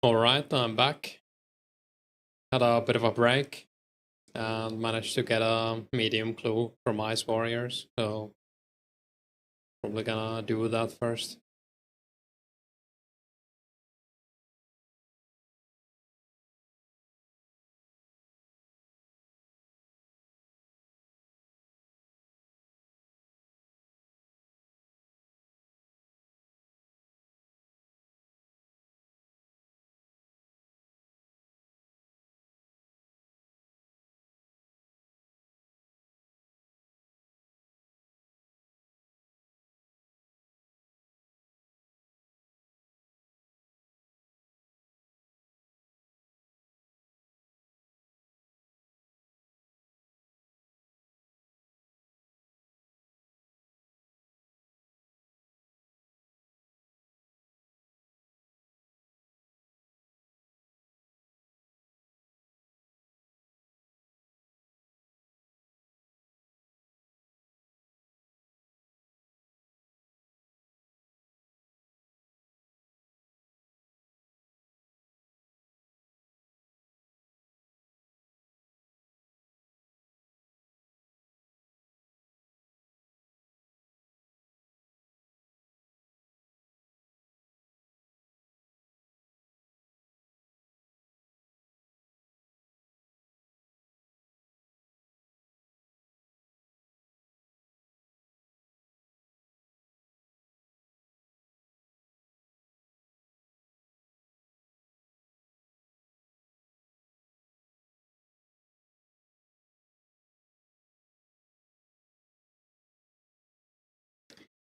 Alright, I'm back. Had a bit of a break and managed to get a medium clue from Ice Warriors, so probably gonna do that first.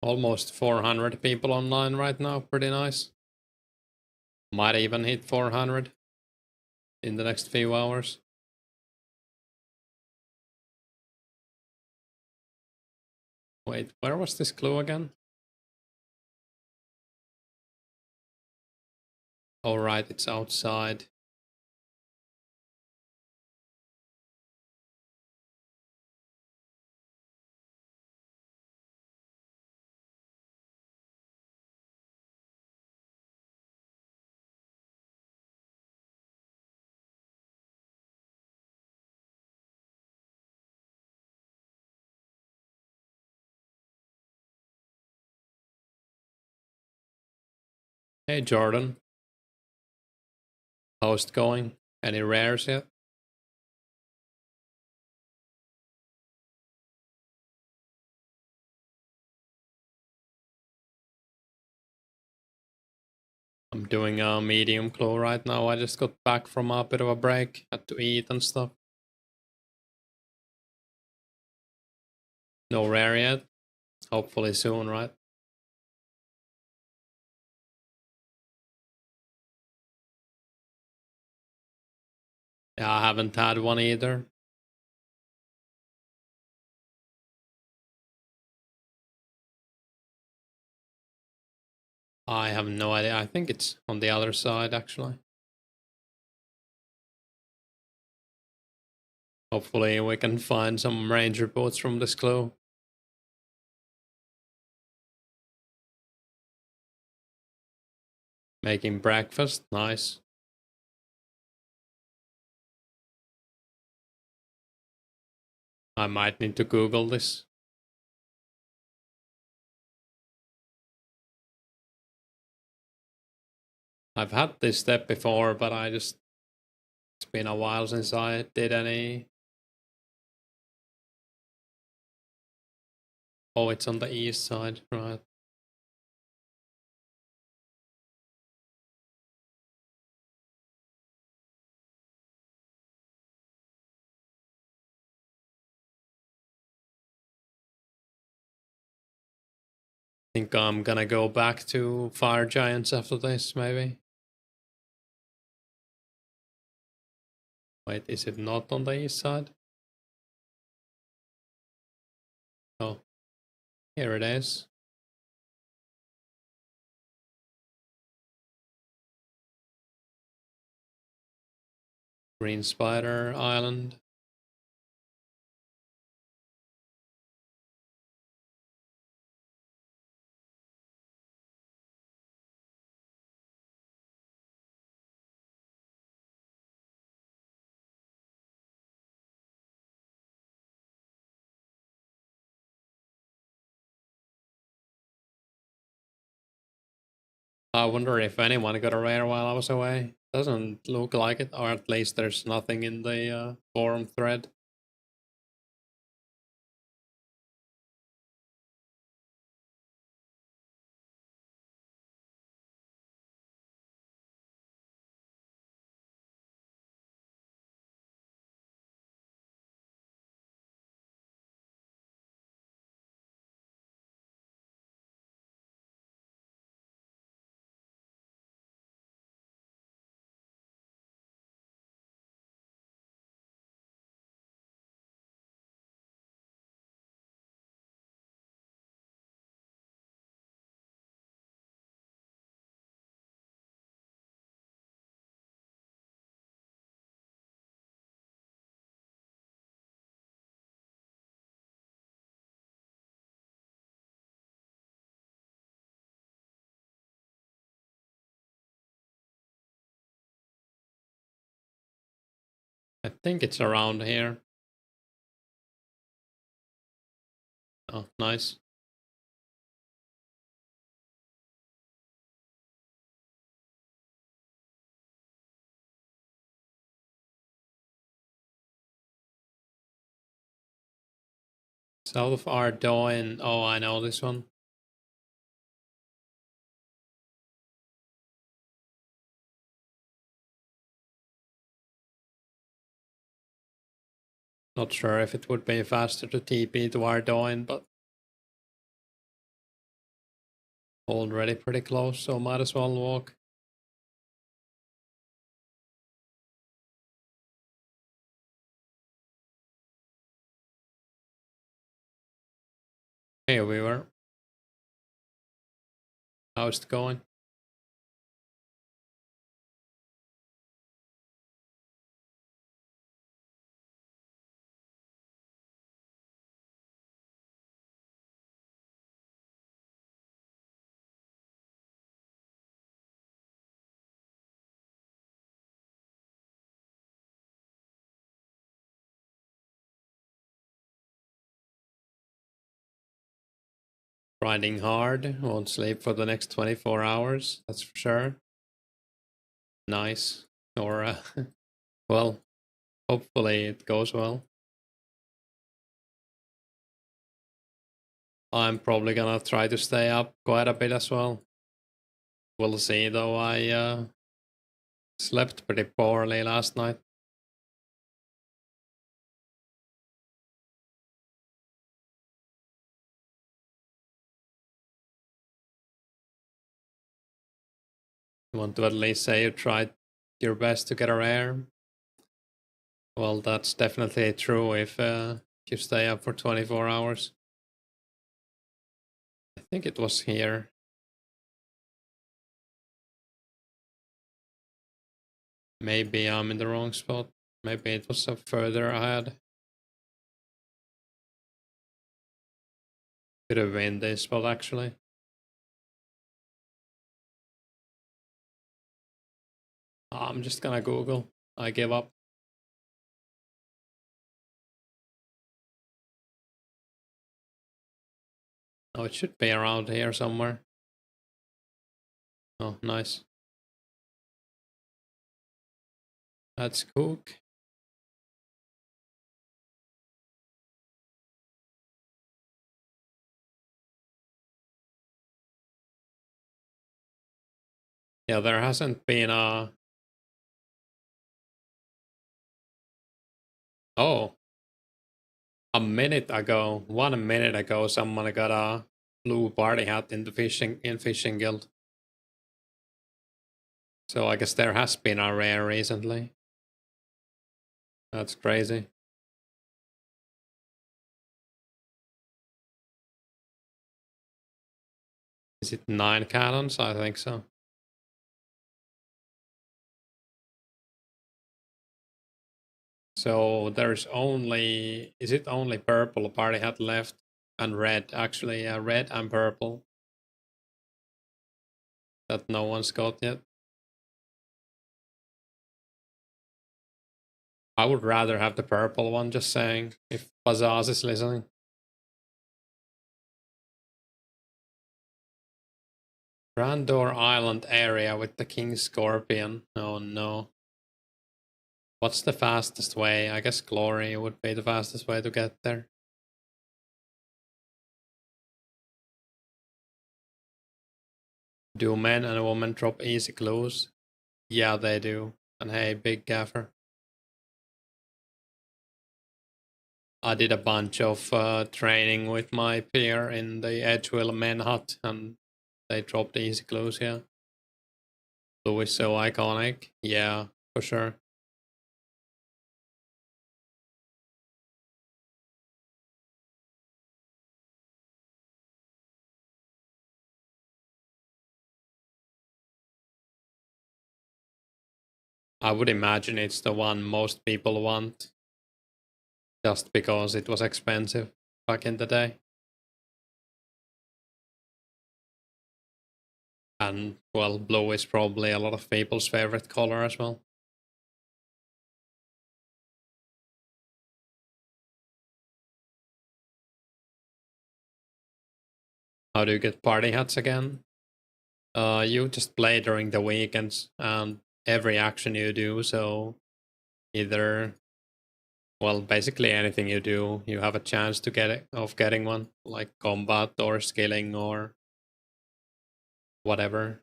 Almost 400 people online right now, pretty nice. Might even hit 400 in the next few hours. Wait, where was this clue again? Alright, it's outside. Hey Jordan, how's it going? Any rares yet? I'm doing a medium clue right now. I just got back from a bit of a break, had to eat and stuff. No rare yet. Hopefully soon, right? Yeah, I haven't had one either. I have no idea. I think it's on the other side, actually. Hopefully we can find some ranger boots from this clue. Making breakfast, nice. I might need to Google this. I've had this step before, but it's been a while since I did any. Oh, it's on the east side, right? Think I'm gonna go back to Fire Giants after this, maybe. Wait, is it not on the east side? Oh, here it is. Green Spider Island. I wonder if anyone got a rare while I was away. Doesn't look like it, or at least there's nothing in the forum thread. I think it's around here. Oh, nice. South of Ardoin. Oh, I know this one. Not sure if it would be faster to TP to Ardoin, but already pretty close, so might as well walk. Here we were. How's it going? Grinding hard. Won't sleep for the next 24 hours, that's for sure. Nice. Or, well, hopefully it goes well. I'm probably gonna try to stay up quite a bit as well. We'll see, though. I slept pretty poorly last night. You want to at least say you tried your best to get a rare? Well, that's definitely true if you stay up for 24 hours. I think it was here. Maybe I'm in the wrong spot. Maybe it was up further ahead. Could have been this spot actually. I'm just gonna Google. I give up. Oh, it should be around here somewhere. Oh, nice. That's cook. Yeah, there hasn't been a... Oh. A minute ago, 1 minute ago, someone got a blue party hat in the fishing guild. So I guess there has been a rare recently. That's crazy. Is it 9 cannons? I think so. So there's only... Is it only purple party hat left? And red, actually. Red and purple. That no one's got yet. I would rather have the purple one, just saying, if Bazaz is listening. Randor Island area with the King Scorpion. Oh no. What's the fastest way? I guess Glory would be the fastest way to get there. Do men and women drop easy clues? Yeah, they do. And hey, Big Gaffer. I did a bunch of training with my peer in the Edgewill men hut, and they dropped easy clues here. Blue is so iconic. Yeah, for sure. I would imagine it's the one most people want, just because it was expensive back in the day. And, well, blue is probably a lot of people's favorite color as well. How do you get party hats again? You just play during the weekends and every action you do, so either, well, basically anything you do, you have a chance to get it, of getting one, like combat or skilling or whatever.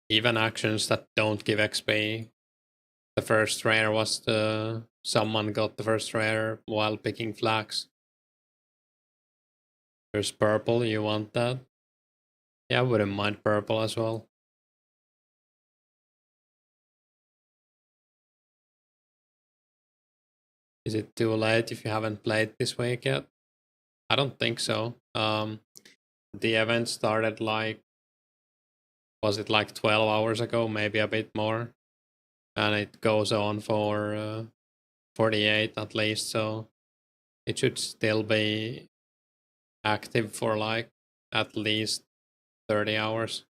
Even actions that don't give XP. The first rare was the someone got the first rare while picking flags. There's purple, you want that? Yeah, I wouldn't mind purple as well. Is it too late if you haven't played this week yet? I don't think so. The event started like, was it like 12 hours ago, maybe a bit more, and it goes on for 48 at least, so it should still be active for like at least 30 hours.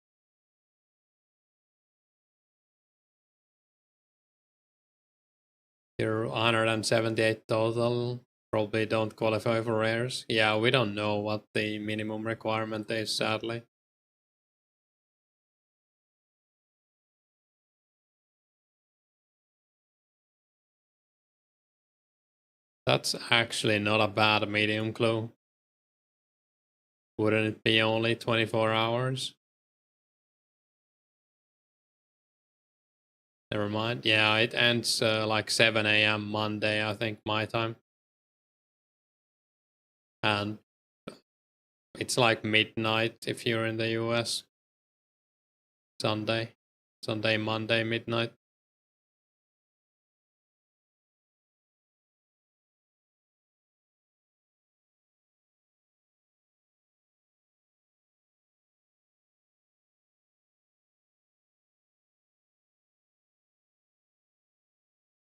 You're 178 total, probably don't qualify for rares. Yeah, we don't know what the minimum requirement is, sadly. That's actually not a bad medium clue. Wouldn't it be only 24 hours? Never mind. Yeah, it ends like 7 a.m. Monday, I think, my time. And it's like midnight if you're in the US. Sunday, Monday, midnight.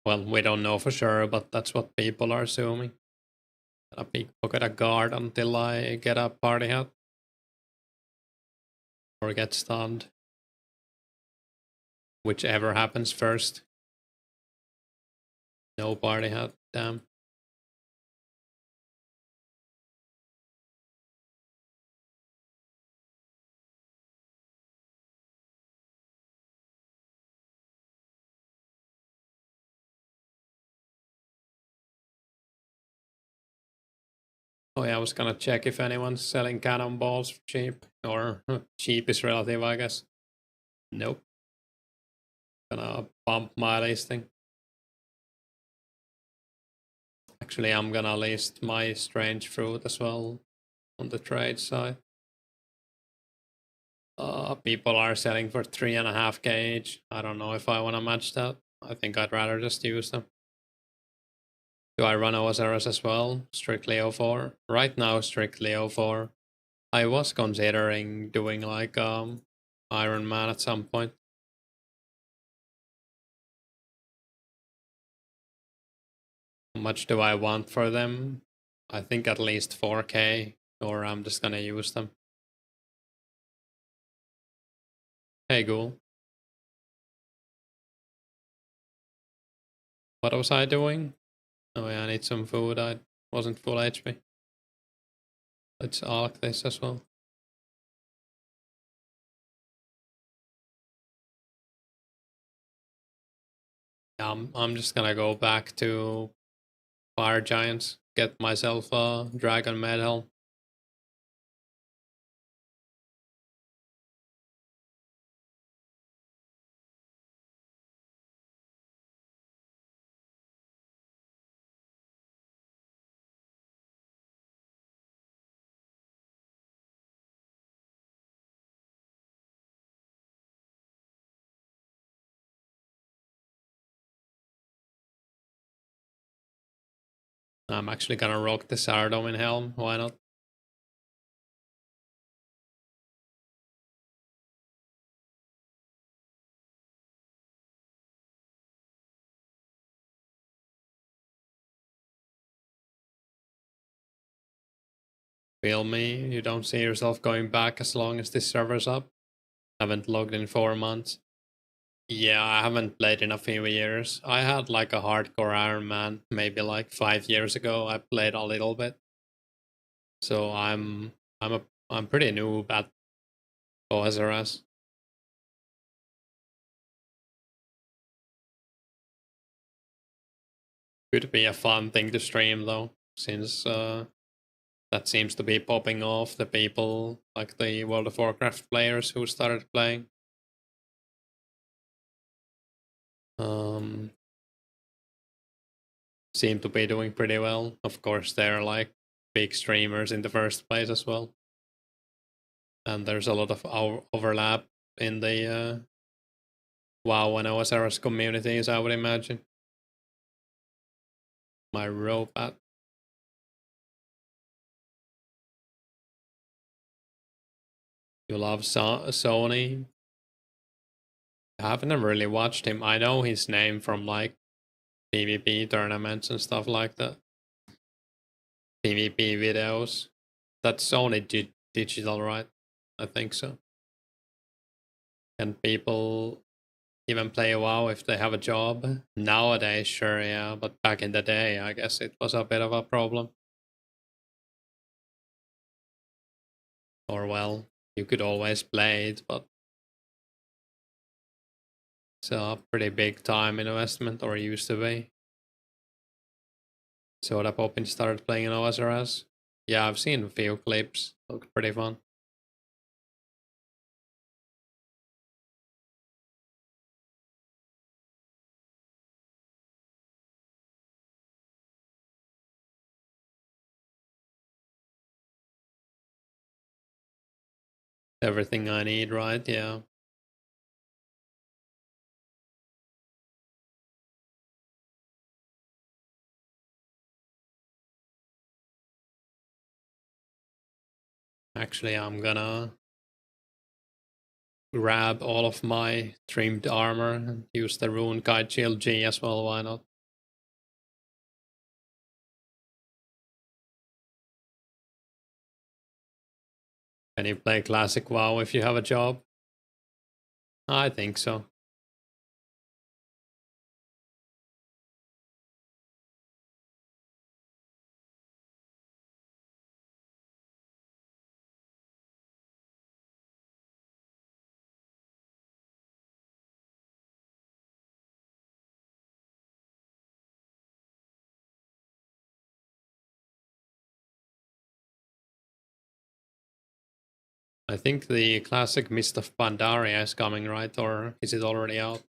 Well, we don't know for sure, but that's what people are assuming. A people get a guard until I get a party hat. Or get stunned. Whichever happens first. No party hat, damn. Oh yeah, I was gonna check if anyone's selling cannonballs for cheap. Or cheap is relative, I guess. Nope. Gonna bump my listing. Actually, I'm gonna list my strange fruit as well on the trade side. People are selling for 3.5k each. I don't know if I want to match that. I think I'd rather just use them. Do I run OSRS as well? Strictly 04? Right now, strictly 04. I was considering doing like Iron Man at some point. How much do I want for them? I think at least 4k, or I'm just gonna use them. Hey, Ghoul. What was I doing? Oh yeah, I need some food. I wasn't full HP. Let's arc this as well. I'm just gonna go back to Fire Giants, get myself a Dragon Medal. I'm actually gonna rock the Sardome in Helm, why not? Feel me, you don't see yourself going back as long as this server's up? Haven't logged in 4 months. Yeah, I haven't played in a few years. I had like a hardcore Iron Man maybe like 5 years ago. I played a little bit. So I'm pretty noob at OSRS. Could be a fun thing to stream though, since that seems to be popping off the people like the World of Warcraft players who started playing. Seem to be doing pretty well. Of course, they're like big streamers in the first place as well. And there's a lot of overlap in the WoW and OSRS communities, I would imagine. My robot. You love Sony? I haven't really watched him. I know his name from like PvP tournaments and stuff like that. PvP videos. That's Sony Digital, right? I think so. Can people even play WoW if they have a job? Nowadays, sure, yeah, but back in the day, I guess it was a bit of a problem. Or, well, you could always play it, but it's a pretty big time investment, or used to be. So that Poppin started playing in OSRS. Yeah, I've seen a few clips. Looked pretty fun. Everything I need, right? Yeah. Actually, I'm gonna grab all of my trimmed armor and use the Rune Kite Shield G as well, why not? Can you play Classic WoW if you have a job? I think so. I think the classic Mist of Pandaria is coming, right? Or is it already out?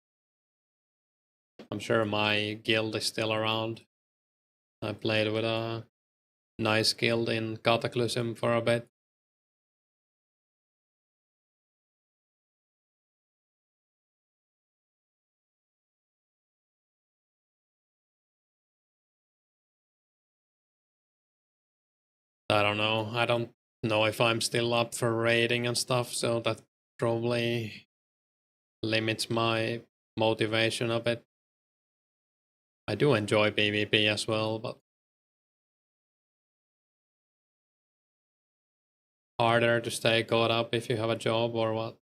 I'm sure my guild is still around. I played with a nice guild in Cataclysm for a bit. I don't know. I don't know if I'm still up for raiding and stuff, so that probably limits my motivation a bit. I do enjoy PvP as well, but harder to stay caught up if you have a job or what?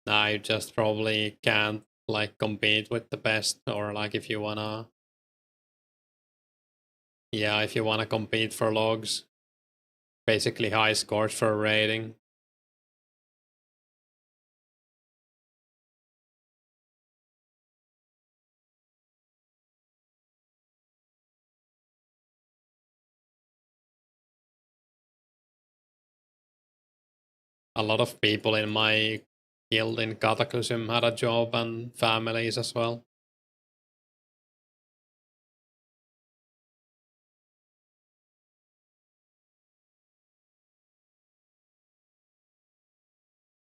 Nah, you just probably can't like compete with the best, or like if you wanna, yeah, if you wanna compete for logs, basically high scores for raiding. A lot of people in my guild in Cataclysm had a job and families as well.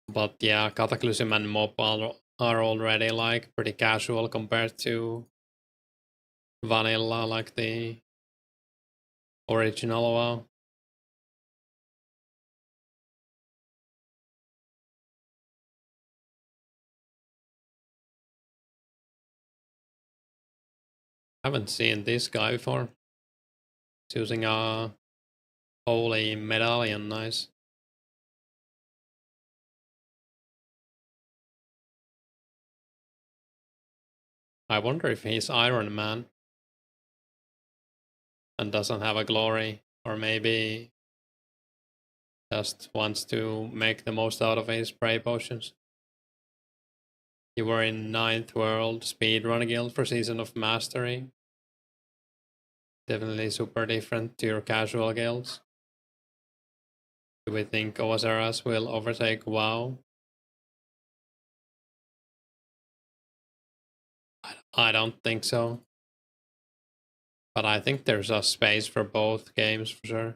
But yeah, Cataclysm and Mob are already like pretty casual compared to vanilla, like the original WoW. Haven't seen this guy before. He's using a holy medallion, nice. I wonder if he's Iron Man and doesn't have a glory, or maybe just wants to make the most out of his spray potions. You were in 9th World Speedrun Guild for Season of Mastery. Definitely super different to your casual guilds. Do we think Oazaras will overtake WoW? I don't think so. But I think there's a space for both games for sure.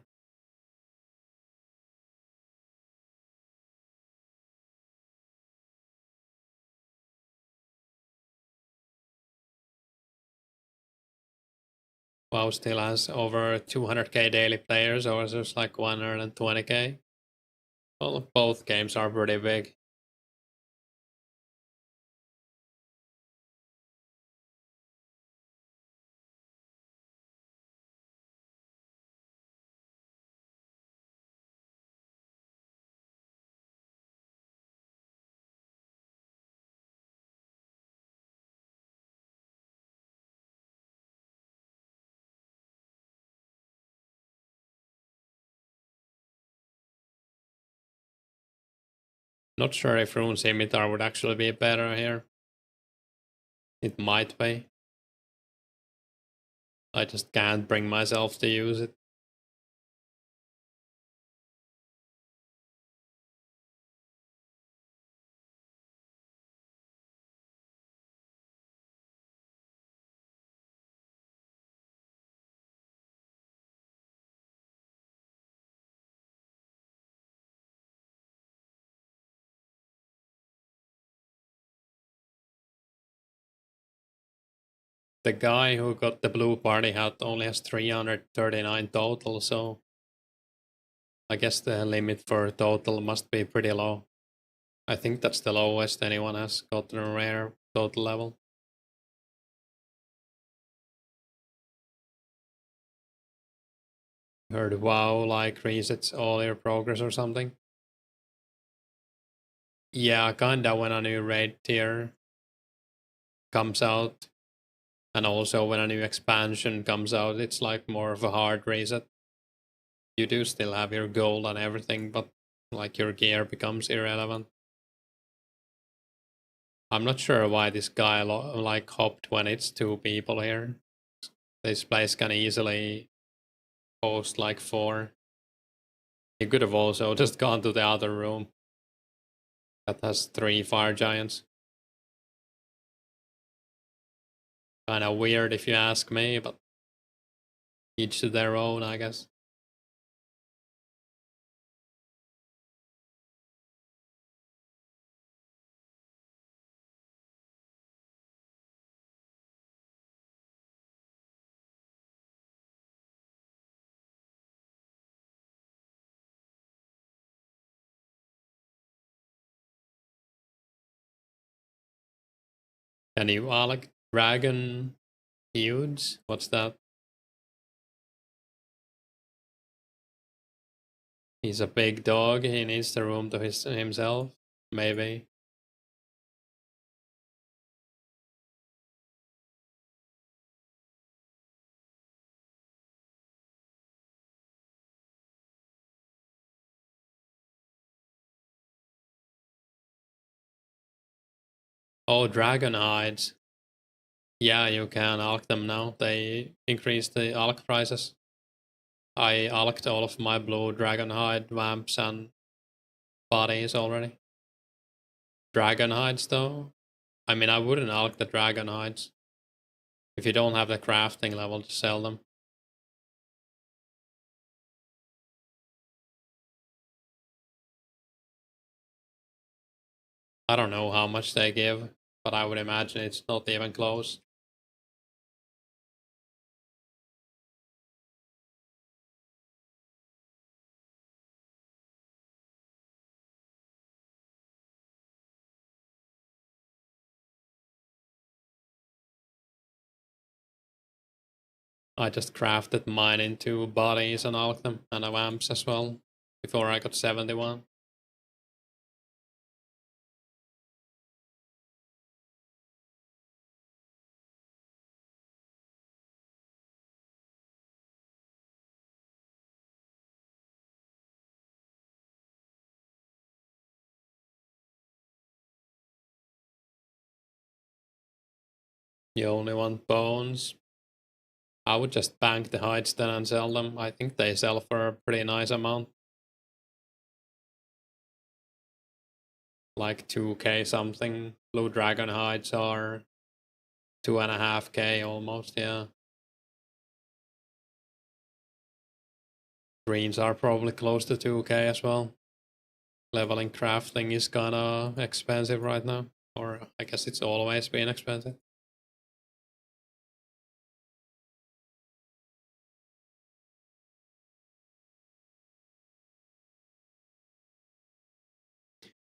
WoW still has over 200k daily players, or there's like 120k. Well, both games are pretty big. Not sure if Rune Scimitar would actually be better here. It might be. I just can't bring myself to use it. The guy who got the blue party hat only has 339 total, so I guess the limit for total must be pretty low. I think that's the lowest anyone has gotten a rare total level. Heard WoW like resets all your progress or something. Yeah, kinda when a new raid tier comes out, and also when a new expansion comes out, it's like more of a hard reset. You do still have your gold and everything, but like your gear becomes irrelevant. I'm not sure why this guy like hopped when it's 2 people here. This place can easily host like 4. He could have also just gone to the other room that has 3 fire giants. Kinda weird if you ask me, but each to their own, I guess. Can you Alec Dragon Huge? What's that? He's a big dog, he needs the room to himself, maybe. Oh, dragon hides. Yeah, you can alch them now. They increased the alch prices. I alched all of my blue dragon hide vamps and bodies already. Dragon hides though? I mean, I wouldn't alch the dragon hides if you don't have the crafting level to sell them. I don't know how much they give, but I would imagine it's not even close. I just crafted mine into bodies and alched them, and the vamps as well, before I got 71. You only want bones. I would just bank the hides then and sell them. I think they sell for a pretty nice amount. Like 2k something. Blue dragon hides are 2.5k almost, yeah. Greens are probably close to 2k as well. Leveling crafting is kinda expensive right now. Or I guess it's always been expensive.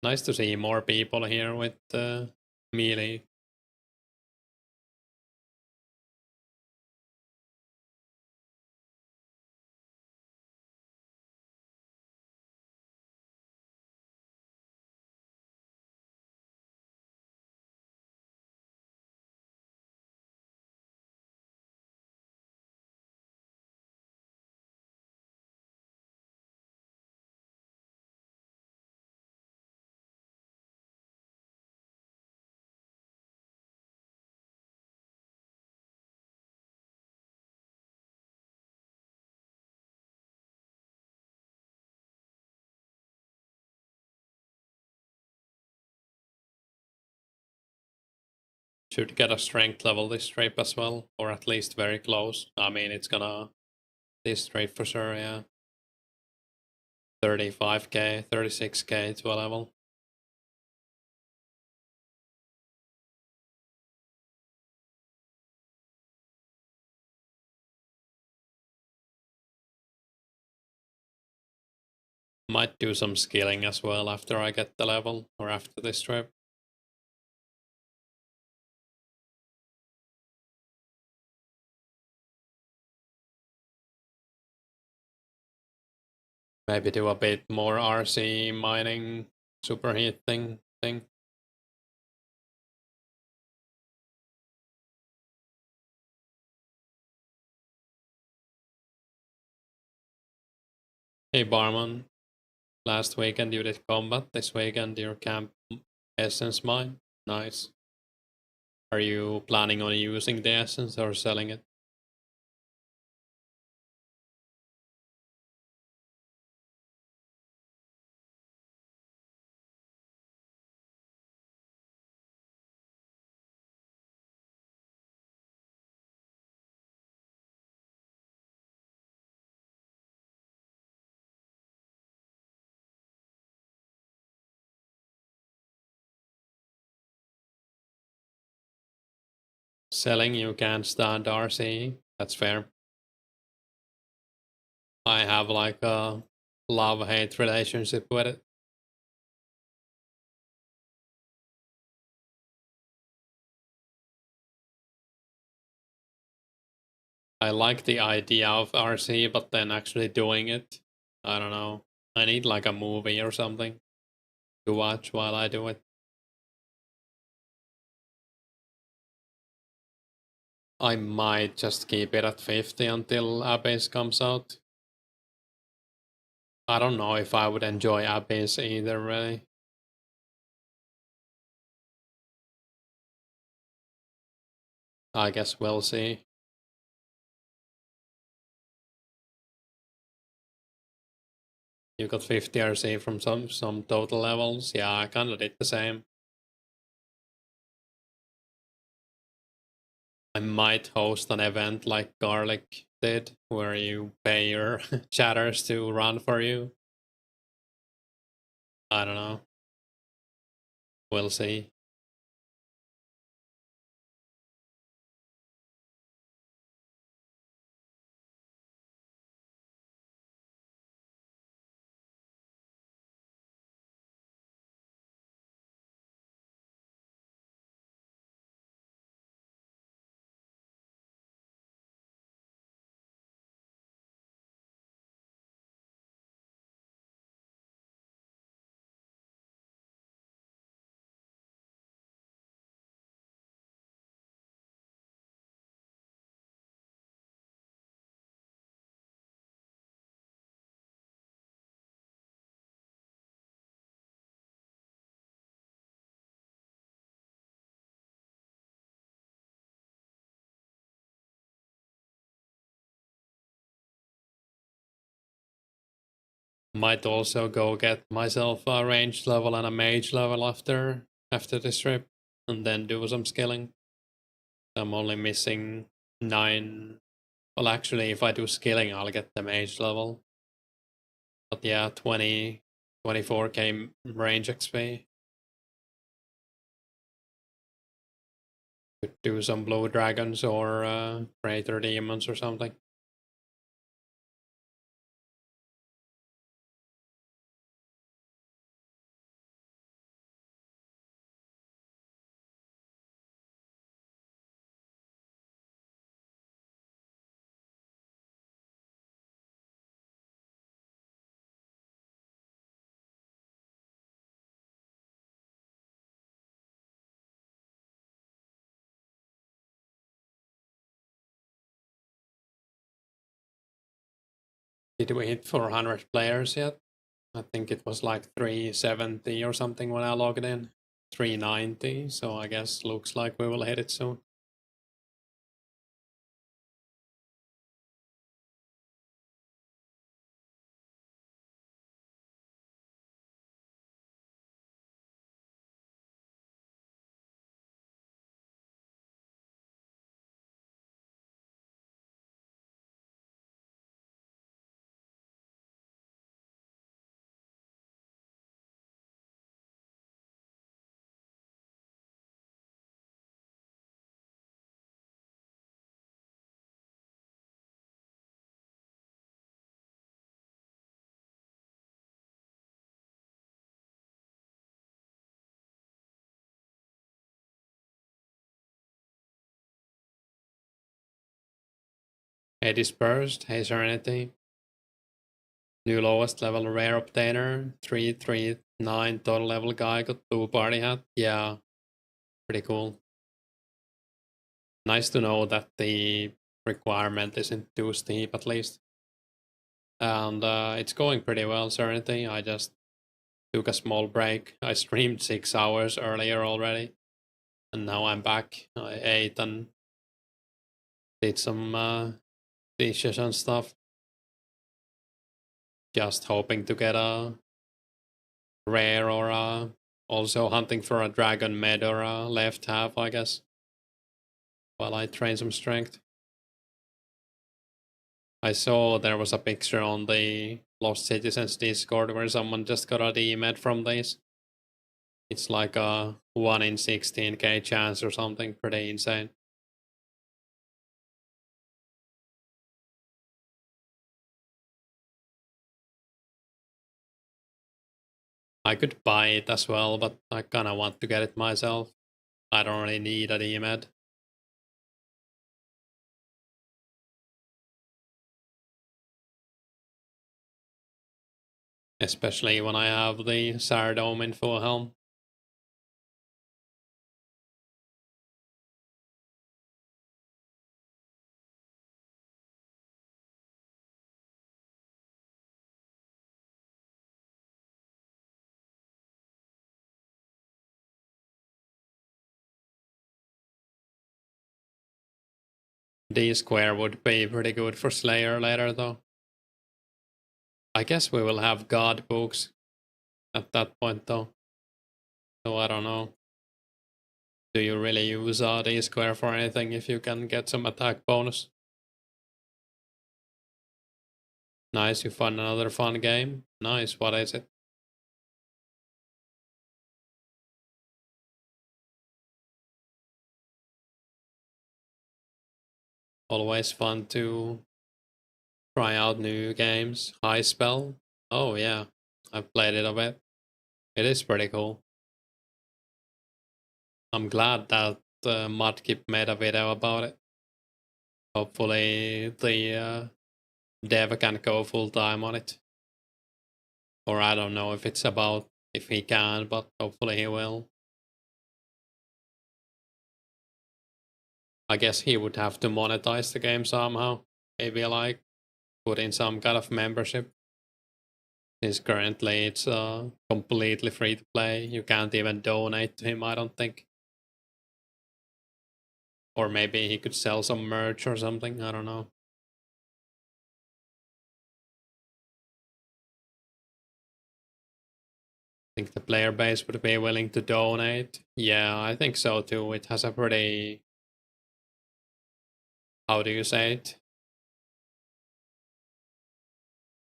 Nice to see more people here with melee. Should get a strength level this trip as well, or at least very close. I mean, it's gonna this trip for sure, yeah. 35k, 36k to a level. Might do some skilling as well after I get the level, or after this trip. Maybe do a bit more RC mining superheat thing. Hey Barman, last weekend you did combat, this weekend your camp essence mine. Nice. Are you planning on using the essence or selling it? Selling, you can't stand RC. That's fair. I have like a love-hate relationship with it. I like the idea of RC, but then actually doing it, I don't know. I need like a movie or something to watch while I do it. I might just keep it at 50 until Abyss comes out. I don't know if I would enjoy Abyss either, really. I guess we'll see. You got 50 RC from some total levels. Yeah, I kind of did the same. I might host an event like Garlic did, where you pay your chatters to run for you. I don't know. We'll see. Might also go get myself a range level and a mage level after this trip, and then do some skilling. I'm only missing 9. Well, actually, if I do skilling, I'll get the mage level. But yeah, 24k range XP. Could do some blue dragons or crater demons or something. Did we hit 400 players yet? I think it was like 370 or something when I logged in. 390, so I guess looks like we will hit it soon. Hey Dispersed, hey Serenity. New lowest level rare obtainer, 339 total level guy, got 2 party hat. Yeah, pretty cool. Nice to know that the requirement isn't too steep at least. And it's going pretty well, Serenity. I just took a small break. I streamed 6 hours earlier already. And now I'm back. I ate and did some dishes and stuff. Just hoping to get a rare or also hunting for a dragon med or a left half, I guess, while I train some strength. I saw there was a picture on the Lost Citizens Discord where someone just got a D-med from this. It's like a 1 in 16k chance or something, pretty insane. I could buy it as well, but I kinda want to get it myself. I don't really need a D-med. Especially when I have the Sardome info helm. D square would be pretty good for Slayer later, though. I guess we will have God books at that point, though. So I don't know. Do you really use D square for anything if you can get some attack bonus? Nice, you found another fun game. Nice, what is it? Always fun to try out new games. High Spell. Oh yeah, I've played it a bit. It is pretty cool. I'm glad that Mudkip made a video about it. Hopefully the dev can go full time on it. Or I don't know if it's about if he can, but hopefully he will. I guess he would have to monetize the game somehow. Maybe like put in some kind of membership. Since currently it's completely free to play. You can't even donate to him, I don't think. Or maybe he could sell some merch or something, I don't know. I think the player base would be willing to donate. Yeah, I think so too. It has a pretty... How do you say it?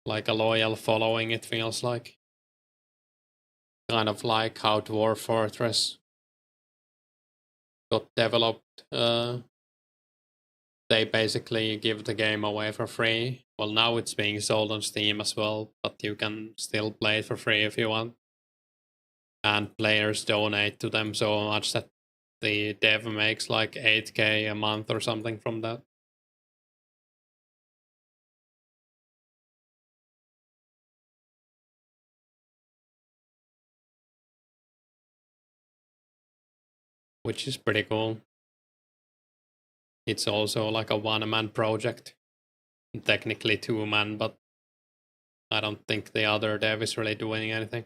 Like a loyal following, it feels like. Kind of like how Dwarf Fortress got developed. They basically give the game away for free. Well, now it's being sold on Steam as well, but you can still play it for free if you want. And players donate to them so much that the dev makes like 8k a month or something from that. Which is pretty cool. It's also like a one-man project. Technically two-man, but I don't think the other dev is really doing anything.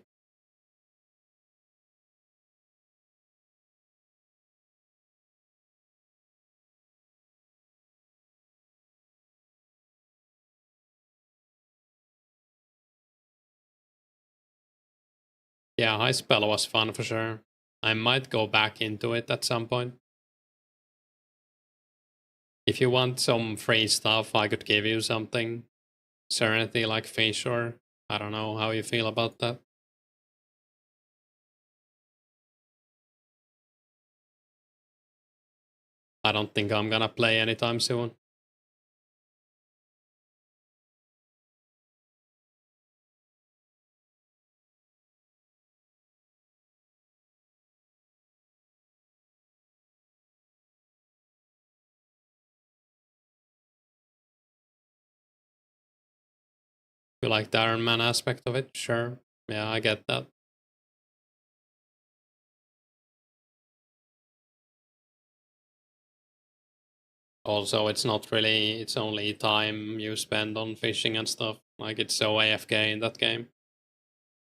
Yeah, High Spell was fun for sure. I might go back into it at some point. If you want some free stuff, I could give you something. Serenity like Fissure. I don't know how you feel about that. I don't think I'm gonna play anytime soon. You like the Iron Man aspect of it? Sure. Yeah, I get that. Also, it's not really, it's only time you spend on fishing and stuff. Like, it's so AFK in that game.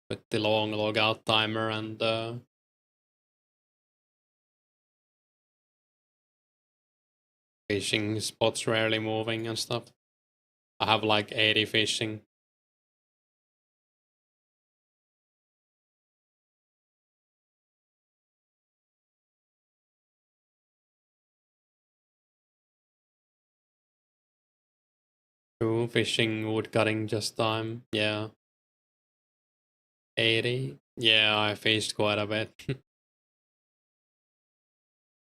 With the long logout timer and fishing spots rarely moving and stuff. I have like 80 fishing. True, fishing, wood cutting, just time. Yeah. 80? Yeah, I fished quite a bit.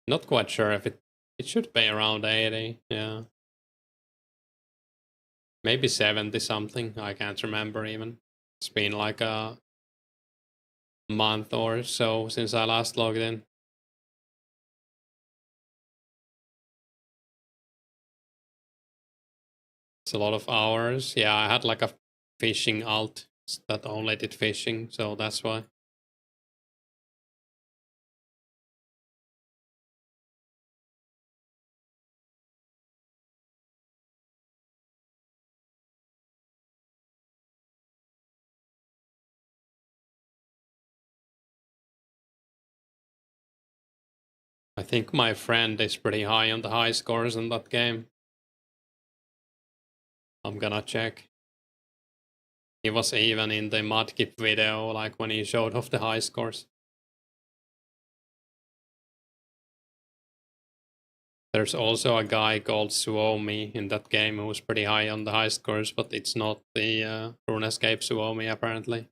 Not quite sure if it should be around 80, yeah. Maybe 70 something, I can't remember even. It's been like a month or so since I last logged in. It's a lot of hours. Yeah, I had like a fishing alt that only did fishing, so that's why. I think my friend is pretty high on the high scores in that game. I'm gonna check. He was even in the Mudkip video, like when he showed off the high scores. There's also a guy called Suomi in that game who's pretty high on the high scores, but it's not the Runescape Suomi apparently.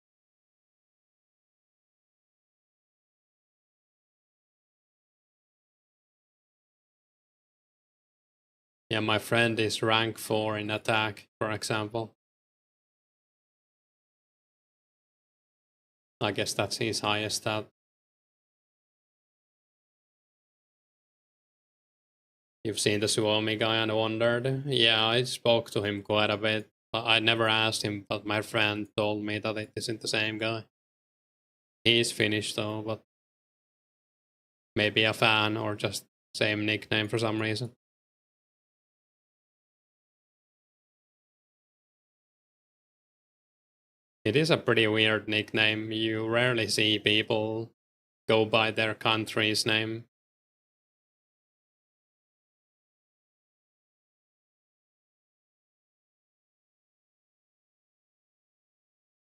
Yeah, my friend is rank 4 in attack, for example. I guess that's his highest stat. You've seen the Suomi guy and wondered? Yeah, I spoke to him quite a bit. I never asked him, but my friend told me that it isn't the same guy. He's Finnish though, but maybe a fan or just same nickname for some reason. It is a pretty weird nickname. You rarely see people go by their country's name.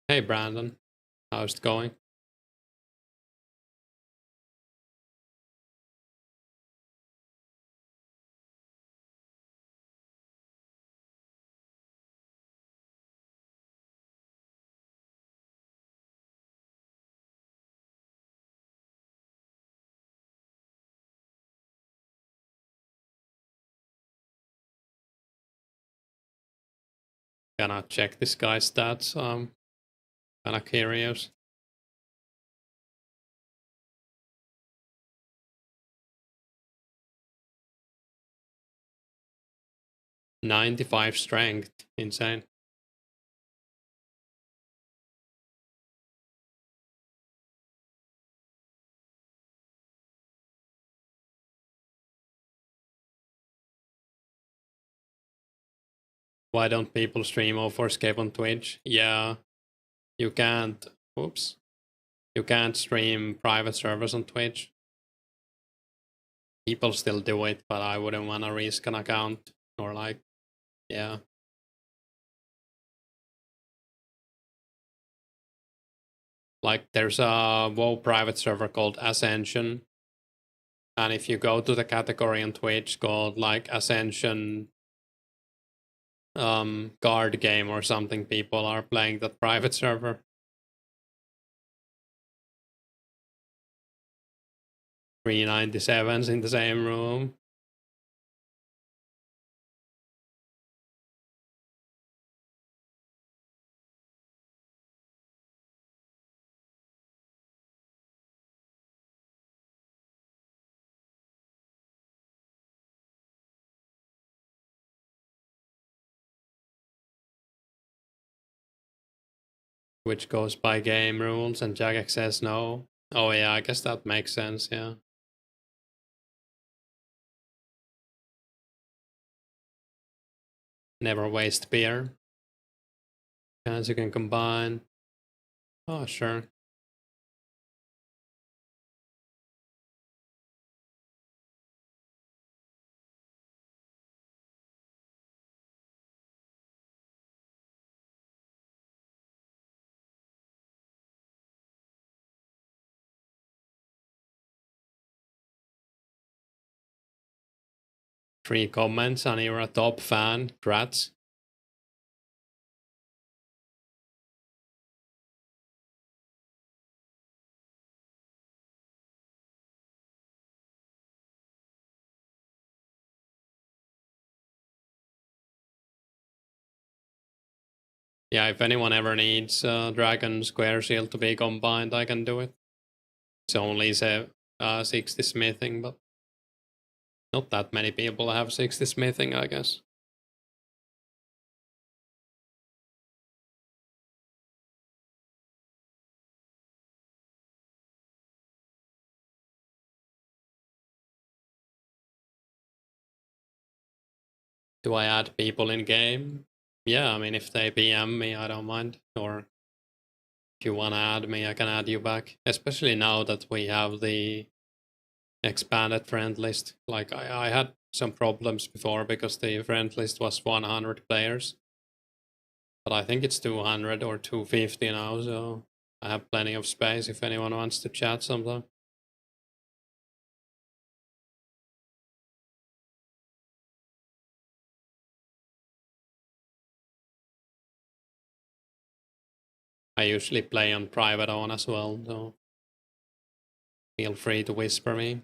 Hey Brandon, how's it going? Gonna check this guy's stats. Kinda curious. "95 strength, insane." Why don't people stream 2004scape on Twitch? Yeah, you can't. Oops. You can't stream private servers on Twitch. People still do it, but I wouldn't want to risk an account or like, yeah. Like there's a WoW private server called Ascension. And if you go to the category on Twitch called like Ascension card game or something, people are playing that private server. 397s in the same room. Which goes by game rules, and Jagex says no. Oh yeah, I guess that makes sense, yeah. Never waste beer. As you can combine. Oh, sure. Three comments and you're a top fan. Grats. Yeah, if anyone ever needs Dragon Square Shield to be combined, I can do it. It's only 60 smithing, but not that many people have 60 smithing, I guess. Do I add people in game? Yeah, I mean, if they PM me, I don't mind. Or if you want to add me, I can add you back. Especially now that we have the expanded friend list. Like, I had some problems before because the friend list was 100 players. But I think it's 200 or 250 now, so I have plenty of space if anyone wants to chat sometime. I usually play on private on as well, so feel free to whisper me.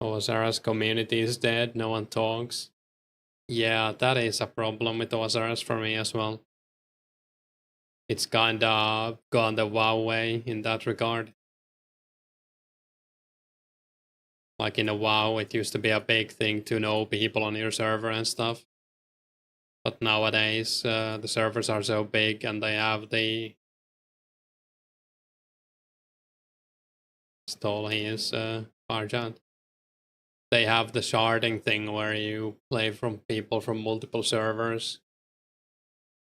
OSRS community is dead, no one talks. Yeah, that is a problem with OSRS for me as well. It's kinda gone the WoW way in that regard. Like in a WoW, it used to be a big thing to know people on your server and stuff. But nowadays, the servers are so big and they have the stall he is Farjad. They have the sharding thing where you play from people from multiple servers.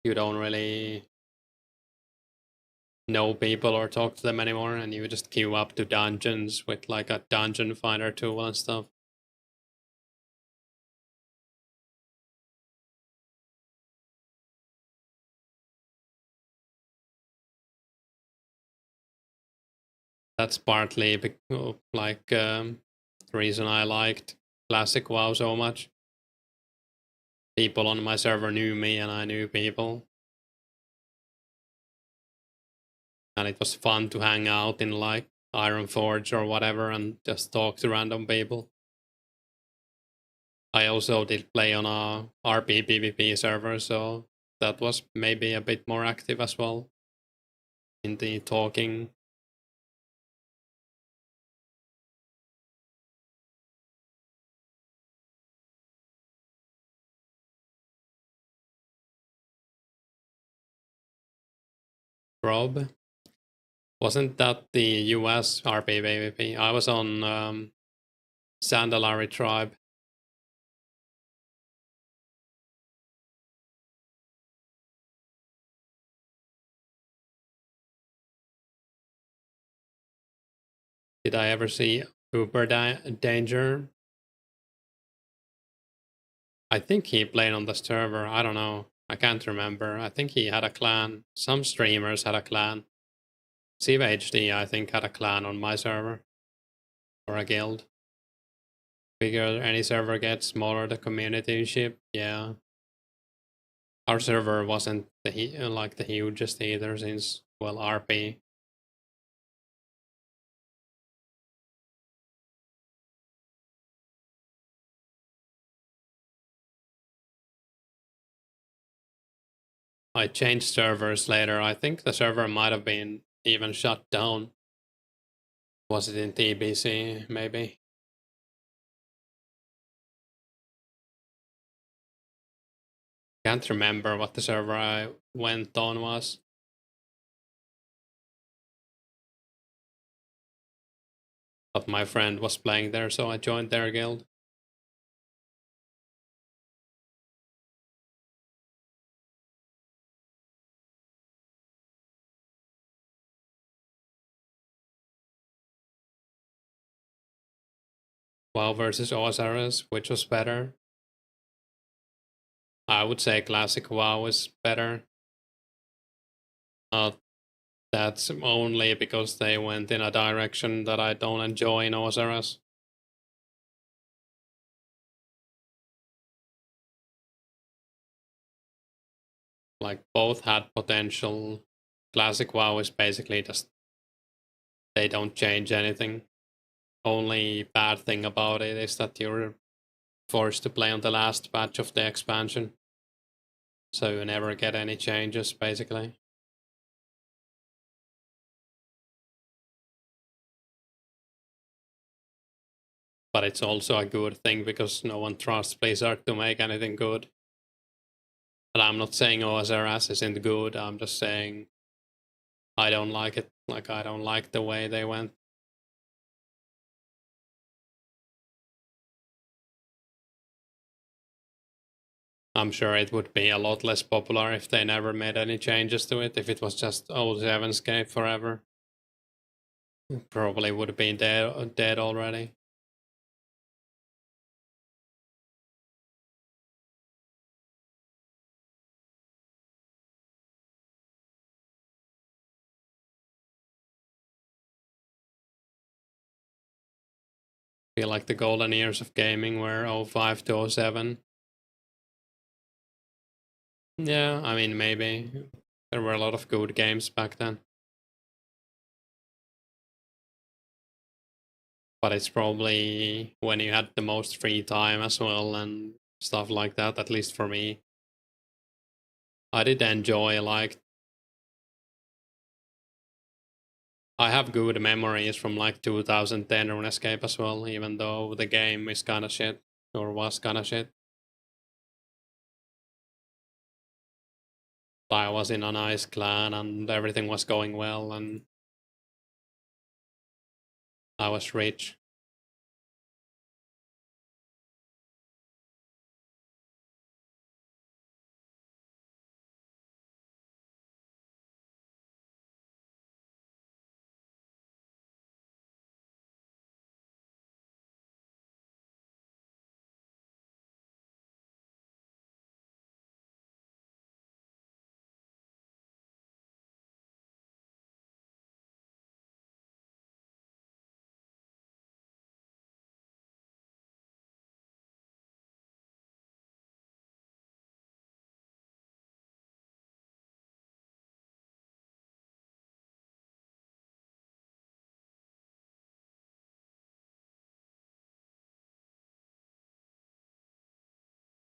You don't really know people or talk to them anymore, and you just queue up to dungeons with like a dungeon finder tool and stuff. That's partly like the reason I liked classic WoW so much. People on my server knew me and I knew people. And it was fun to hang out in like Ironforge or whatever and just talk to random people. I also did play on a RP PvP server, so that was maybe a bit more active as well in the talking. Rob, wasn't that the US RP PvP? I was on Sandalari Tribe. Did I ever see Uber Danger? I think he played on the server. I don't know. I can't remember. I think he had a clan. Some streamers had a clan. Siva HD, I think, had a clan on my server. Or a guild. Bigger any server gets, smaller the community ship. Yeah. Our server wasn't like the hugest either since, well, RP. I changed servers later. I think the server might have been even shut down. Was it in TBC, maybe? Can't remember what the server I went on was. But my friend was playing there, so I joined their guild. WoW versus OSRS, which was better? I would say classic WoW is better. That's only because they went in a direction that I don't enjoy in OSRS. Like both had potential. Classic WoW is basically just they don't change anything. Only bad thing about it is that you're forced to play on the last patch of the expansion. So you never get any changes basically. But it's also a good thing because no one trusts Blizzard to make anything good. But I'm not saying OSRS isn't good, I'm just saying I don't like it. Like, I don't like the way they went. I'm sure it would be a lot less popular if they never made any changes to it. If it was just 2004scape forever, it probably would have been dead already. Feel like the golden years of gaming were 05 to 07. Yeah, I mean, maybe. There were a lot of good games back then. But it's probably when you had the most free time as well and stuff like that, at least for me. I did enjoy, like, I have good memories from like 2010 Runescape as well, even though the game is kinda shit, or was kinda shit. I was in a nice clan and everything was going well and I was rich.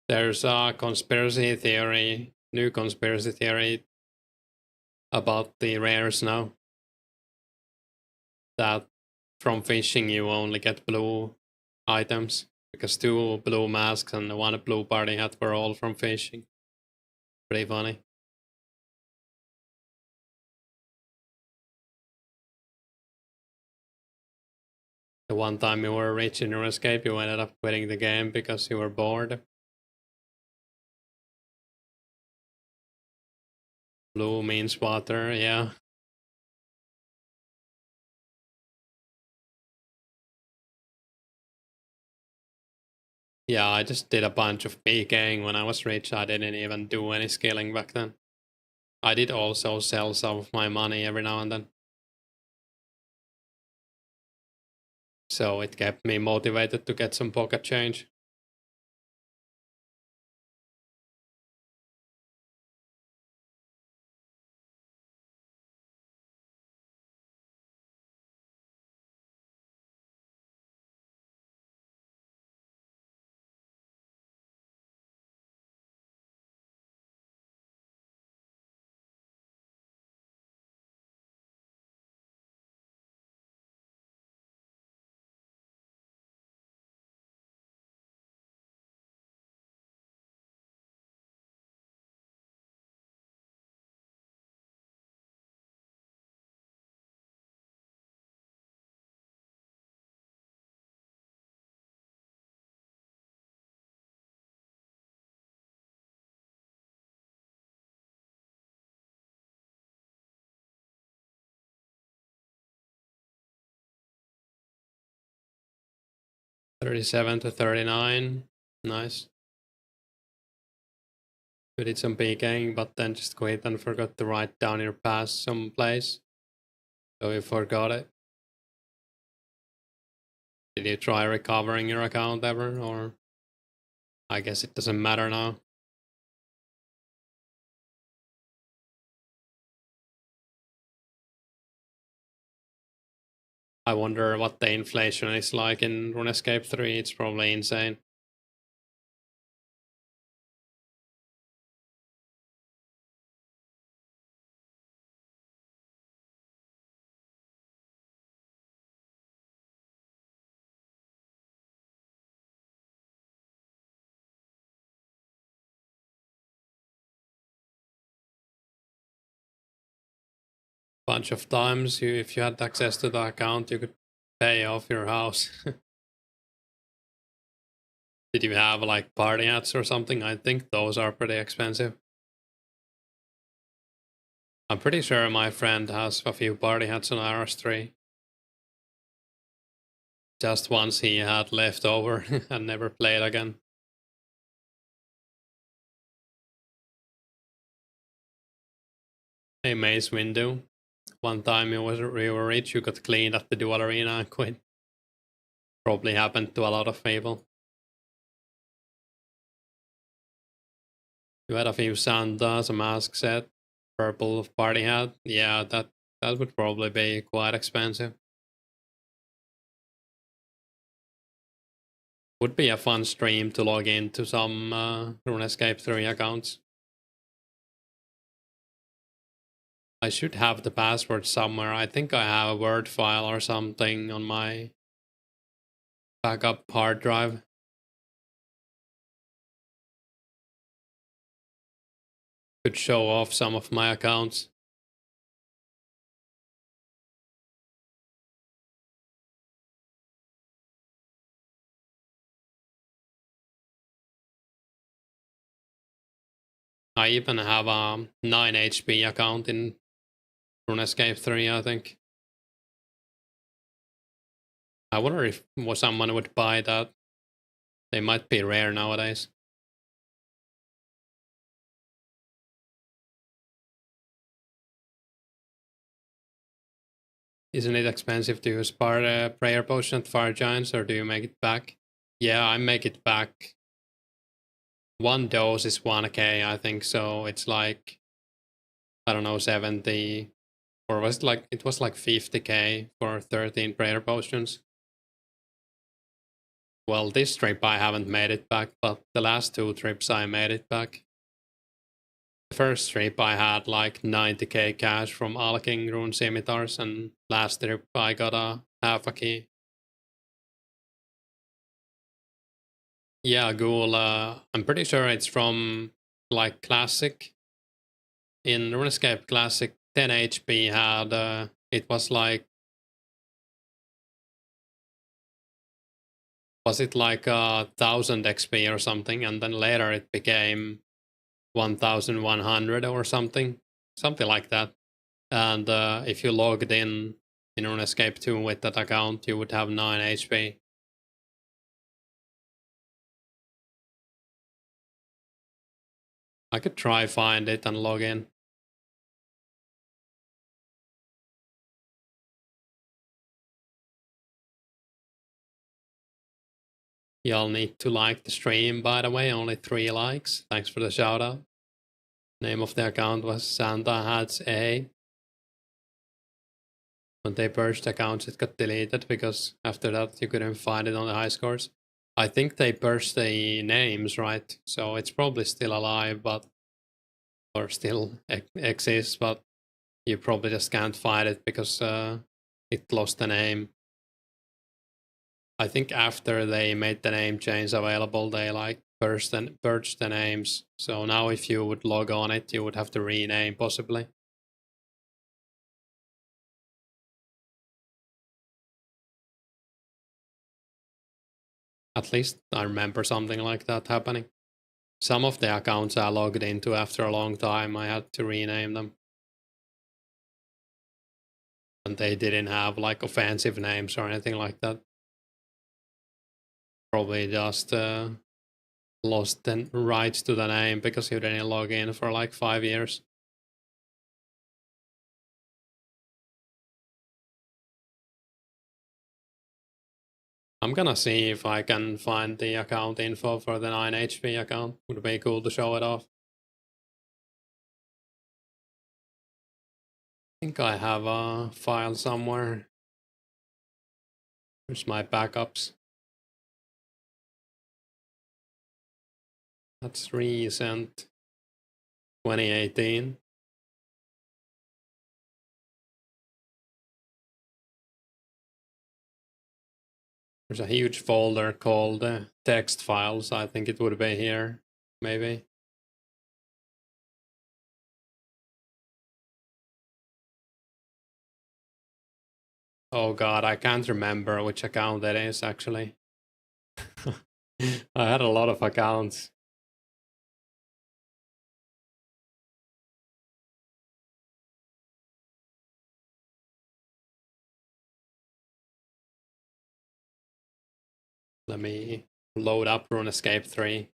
There's a conspiracy theory, new conspiracy theory about the rares now. That from fishing you only get blue items, because 2 blue masks and 1 blue party hat were all from fishing. Pretty funny. The one time you were rich in Runescape, you ended up quitting the game because you were bored. Blue means water, yeah. Yeah, I just did a bunch of PKing when I was rich. I didn't even do any scaling back then. I did also sell some of my money every now and then. So it kept me motivated to get some pocket change. $37 to $39. Nice. You did some PKing, but then just quit and forgot to write down your pass someplace. So you forgot it. Did you try recovering your account ever, or I guess it doesn't matter now? I wonder what the inflation is like in RuneScape 3. It's probably insane. Bunch of times, if you had access to the account, you could pay off your house. Did you have like party hats or something? I think those are pretty expensive. I'm pretty sure my friend has a few party hats on RS3. Just once he had left over and never played again. Hey, Maze Window. One time we were rich, you got cleaned at the dual arena and quit. Probably happened to a lot of people. You had a few Santas, a mask set, purple party hat. Yeah, that would probably be quite expensive. Would be a fun stream to log into some Runescape 3 accounts. I should have the password somewhere. I think I have a Word file or something on my backup hard drive. Could show off some of my accounts. I even have a 9 HP account in Runescape 3, I think. I wonder if someone would buy that. They might be rare nowadays. Isn't it expensive to use prayer potion at Fire Giants, or do you make it back? Yeah, I make it back. One dose is 1k, I think, so it's like, I don't know, 70, or was it was like 50k for 13 prayer potions. Well, this trip I haven't made it back, but the last 2 trips I made it back. The first trip I had like 90k cash from alking rune scimitars, and last trip I got a half a key. Yeah, Ghoul, I'm pretty sure it's from like Classic. In RuneScape Classic, 10 HP had, it was like, was it like 1000 XP or something, and then later it became 1100 or something like that. And if you logged in RuneScape 2 with that account, you would have 9 HP. I could try find it and log in. Y'all need to like the stream, by the way, only 3 likes. Thanks for the shout out. Name of the account was Santa Hats A. When they purged accounts, it got deleted because after that you couldn't find it on the high scores. I think they purged the names, right? So it's probably still alive, but or still exists, but you probably just can't find it because it lost the name. I think after they made the name change available, they like purged the names. So now if you would log on it, you would have to rename possibly. At least I remember something like that happening. Some of the accounts I logged into after a long time, I had to rename them. And they didn't have like offensive names or anything like that. Probably just lost the rights to the name because you didn't log in for like 5 years. I'm gonna see if I can find the account info for the 9 HP account. Would be cool to show it off. I think I have a file somewhere. Here's my backups. That's recent. 2018. There's a huge folder called text files. I think it would be here, maybe. Oh god, I can't remember which account that is actually. I had a lot of accounts. Let me load up Runescape 3.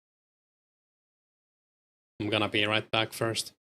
I'm gonna be right back first.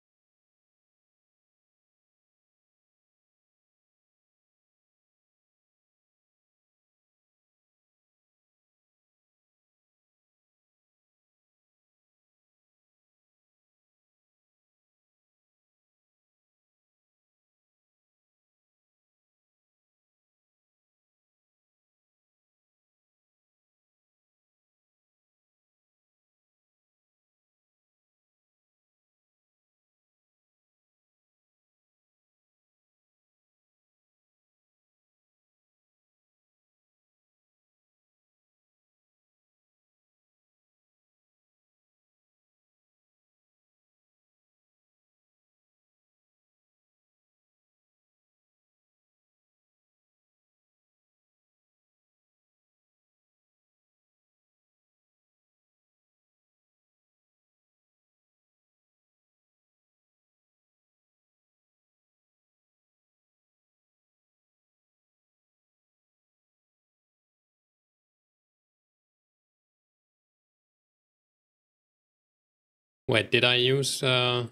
Wait, did I use I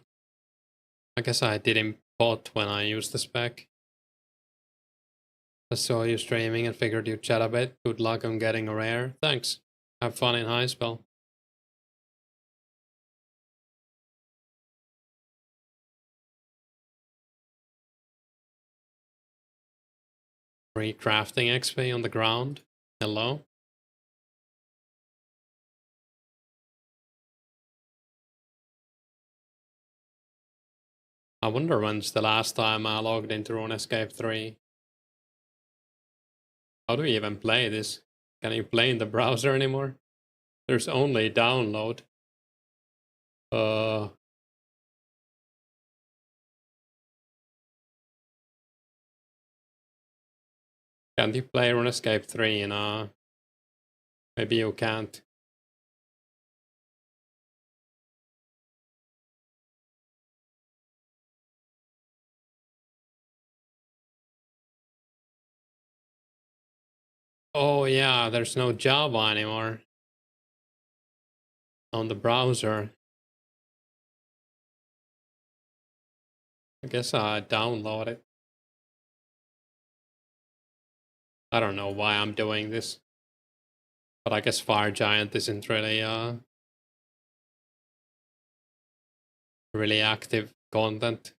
guess I did import when I used the spec. I saw you streaming and figured you'd chat a bit. Good luck on getting a rare. Thanks. Have fun in high spell. Free crafting XP on the ground. Hello? I wonder when's the last time I logged into Runescape 3. How do you even play this? Can you play in the browser anymore? There's only download. Can't you play Runescape 3 in maybe you can't. Oh yeah, there's no Java anymore on the browser. I guess I download it. I don't know why I'm doing this. But I guess Fire Giant isn't really active content.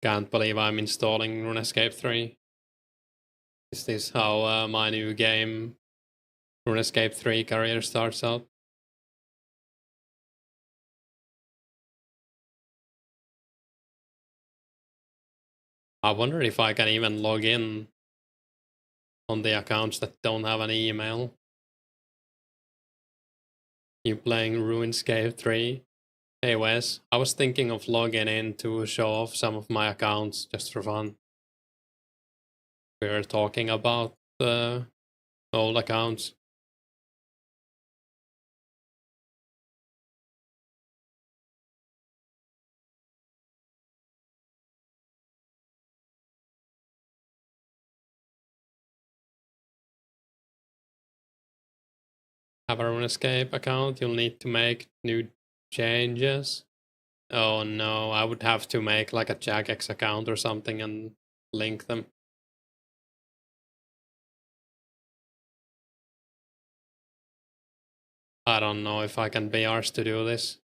Can't believe I'm installing Runescape 3. Is this how my new game Runescape 3 career starts out? I wonder if I can even log in on the accounts that don't have an email. You playing Runescape 3? Hey Wes, I was thinking of logging in to show off some of my accounts just for fun. We were talking about the old accounts. Have a Runescape account, you'll need to make new changes. Oh no, I would have to make like a Jagex account or something and link them. I don't know if I can be arsed to do this.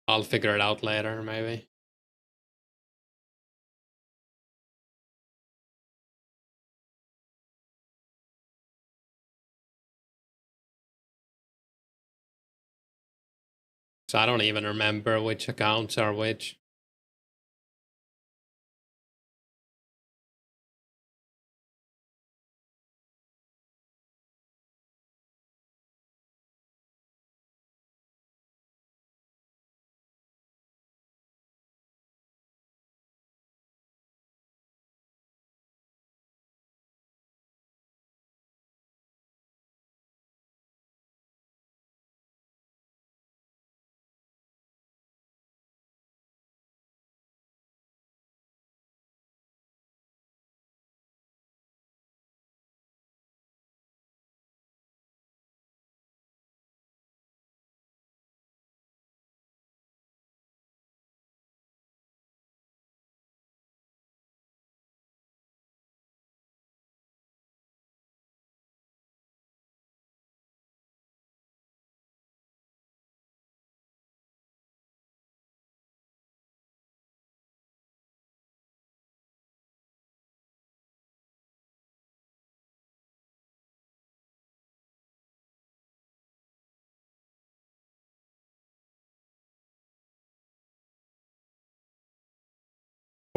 I'll figure it out later, maybe. So I don't even remember which accounts are which.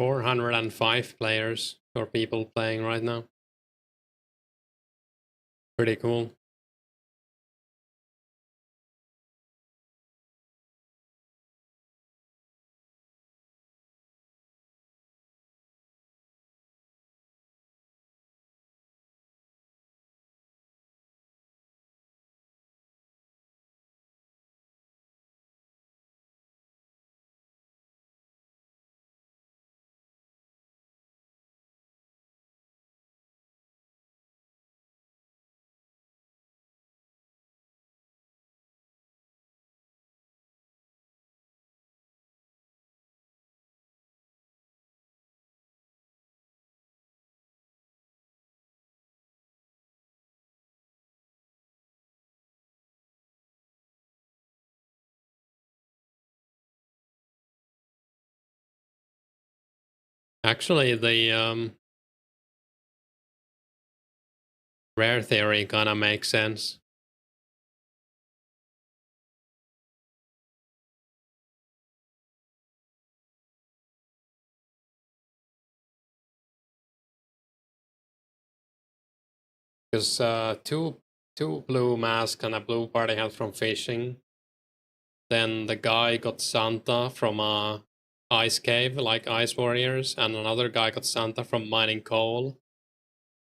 405 players or people playing right now. Pretty cool. Actually, the rare theory kinda makes sense. Because two blue mask and a blue party hat from fishing. Then the guy got Santa from a ice cave, like Ice Warriors, and another guy got Santa from mining coal.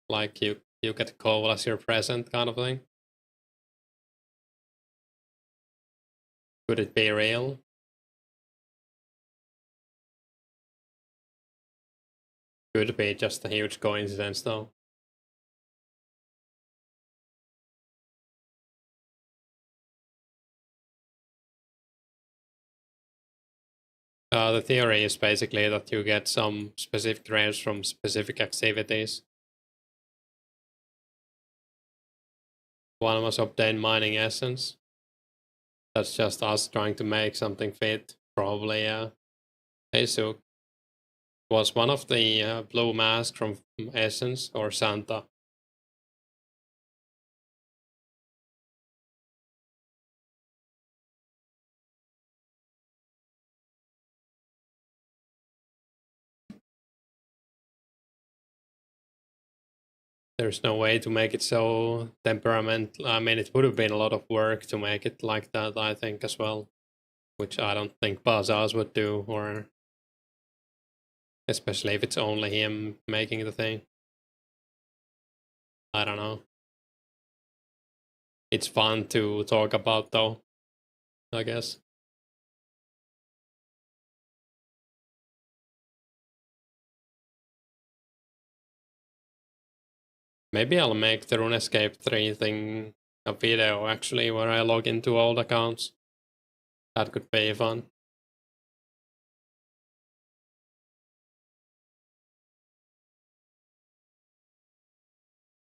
Like you get coal as your present kind of thing. Could it be real? Could be just a huge coincidence though. The theory is basically that you get some specific rares from specific activities. One was obtain mining essence. That's just us trying to make something fit. Probably, yeah. Heisuk was one of the blue mask from Essence or Santa. There's no way to make it so temperamental. I mean, it would have been a lot of work to make it like that, I think, as well. Which I don't think Bazaz would do, or especially if it's only him making the thing. I don't know. It's fun to talk about, though, I guess. Maybe I'll make the Runescape 3 thing a video, actually, where I log into old accounts. That could be fun.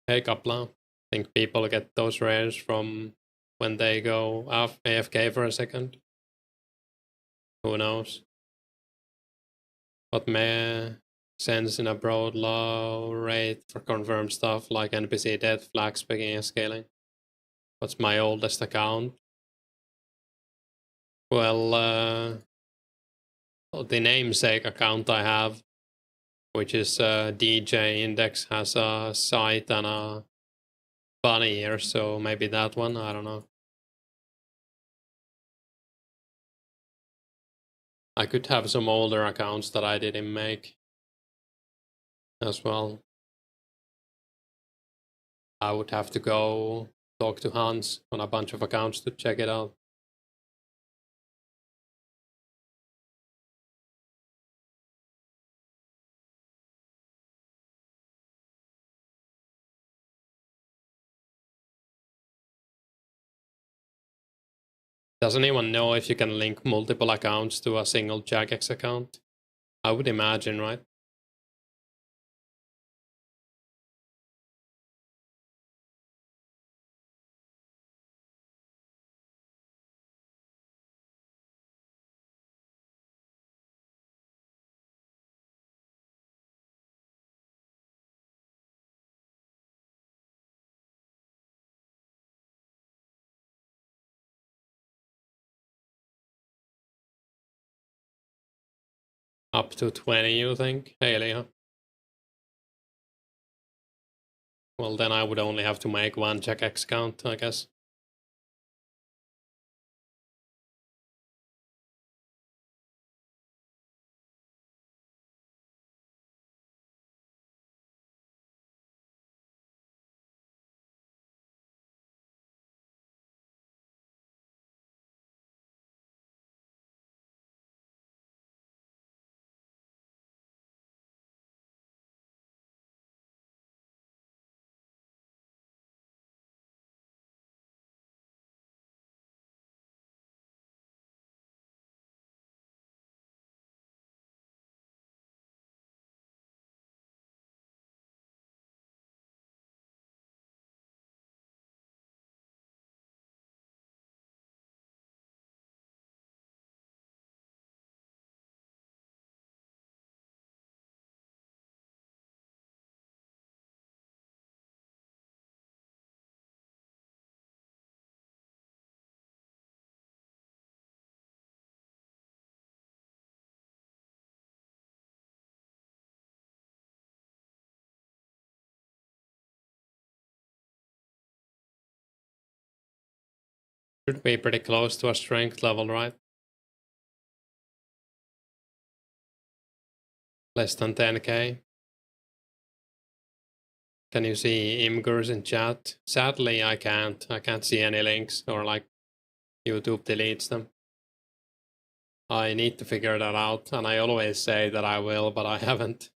Hey, Kaplan. Think people get those rares from when they go AFK for a second? Who knows? What may sense in a broad low rate for confirmed stuff like NPC death, flags, picking and scaling? What's my oldest account? Well, the namesake account I have, which is DJ Index, has a site and a bunny here, so maybe that one, I don't know. I could have some older accounts that I didn't make as well. I would have to go talk to Hans on a bunch of accounts to check it out. Does anyone know if you can link multiple accounts to a single Jagex account? I would imagine, right? Up to 20, you think, Haley? Huh? Well, then I would only have to make one jagex account, I guess. Should be pretty close to a strength level, right? Less than 10k. Can you see Imgurs in chat? Sadly, I can't. I can't see any links, or like YouTube deletes them. I need to figure that out, and I always say that I will, but I haven't.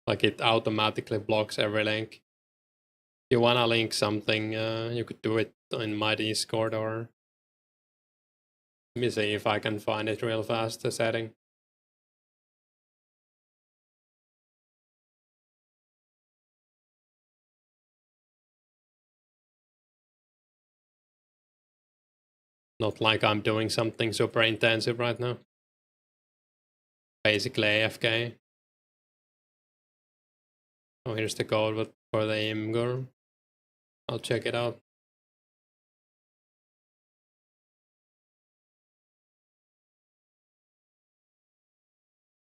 Like, it automatically blocks every link. If you wanna link something, you could do it in my Discord, or let me see if I can find it real fast, the setting. Not like I'm doing something super intensive right now. Basically AFK. Oh, here's the code for the Imgur. I'll check it out.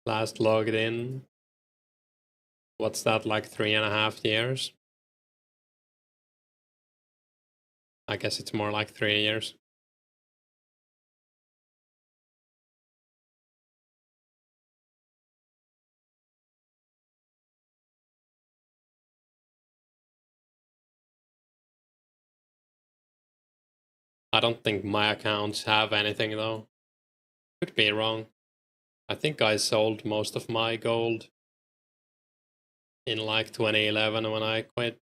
Last logged in. What's that, like 3.5 years? I guess it's more like 3 years. I don't think my accounts have anything though. Could be wrong. I think I sold most of my gold in like 2011 when I quit.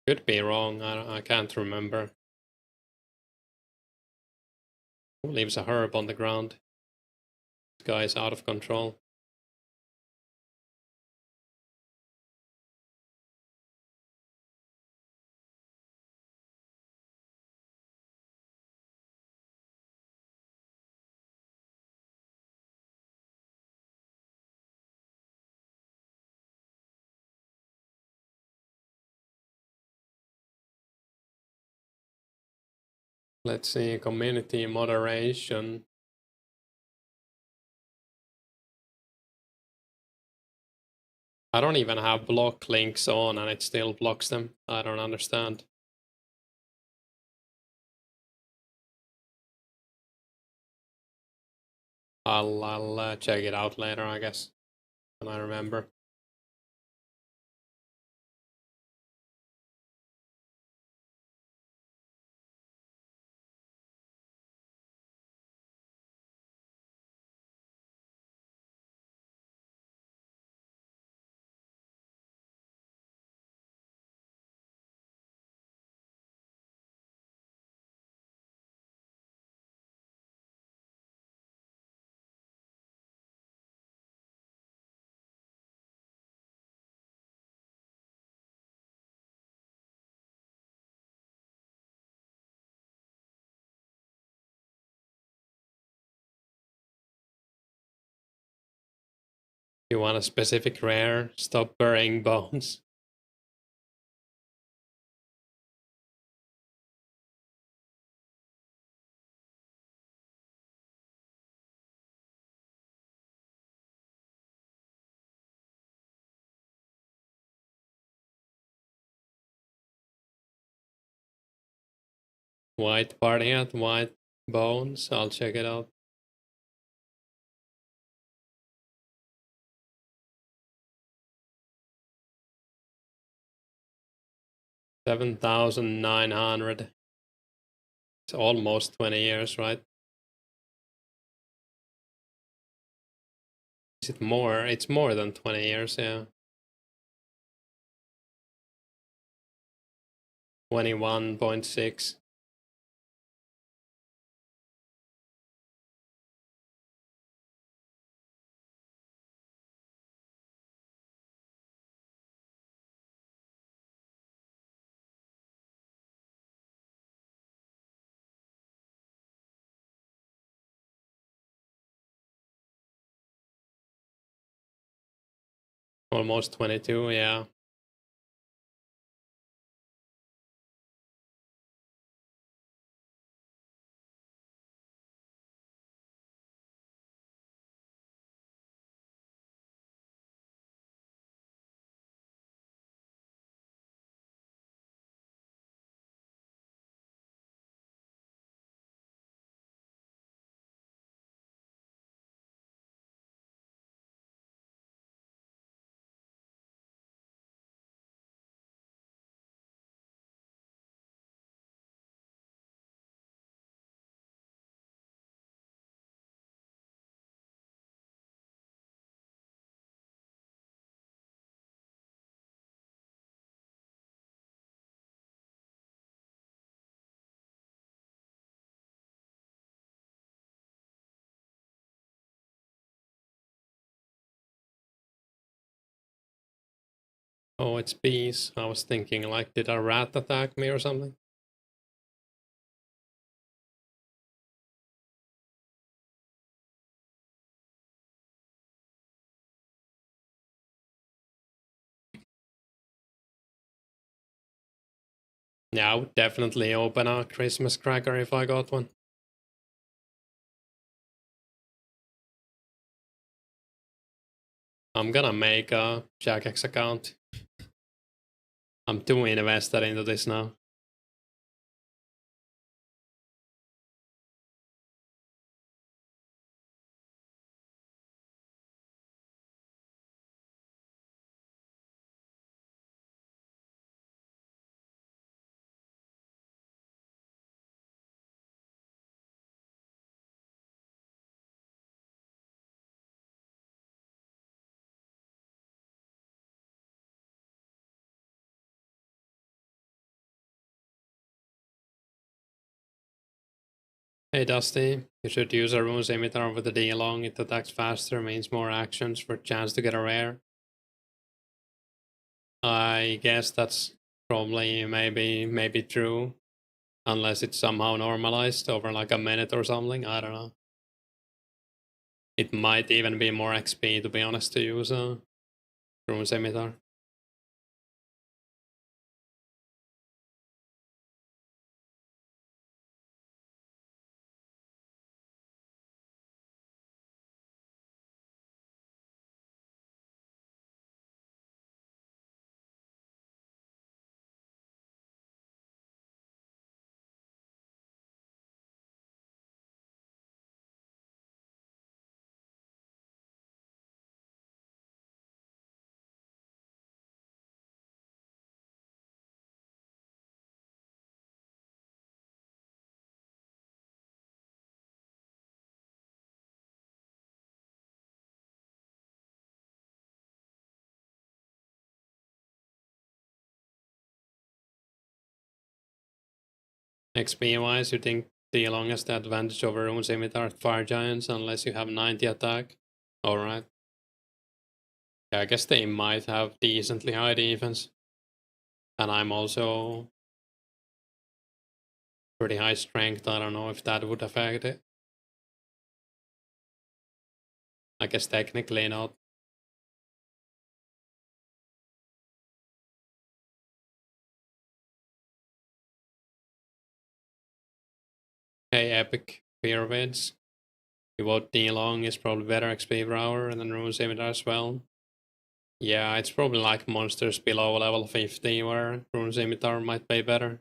Could be wrong, I can't remember. Who leaves a herb on the ground? This guy is out of control. Let's see, community moderation. I don't even have block links on and it still blocks them. I don't understand. I'll check it out later, I guess, when I remember. You want a specific rare? Stop burying bones. White party hat, white bones. I'll check it out. $7,900. It's almost 20 years, right? Is it more? It's more than 20 years, yeah. 21.6. Almost 22, yeah. Oh, it's bees. I was thinking, like, did a rat attack me or something? Yeah, I would definitely open a Christmas cracker if I got one. I'm gonna make a Jagex account. I'm too invested into this now. Hey Dusty, you should use a Runes Scimitar with the D long. It attacks faster, means more actions for a chance to get a rare. I guess that's probably maybe true. Unless it's somehow normalized over like a minute or something, I don't know. It might even be more XP, to be honest, to use a Rune Scimitar. XP wise, you think D long has the advantage over Rune Scimitar at Fire Giants unless you have 90 attack? Alright. Yeah, I guess they might have decently high defense. And I'm also pretty high strength. I don't know if that would affect it. I guess technically not. Hey, Epic Pyramids. You vote D long is probably better XP per hour and then Rune Scimitar as well. Yeah, it's probably like monsters below level 50 where Rune Scimitar might be better.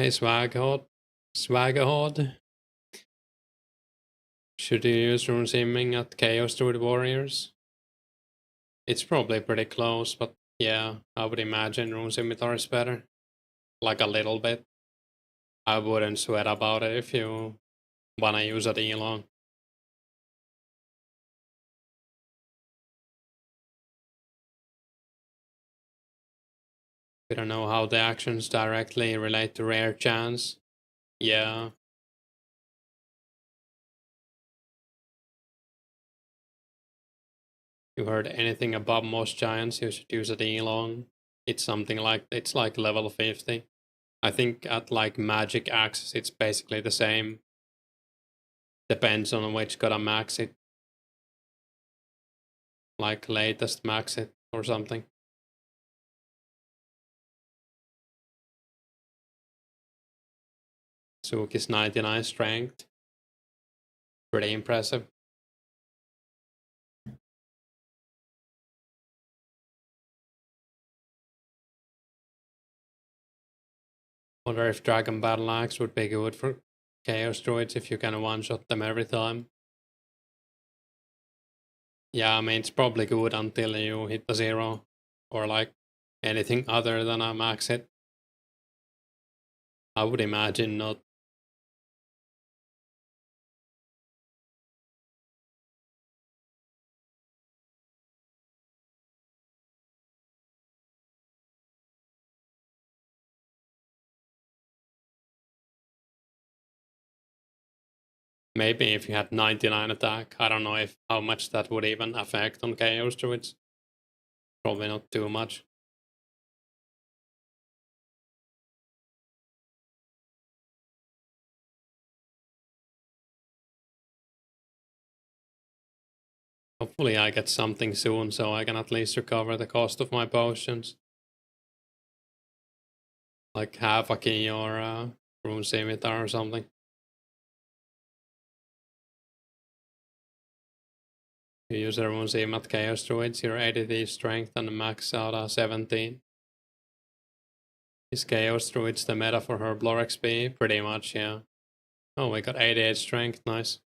Hey, Swagahod. Should you use rune simming at Chaos Druid Warriors? It's probably pretty close, but yeah, I would imagine rune scimitar is better. Like a little bit. I wouldn't sweat about it if you wanna use it Elon. We don't know how the actions directly relate to rare chance. Yeah. You heard anything above most giants, you should use it Elon. It's something like, it's like level 50. I think at like magic axes it's basically the same. Depends on which gotta max it. Like latest max it or something. Suki's 99 strength. Pretty impressive. Wonder if Dragon Battle Axe would be good for Chaos Druids if you can one-shot them every time. Yeah, I mean, it's probably good until you hit the 0. Or like anything other than a max hit. I would imagine not. Maybe if you had 99 attack, I don't know if how much that would even affect on Chaos Druids. Probably not too much. Hopefully I get something soon so I can at least recover the cost of my potions. Like half a key or rune scimitar or something. You use a rune sim at Chaos Druids, your ADD strength and max out a 17. Is Chaos Druids the meta for Herblore XP? Pretty much, yeah. Oh, we got 88 strength, nice.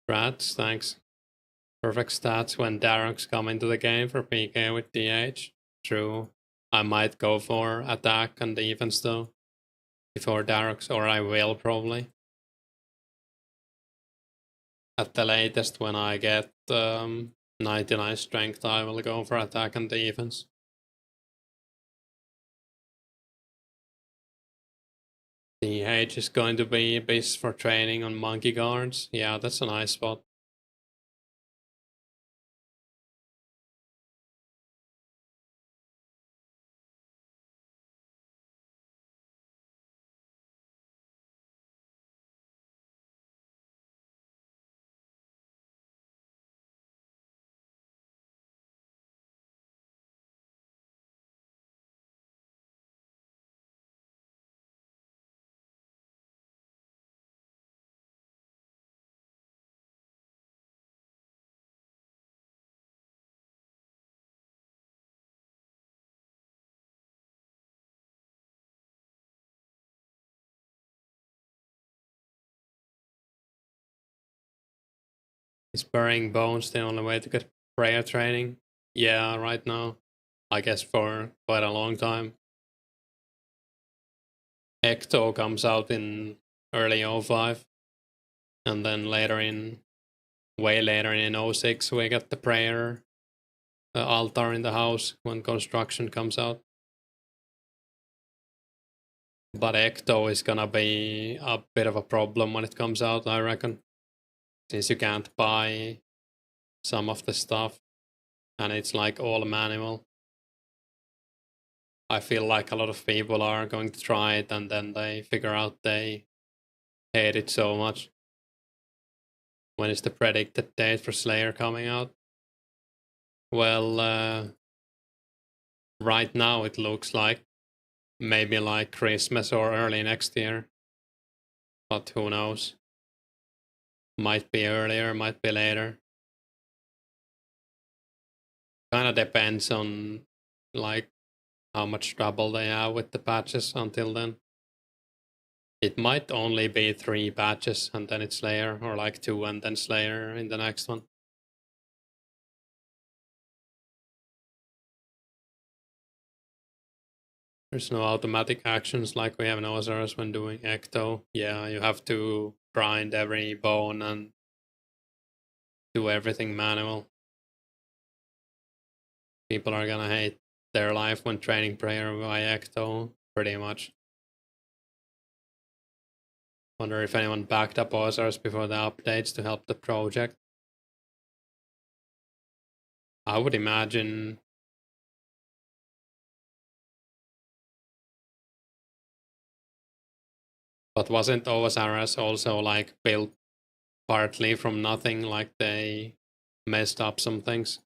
Rats, thanks. Perfect stats when Darroks come into the game for PK with DH. True. I might go for attack and defense though. Before Darroks, or I will probably. At the latest, when I get 99 strength, I will go for attack and defense. DH is going to be best for training on monkey guards. Yeah, that's a nice spot. Is burying bones the only way to get prayer training? Yeah, right now. I guess for quite a long time. Ecto comes out in early 05. And then later in way later in 06 we get the prayer altar in the house when construction comes out. But Ecto is gonna be a bit of a problem when it comes out, I reckon. Since you can't buy some of the stuff and it's like all manual. I feel like a lot of people are going to try it and then they figure out they hate it so much. When is the predicted date for Slayer coming out? Well, right now it looks like maybe like Christmas or early next year. But who knows? Might be earlier, might be later. Kind of depends on like how much trouble they have with the patches until then. It might only be 3 patches and then it's Slayer, or like 2 and then Slayer in the next one. There's no automatic actions like we have in OSRS when doing Ecto. Yeah, you have to grind every bone and do everything manual. People are gonna hate their life when training prayer by Ecto, pretty much. Wonder if anyone backed up OSRS before the updates to help the project. I would imagine. But wasn't OSRS also like built partly from nothing, like they messed up some things?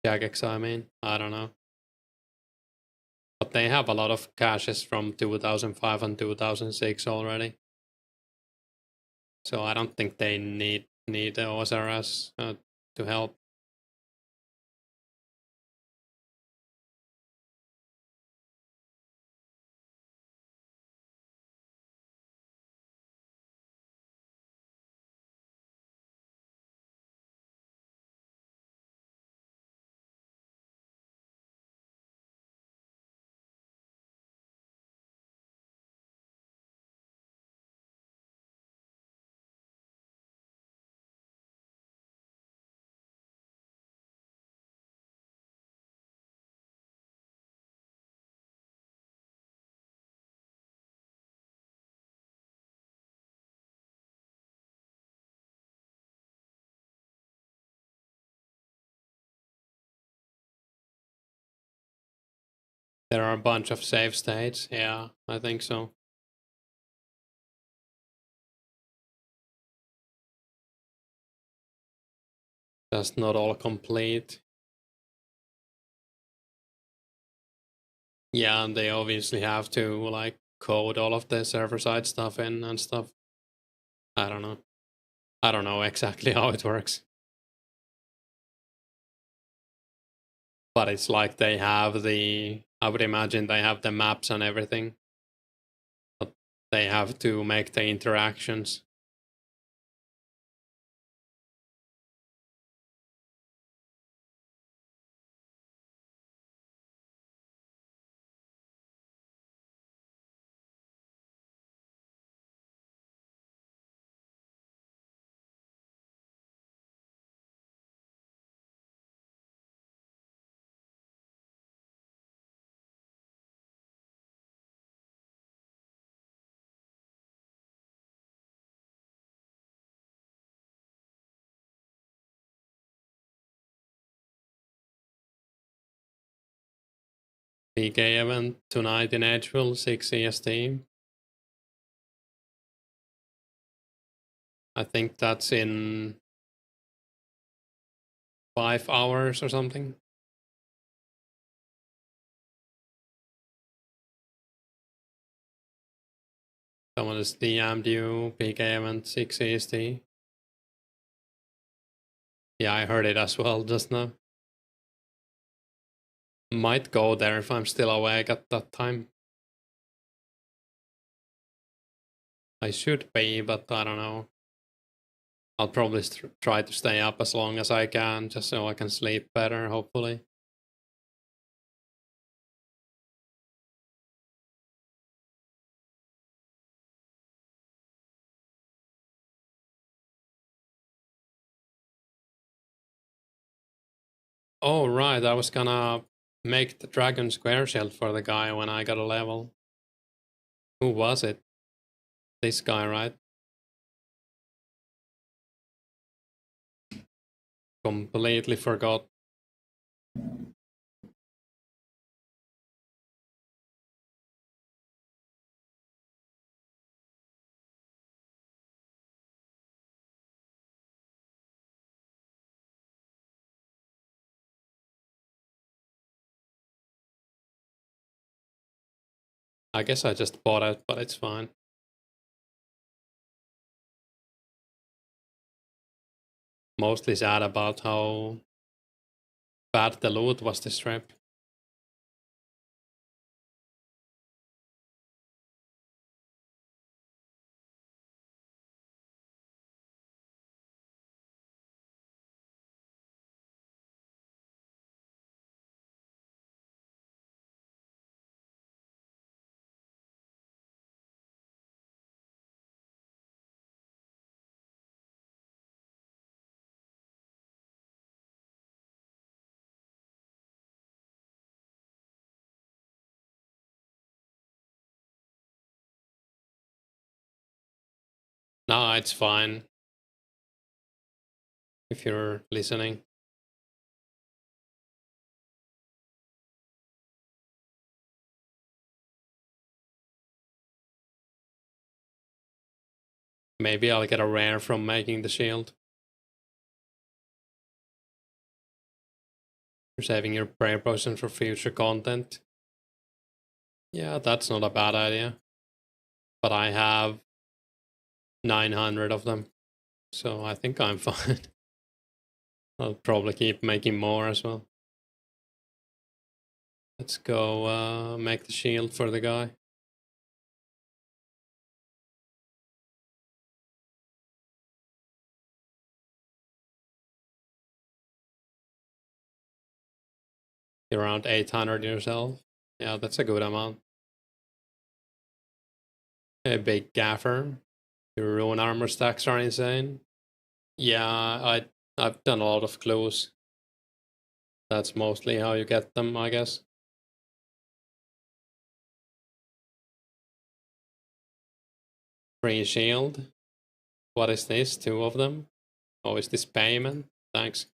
Jagex, I mean, I don't know. But they have a lot of caches from 2005 and 2006 already. So I don't think they need the OSRS to help. There are a bunch of save states. Yeah, I think so. Just not all complete. Yeah, and they obviously have to like code all of the server-side stuff in and stuff. I don't know. I don't know exactly how it works. But it's like they have the, I would imagine they have the maps and everything. But they have to make the interactions. PK event tonight in Edgeville, 6 EST. I think that's in 5 hours or something. Someone has DM'd you, PK event 6 EST. Yeah, I heard it as well just now. Might go there if I'm still awake at that time. I should be, but I don't know. I'll probably try to stay up as long as I can, just so I can sleep better, hopefully. Oh, right, I was gonna make the dragon square shield for the guy when I got a level. Who was it? This guy, right? Completely forgot. I guess I just bought it, but it's fine. Mostly sad about how bad the loot was this trip. Nah, it's fine. If you're listening. Maybe I'll get a rare from making the shield. You're saving your prayer potion for future content. Yeah, that's not a bad idea. But I have 900 of them, so I think I'm fine. I'll probably keep making more as well. Let's go make the shield for the guy. You're around 800 yourself. Yeah, that's a good amount. A big gaffer. Your rune armor stacks are insane. Yeah, I've done a lot of clues. That's mostly how you get them, I guess. Free shield. What is this? 2 of them? Oh, is this payment? Thanks.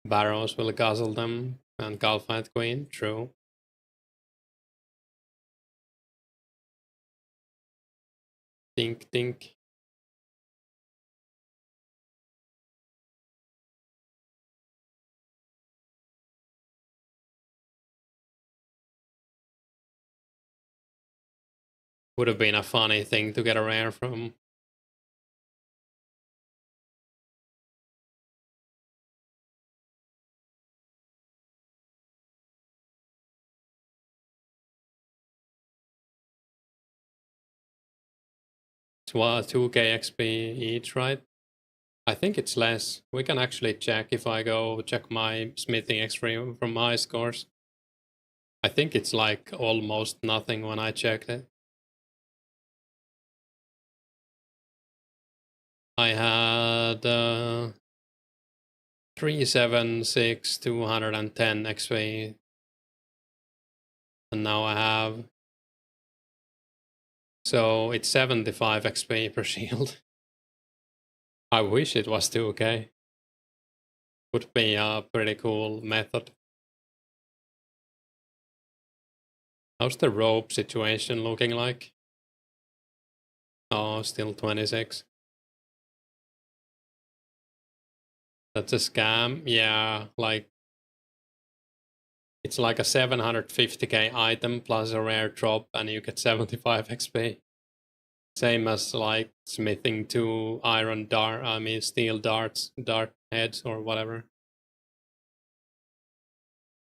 Barrows will guzzle them, and Galphite Queen, true. Dink, dink. Would have been a funny thing to get a rare from. It's 2k XP each, right? I think it's less. We can actually check if I go check my smithing XP from my scores. I think it's like almost nothing when I checked it. I had 376, 210 XP. And now I have... So it's 75 XP per shield. I wish it was 2k. Would be a pretty cool method. How's the rope situation looking like? Oh, still 26. That's a scam. Yeah, like it's like a 750k item plus a rare drop and you get 75 XP. Same as like smithing 2 iron steel darts, dart heads or whatever.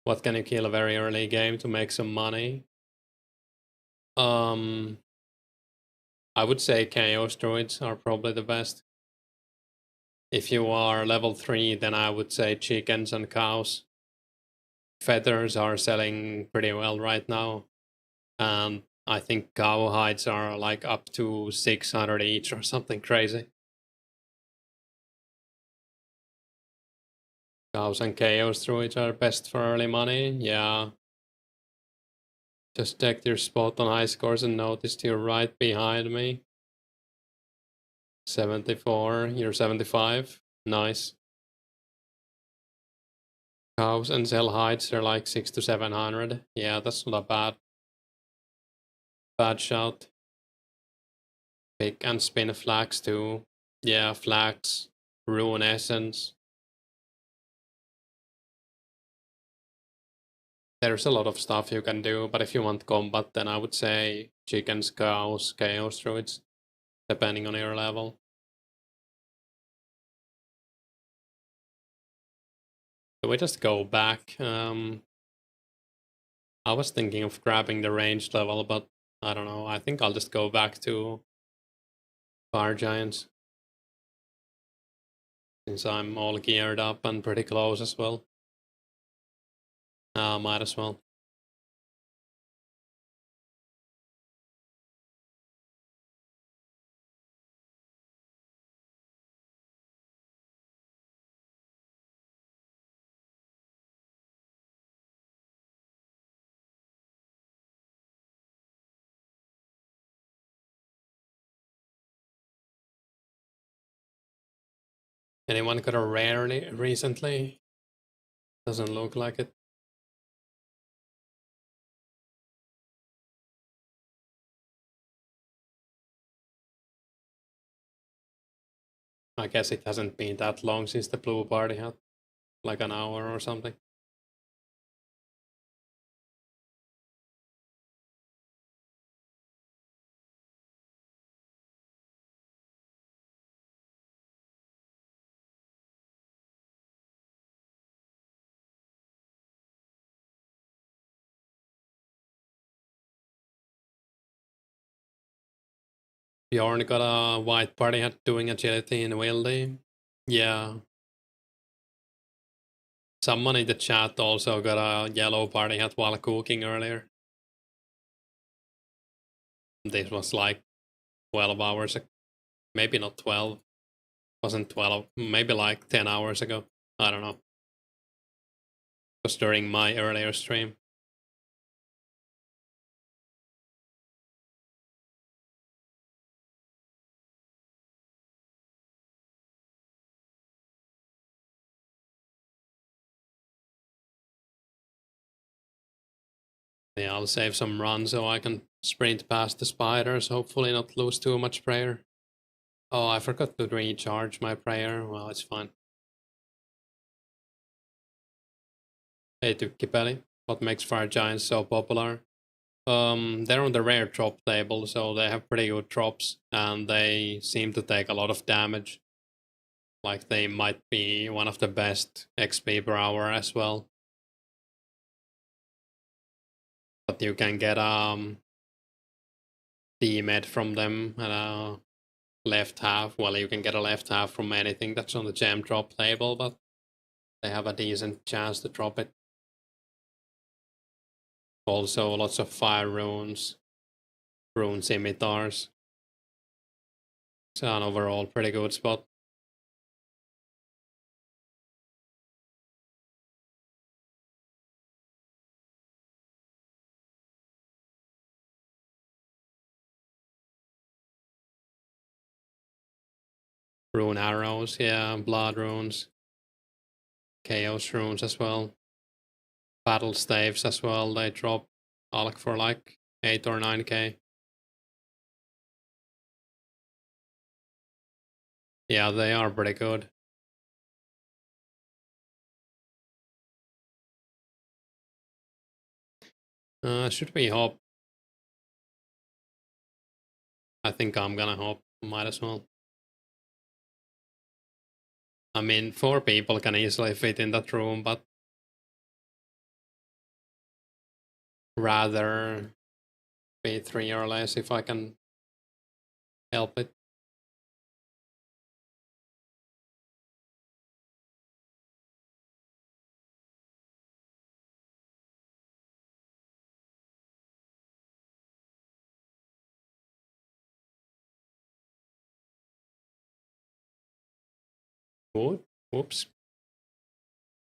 What can you kill a very early game to make some money? I would say Chaos Druids are probably the best. If you are level 3, then I would say chickens and cows. Feathers are selling pretty well right now. And I think cow hides are like up to 600 each or something crazy. Cows and chaos druids are best for early money, yeah. Just checked your spot on high scores and noticed you're right behind me. 74, you're 75. Nice. Cows and cell hides are like 6 to 700. Yeah, that's not a bad shout. Pick and spin flags too. Yeah, flags, rune essence. There's a lot of stuff you can do, but if you want combat, then I would say chickens, cows, chaos druids, depending on your level. So we just go back. I was thinking of grabbing the ranged level, but I don't know. I think I'll just go back to fire giants, since I'm all geared up and pretty close as well. Might as well. Anyone got a rare recently? Doesn't look like it. I guess it hasn't been that long since the blue party had, like an hour or something. Bjorn got a white party hat doing agility in Wildy. Yeah. Someone in the chat also got a yellow party hat while cooking earlier. This was like 12 hours ago. Maybe not 12. Wasn't 12. Maybe like 10 hours ago. I don't know. It was during my earlier stream. Yeah, I'll save some runs so I can sprint past the spiders. Hopefully not lose too much prayer. Oh, I forgot to recharge my prayer. Well, it's fine. Hey, Tukkipeli, what makes fire giants so popular? They're on the rare drop table, so they have pretty good drops, and they seem to take a lot of damage. Like, they might be one of the best XP per hour as well. But you can get D-med from them and a left half. Well, you can get a left half from anything that's on the gem drop table, but they have a decent chance to drop it. Also, lots of fire runes, rune scimitars. It's an overall pretty good spot. Rune arrows, yeah, blood runes, chaos runes as well. Battle staves as well, they drop Alk for like 8 or 9k. Yeah, they are pretty good. Should we hop? I think I'm gonna hop, might as well. I mean, 4 people can easily fit in that room, but rather be 3 or less if I can help it. Whoops.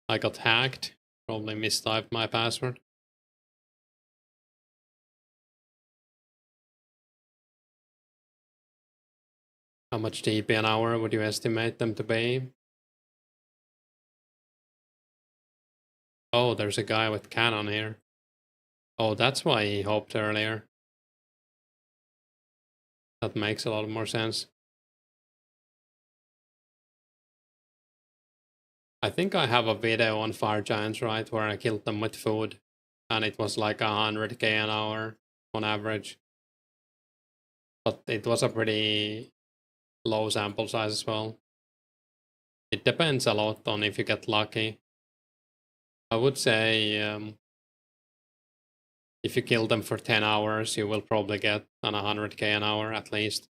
I got hacked. Probably mistyped my password. How much TP an hour would you estimate them to be? Oh, there's a guy with cannon here. Oh, that's why he hopped earlier. That makes a lot more sense. I think I have a video on Fire Giants, right, where I killed them with food. And it was like 100k an hour on average. But it was a pretty low sample size as well. It depends a lot on if you get lucky. I would say if you kill them for 10 hours, you will probably get on 100k an hour at least.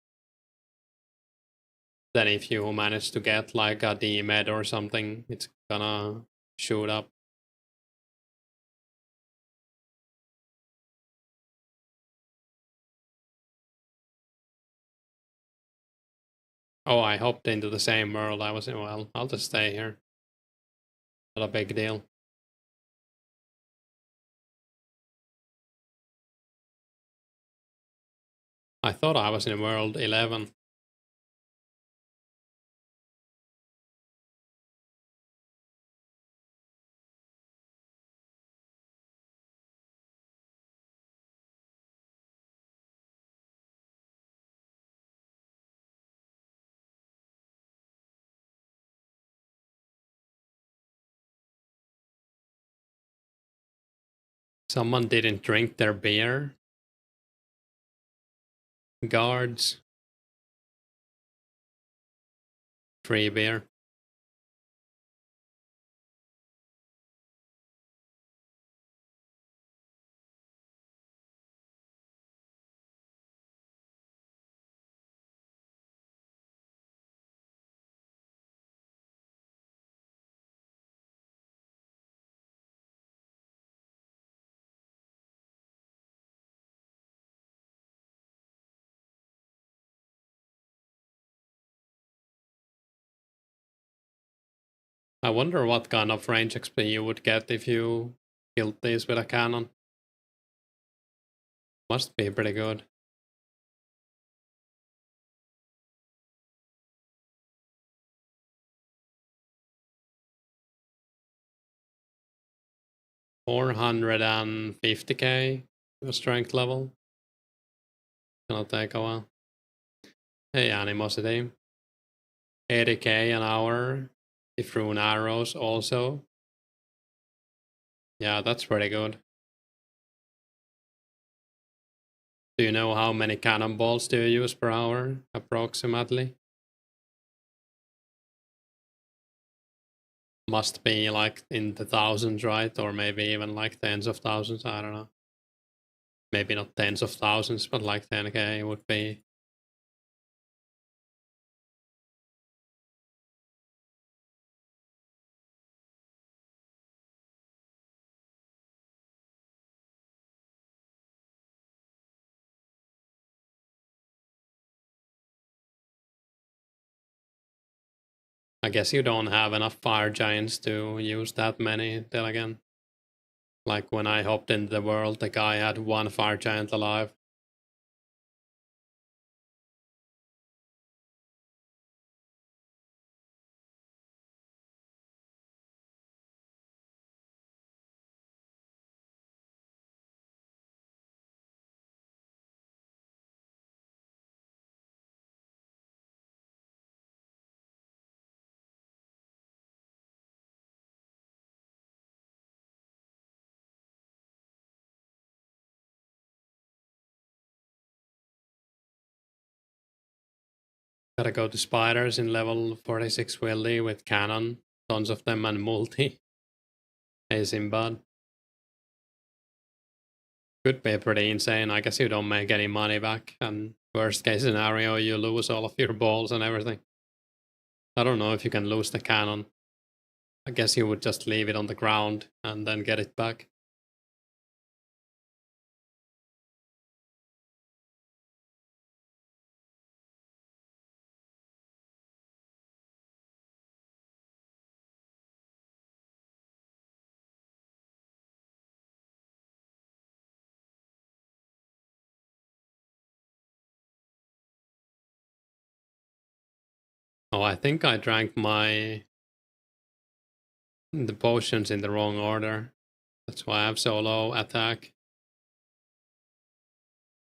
Then if you manage to get like a D-med or something, it's gonna shoot up. Oh, I hopped into the same world I was in. Well, I'll just stay here. Not a big deal. I thought I was in world 11. Someone didn't drink their beer. Guards. Free beer. I wonder what kind of range XP you would get if you killed these with a cannon. Must be pretty good. $450k strength level. Gonna take a while. Hey, animosity. 80k an hour. If rune arrows also. Yeah, that's pretty good. Do you know how many cannonballs do you use per hour, approximately? Must be like in the thousands, right? Or maybe even like tens of thousands, I don't know. Maybe not tens of thousands, but like 10k would be. I guess you don't have enough fire giants to use that many, then again. Like when I hopped into the world, the guy had one fire giant alive. Gotta go to spiders in level 46 Willy with cannon, tons of them and multi. Hey Simbad. Could be pretty insane. I guess you don't make any money back, and worst case scenario, you lose all of your balls and everything. I don't know if you can lose the cannon. I guess you would just leave it on the ground and then get it back. Oh, I think I drank the potions in the wrong order. That's why I have so low attack.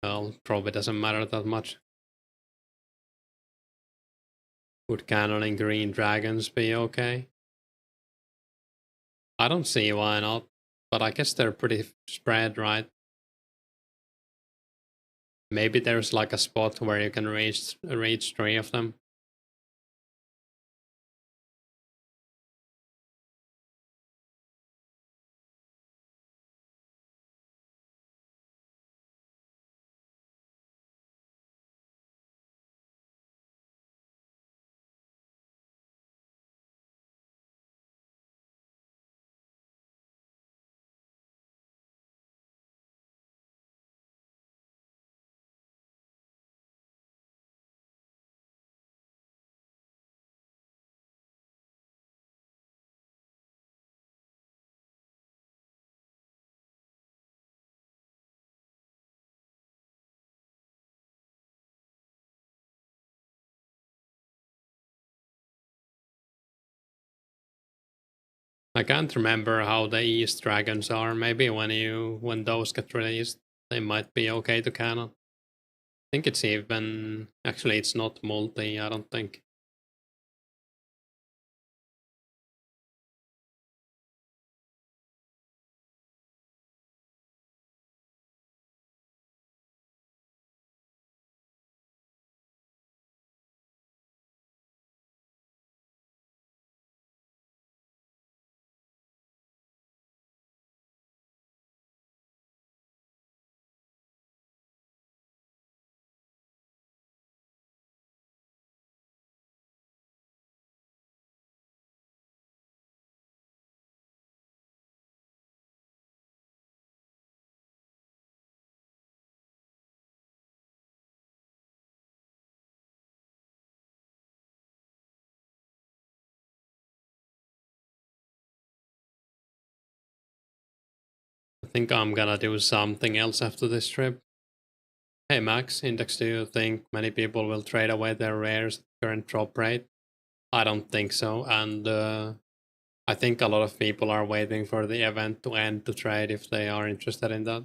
Well, probably doesn't matter that much. Would cannoning green dragons be okay? I don't see why not, but I guess they're pretty spread, right? Maybe there's like a spot where you can reach 3 of them. I can't remember how the East dragons are. Maybe when those get released, they might be okay to canon. I think it's even actually it's not multi, I don't think. I think I'm gonna do something else after this trip. Hey Max, Index, do you think many people will trade away their rares at current drop rate? I don't think so, and I think a lot of people are waiting for the event to end to trade if they are interested in that.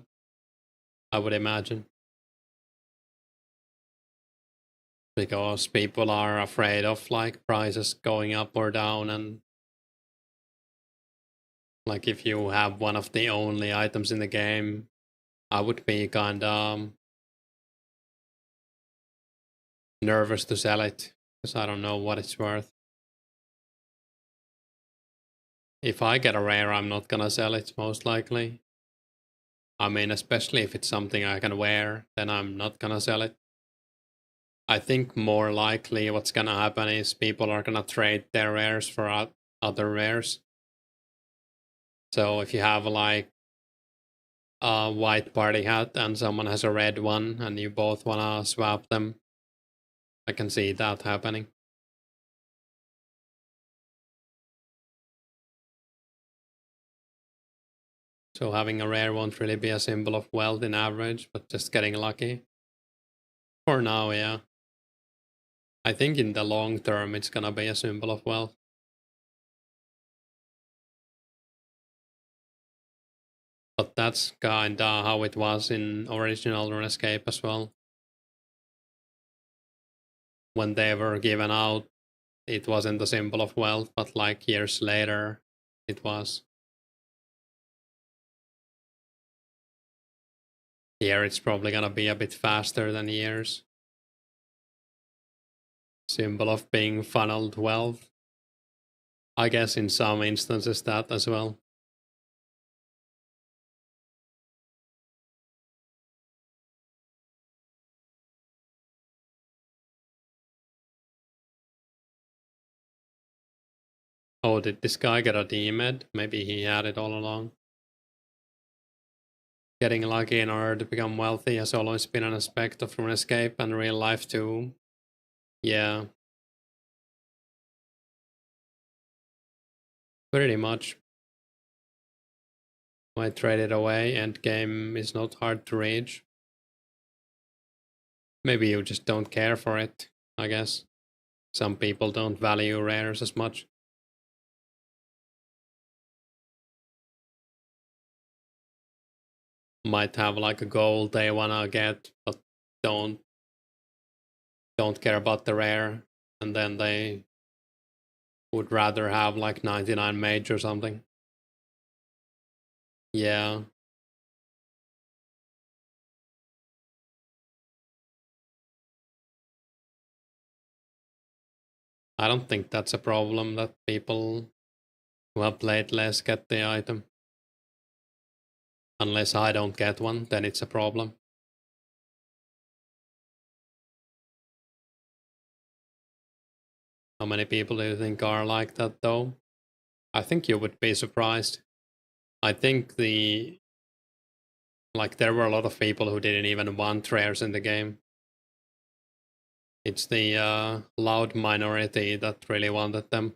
I would imagine. Because people are afraid of like prices going up or down, and like if you have one of the only items in the game, I would be kind of nervous to sell it because I don't know what it's worth. If I get a rare, I'm not gonna sell it most likely. I mean, especially if it's something I can wear, then I'm not gonna sell it. I think more likely what's gonna happen is people are gonna trade their rares for other rares. So if you have like a white party hat and someone has a red one and you both wanna swap them, I can see that happening. So having a rare won't really be a symbol of wealth in average, but just getting lucky. For now, yeah. I think in the long term it's gonna be a symbol of wealth. But that's kinda how it was in original Runescape as well. When they were given out, it wasn't a symbol of wealth, but like years later, it was. Here it's probably gonna be a bit faster than years. Symbol of being funneled wealth. I guess in some instances that as well. Oh, did this guy get a DMed? Maybe he had it all along. Getting lucky in order to become wealthy has always been an aspect of Runescape and real life too. Yeah. Pretty much. Might trade it away, endgame is not hard to reach. Maybe you just don't care for it, I guess. Some people don't value rares as much. Might have like a goal they wanna get, but don't care about the rare, and then they would rather have like 99 mage or something. Yeah. I don't think that's a problem that people who have played less get the item. Unless I don't get one, then it's a problem. How many people do you think are like that though? I think you would be surprised. I think there were a lot of people who didn't even want rares in the game. It's the loud minority that really wanted them.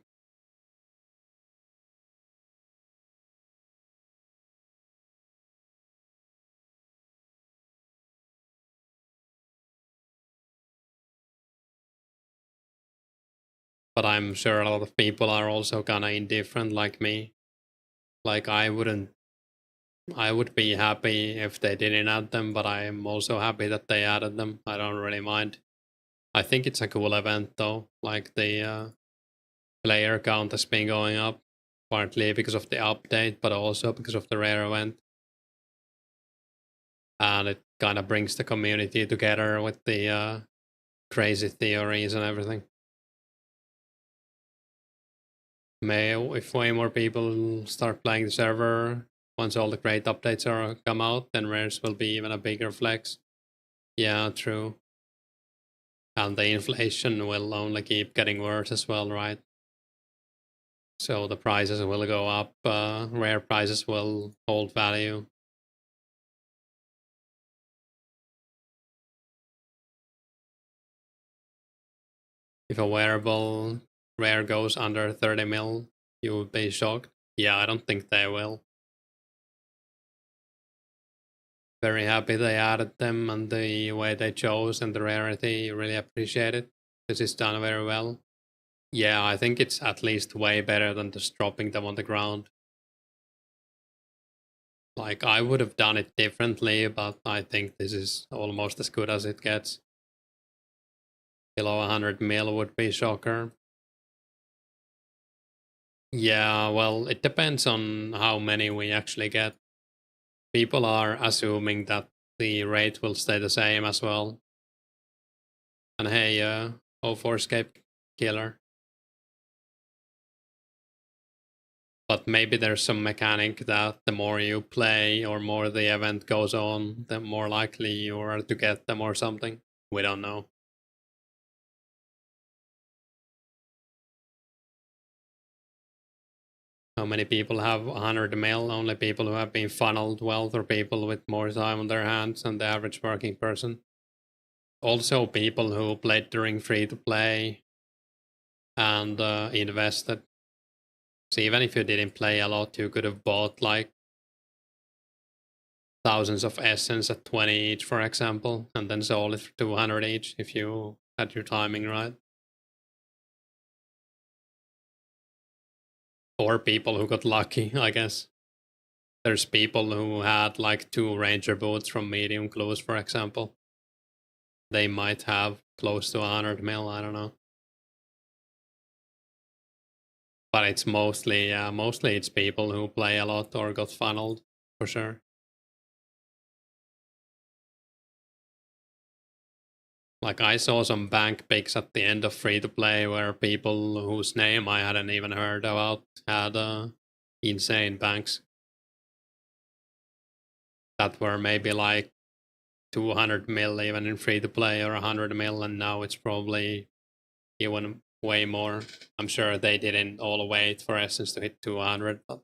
But I'm sure a lot of people are also kinda indifferent like me. Like I would be happy if they didn't add them, but I'm also happy that they added them. I don't really mind. I think it's a cool event though. Like the player count has been going up, partly because of the update, but also because of the rare event. And it kind of brings the community together with the crazy theories and everything. If way more people start playing the server, once all the great updates are come out, then rares will be even a bigger flex. Yeah, true. And the inflation will only keep getting worse as well, right? So the prices will go up, rare prices will hold value. If a wearable rare goes under 30 mil, you would be shocked. Yeah, I don't think they will. Very happy they added them and the way they chose and the rarity, really appreciate it. This is done very well. Yeah, I think it's at least way better than just dropping them on the ground. Like, I would have done it differently, but I think this is almost as good as it gets. Below 100 mil would be shocker. Yeah, well, it depends on how many we actually get. People are assuming that the rate will stay the same as well. And hey, 2004scape killer. But maybe there's some mechanic that the more you play or more the event goes on, the more likely you are to get them or something. We don't know. How many people have 100 mil? Only people who have been funneled wealth or people with more time on their hands than the average working person. Also, people who played during free to play and invested. So even if you didn't play a lot, you could have bought like thousands of essence at 20 each, for example, and then sold it for 200 each if you had your timing right. Or people who got lucky, I guess. There's people who had like 2 ranger boots from medium clues, for example. They might have close to 100 mil, I don't know. But it's mostly it's people who play a lot or got funneled, for sure. Like I saw some bank picks at the end of free to play where people whose name I hadn't even heard about had insane banks that were maybe like 200 mil even in free to play or 100 mil, and now it's probably even way more. I'm sure they didn't all wait for Essence to hit 200, but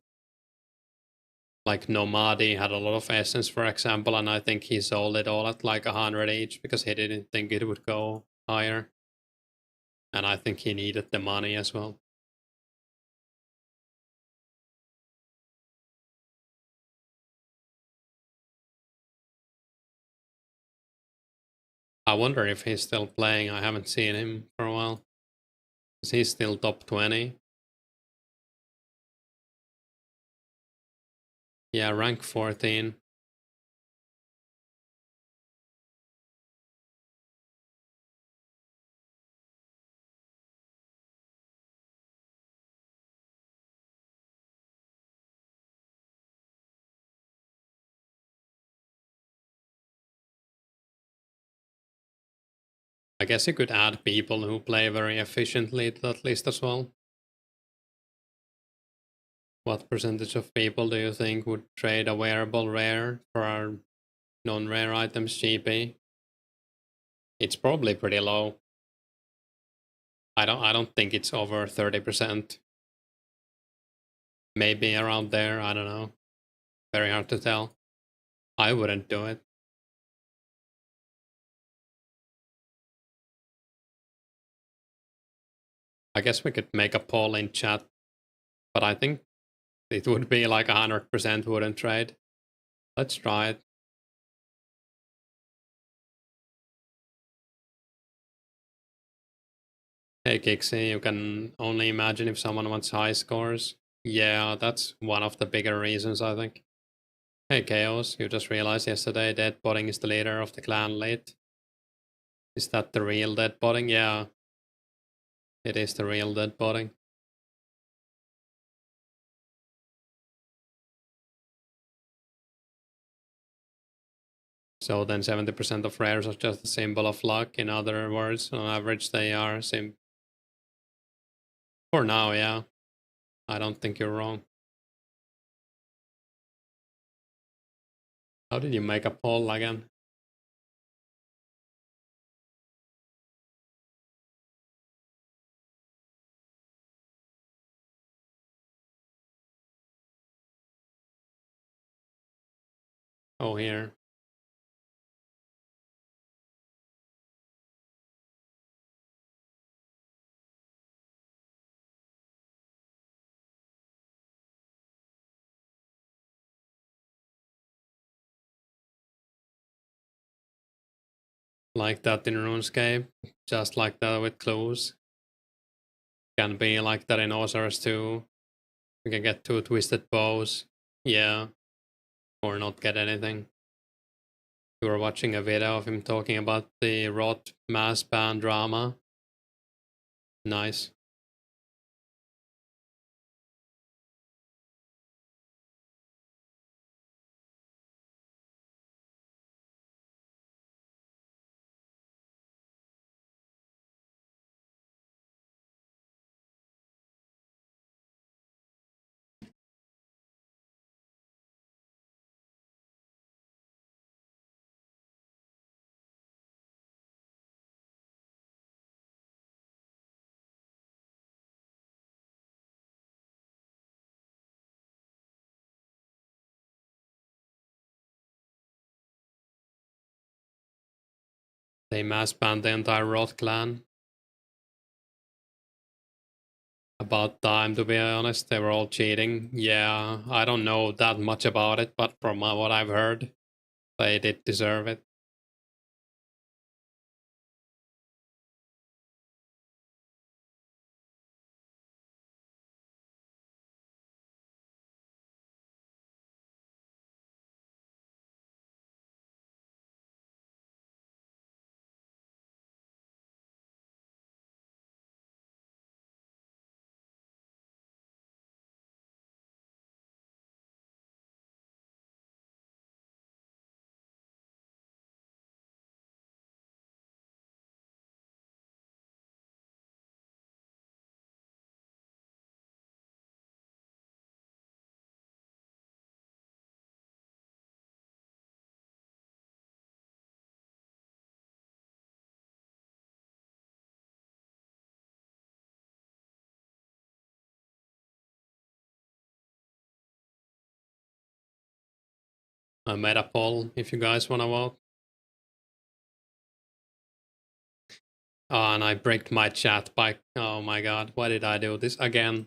like Nomadi had a lot of Essence, for example, and I think he sold it all at like 100 each because he didn't think it would go higher. And I think he needed the money as well. I wonder if he's still playing. I haven't seen him for a while. He's still top 20. Yeah, rank 14. I guess you could add people who play very efficiently to that list as well. What percentage of people do you think would trade a wearable rare for our non-rare items GP? It's probably pretty low. I don't think it's over 30%. Maybe around there, I don't know. Very hard to tell. I wouldn't do it. I guess we could make a poll in chat, but I think it would be like 100% wouldn't trade. Let's try it. Hey Kixie, you can only imagine if someone wants high scores. Yeah, that's one of the bigger reasons, I think. Hey Chaos, you just realized yesterday Dead Botting is the leader of the clan late. Is that the real Dead Botting? Yeah, it is the real Dead Botting. So then 70% of rares are just a symbol of luck. In other words, on average they are for now, yeah. I don't think you're wrong. How did you make a poll again? Oh, here. Like that in Runescape, just like that with clues. Can be like that in Osiris too. We can get 2 twisted bows, yeah, or not get anything. We were watching a video of him talking about the Rot mass ban drama. Nice. They mass banned the entire Rot clan. About time, to be honest. They were all cheating. Yeah, I don't know that much about it, but from what I've heard, they did deserve it. I made a poll if you guys wanna vote. Oh, and I bricked my chat by... Oh my god, why did I do this again?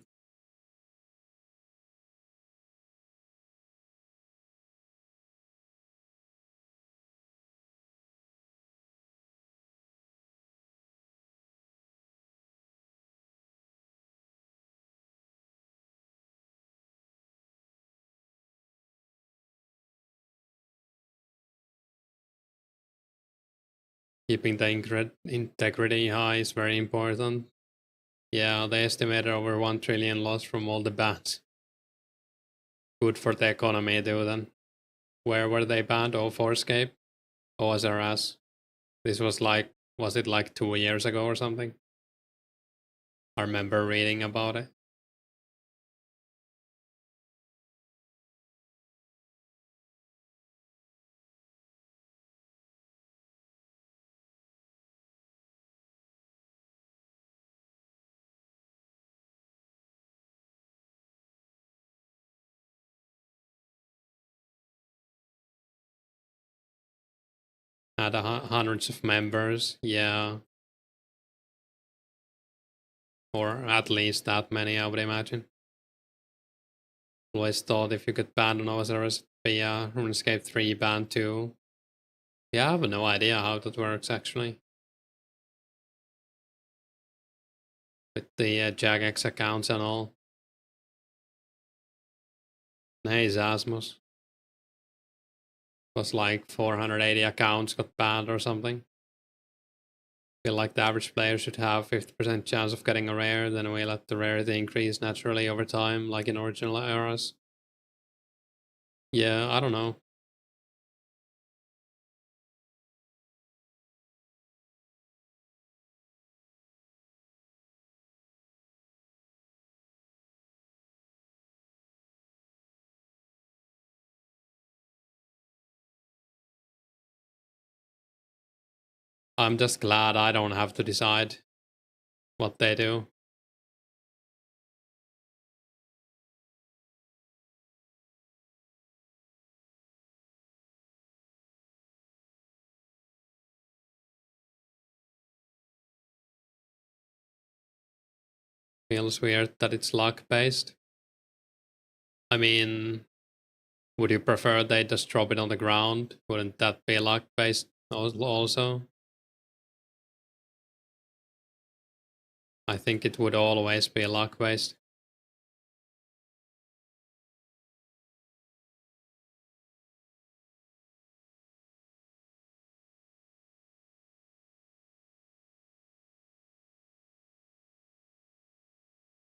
Keeping the integrity high is very important. Yeah, they estimated over 1 trillion loss from all the bans. Good for the economy, though, then. Where were they banned? 2004scape? OSRS? This was it like 2 years ago or something? I remember reading about it. Had hundreds of members, yeah. Or at least that many, I would imagine. Always thought if you could ban an OSRS, it'd be a Runescape 3 ban too. Yeah, I have no idea how that works actually. With the Jagex accounts and all. Hey, Zasmus. Was like 480 accounts got banned or something. Feel like the average player should have 50% chance of getting a rare, then we let the rarity increase naturally over time, like in original eras. Yeah, I don't know. I'm just glad I don't have to decide what they do. Feels weird that it's luck based. I mean, would you prefer they just drop it on the ground? Wouldn't that be luck based also? I think it would always be luck based.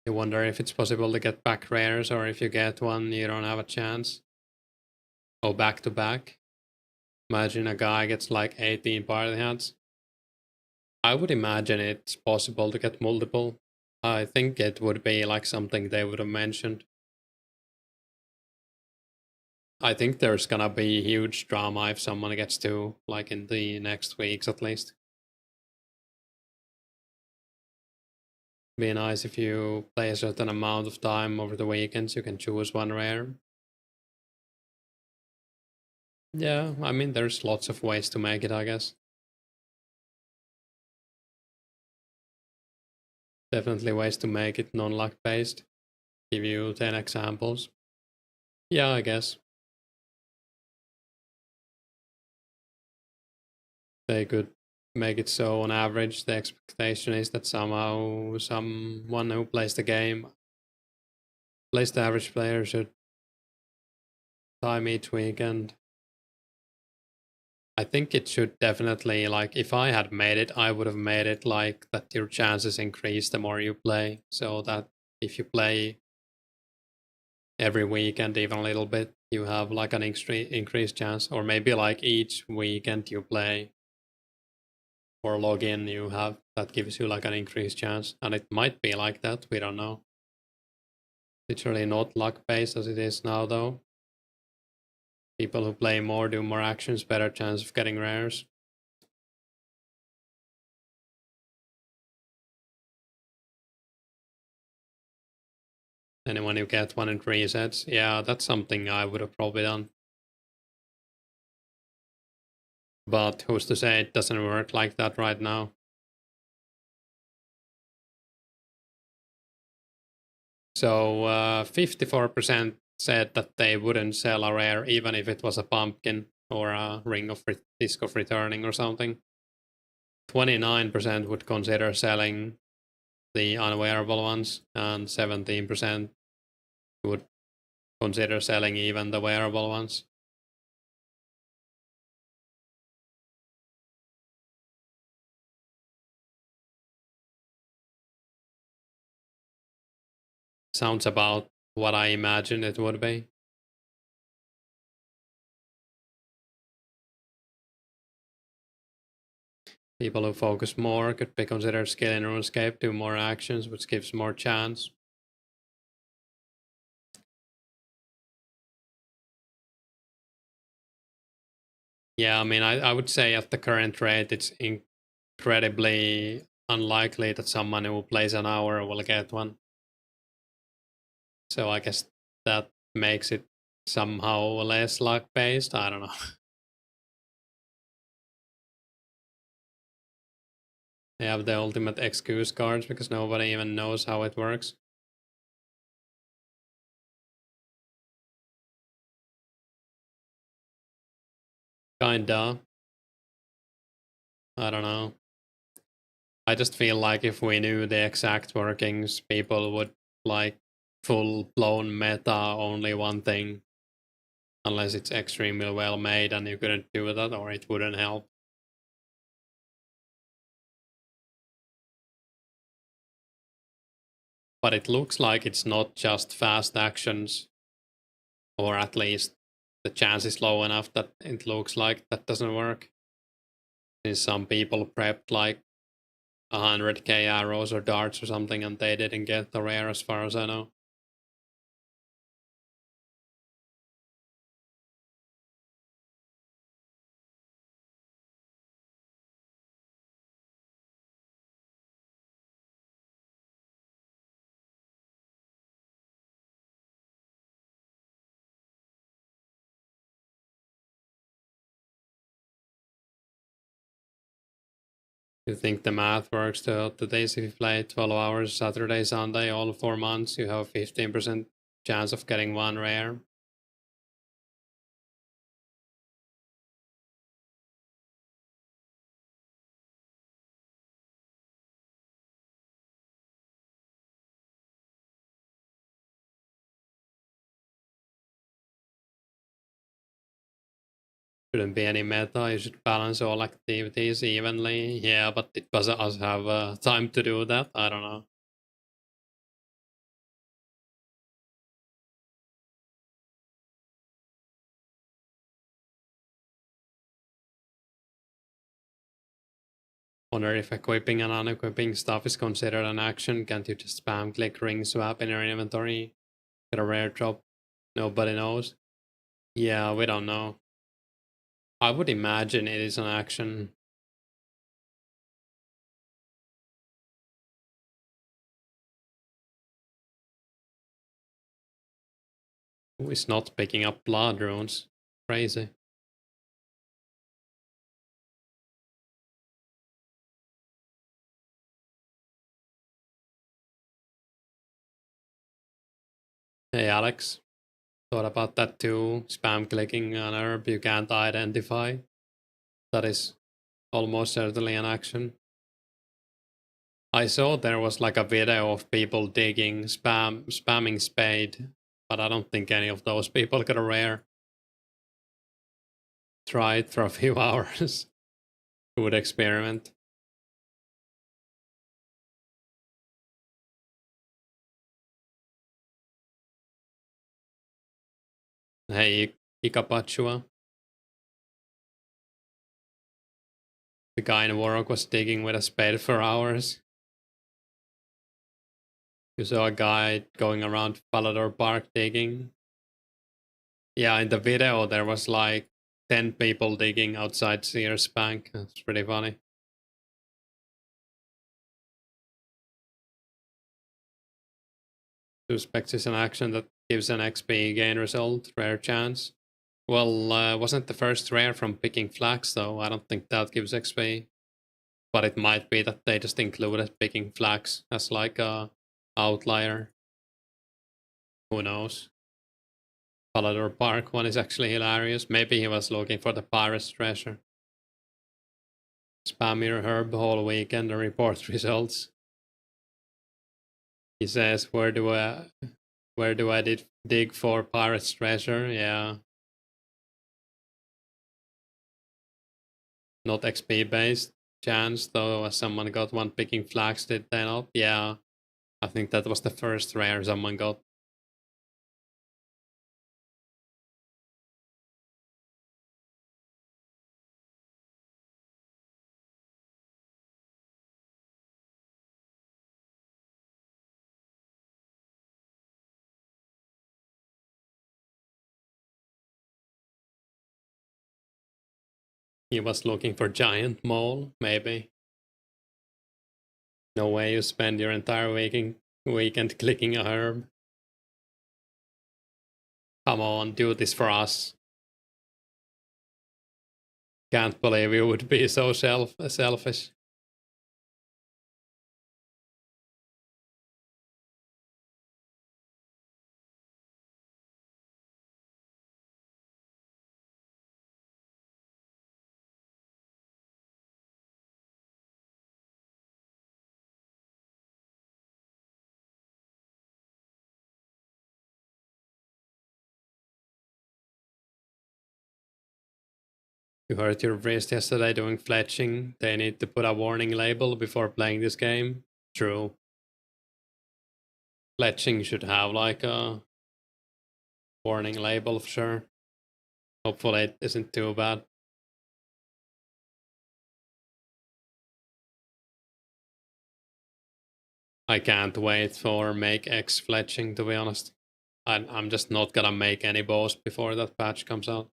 You wonder if it's possible to get back rares, or if you get one, you don't have a chance. Oh, back to back. Imagine a guy gets like 18 party hats. I would imagine it's possible to get multiple. I think it would be like something they would have mentioned. I think there's gonna be huge drama if someone gets two, like in the next weeks at least. Be nice if you play a certain amount of time over the weekends, you can choose one rare. Yeah, I mean, there's lots of ways to make it, I guess. Definitely ways to make it non-luck based. Give you 10 examples. Yeah, I guess. They could make it so on average the expectation is that somehow someone who plays the game, plays the average player, should time each weekend. I think it should definitely, like, if I had made it, I would have made it like that your chances increase the more you play. So that if you play every weekend even a little bit, you have like an increased chance. Or maybe like each weekend you play or log in, you have, that gives you like an increased chance. And it might be like that, we don't know. Literally not luck based as it is now though. People who play more do more actions, better chance of getting rares. And when you get one, it resets. Yeah, that's something I would have probably done. But who's to say it doesn't work like that right now? So 54% said that they wouldn't sell a rare even if it was a pumpkin or a ring of disc of returning or something. 29% would consider selling the unwearable ones, and 17% would consider selling even the wearable ones. Sounds about what I imagined it would be. People who focus more could be considered skilled in RuneScape, do more actions, which gives more chance. Yeah, I mean, I would say at the current rate, it's incredibly unlikely that someone who plays an hour will get one. So I guess that makes it somehow less luck-based. I don't know. They have the ultimate excuse cards because nobody even knows how it works. Kinda. I don't know. I just feel like if we knew the exact workings, people would like full-blown meta only one thing. Unless it's extremely well made and you couldn't do that, or it wouldn't help. But it looks like it's not just fast actions, or at least the chance is low enough that it looks like that doesn't work. Since some people prepped like 100k arrows or darts or something and they didn't get the rare as far as I know. You think the math works to this? If you play 12 hours Saturday, Sunday, all 4 months, you have a 15% chance of getting one rare. Shouldn't be any meta, you should balance all activities evenly. Yeah, but it doesn't us have time to do that. I don't know. Wonder if equipping and unequipping stuff is considered an action. Can't you just spam click ring swap in your inventory? Get a rare drop? Nobody knows. Yeah, we don't know. I would imagine it is an action. Who is not picking up blood runes? Crazy. Hey Alex, thought about that too. Spam clicking an herb you can't identify. That is almost certainly an action. I saw there was like a video of people digging, spamming spade, but I don't think any of those people got a rare. Try it for a few hours. Good experiment. Hey, Ikapachua. The guy in Warrock was digging with a spade for hours. You saw a guy going around Palador Park digging. Yeah, in the video there was like 10 people digging outside Sears Bank. That's pretty funny. Suspects is an action that gives an XP gain result, rare chance. Well, wasn't the first rare from picking flags though? I don't think that gives XP. But it might be that they just included picking flags as like a outlier. Who knows? Palador Park one is actually hilarious. Maybe he was looking for the pirate's treasure. Spam your herb whole weekend and report results. He says, where do I dig for pirate's treasure? Yeah. Not XP based chance, though someone got one picking flags, did they not? Yeah. I think that was the first rare someone got. He was looking for giant mole, maybe. No way you spend your entire weekend clicking a herb. Come on, do this for us. Can't believe you would be so selfish. You hurt your wrist yesterday doing fletching. They need to put a warning label before playing this game. True. Fletching should have like a warning label for sure. Hopefully it isn't too bad. I can't wait for make X fletching, to be honest. I'm just not gonna make any bows before that patch comes out.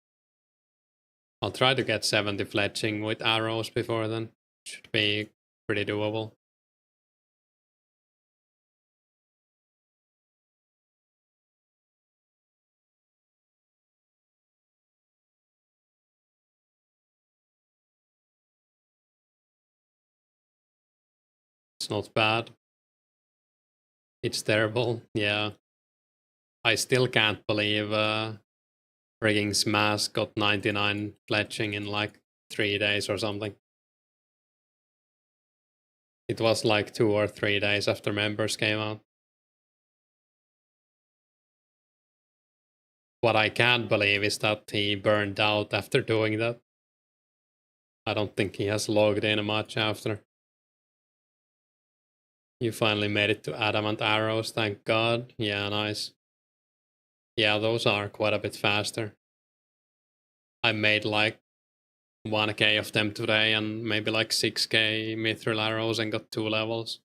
I'll try to get 70 fletching with arrows before then. Should be pretty doable. It's not bad. It's terrible, yeah. I still can't believe frigging Smash got 99 fletching in like 3 days or something. It was like 2 or 3 days after members came out. What I can't believe is that he burned out after doing that. I don't think he has logged in much after. You finally made it to adamant arrows, thank God. Yeah, nice. Yeah, those are quite a bit faster. I made like 1k of them today and maybe like 6k mithril arrows and got 2 levels.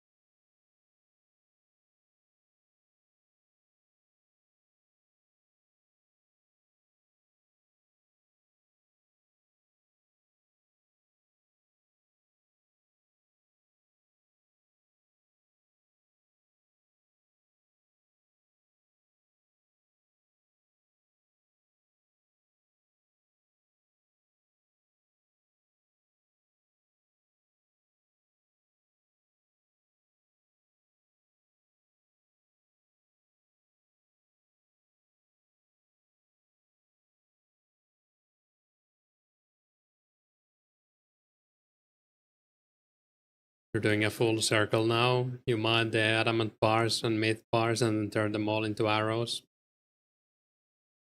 You're doing a full circle now. You mine the adamant bars and myth bars and then turn them all into arrows.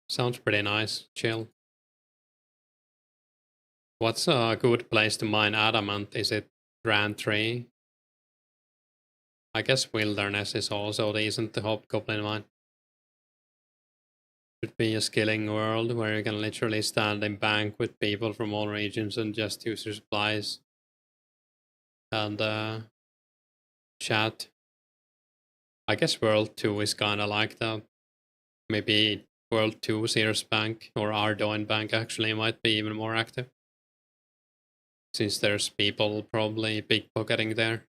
Sounds pretty nice. Chill. What's a good place to mine adamant? Is it Grand Tree? I guess Wilderness is also decent to hobgoblin mine. Should be a skilling world where you can literally stand and bank with people from all regions and just use your supplies. And chat. I guess World 2 is kinda like that. Maybe World 2 Sears Bank or Ardoin Bank actually might be even more active. Since there's people probably pickpocketing there.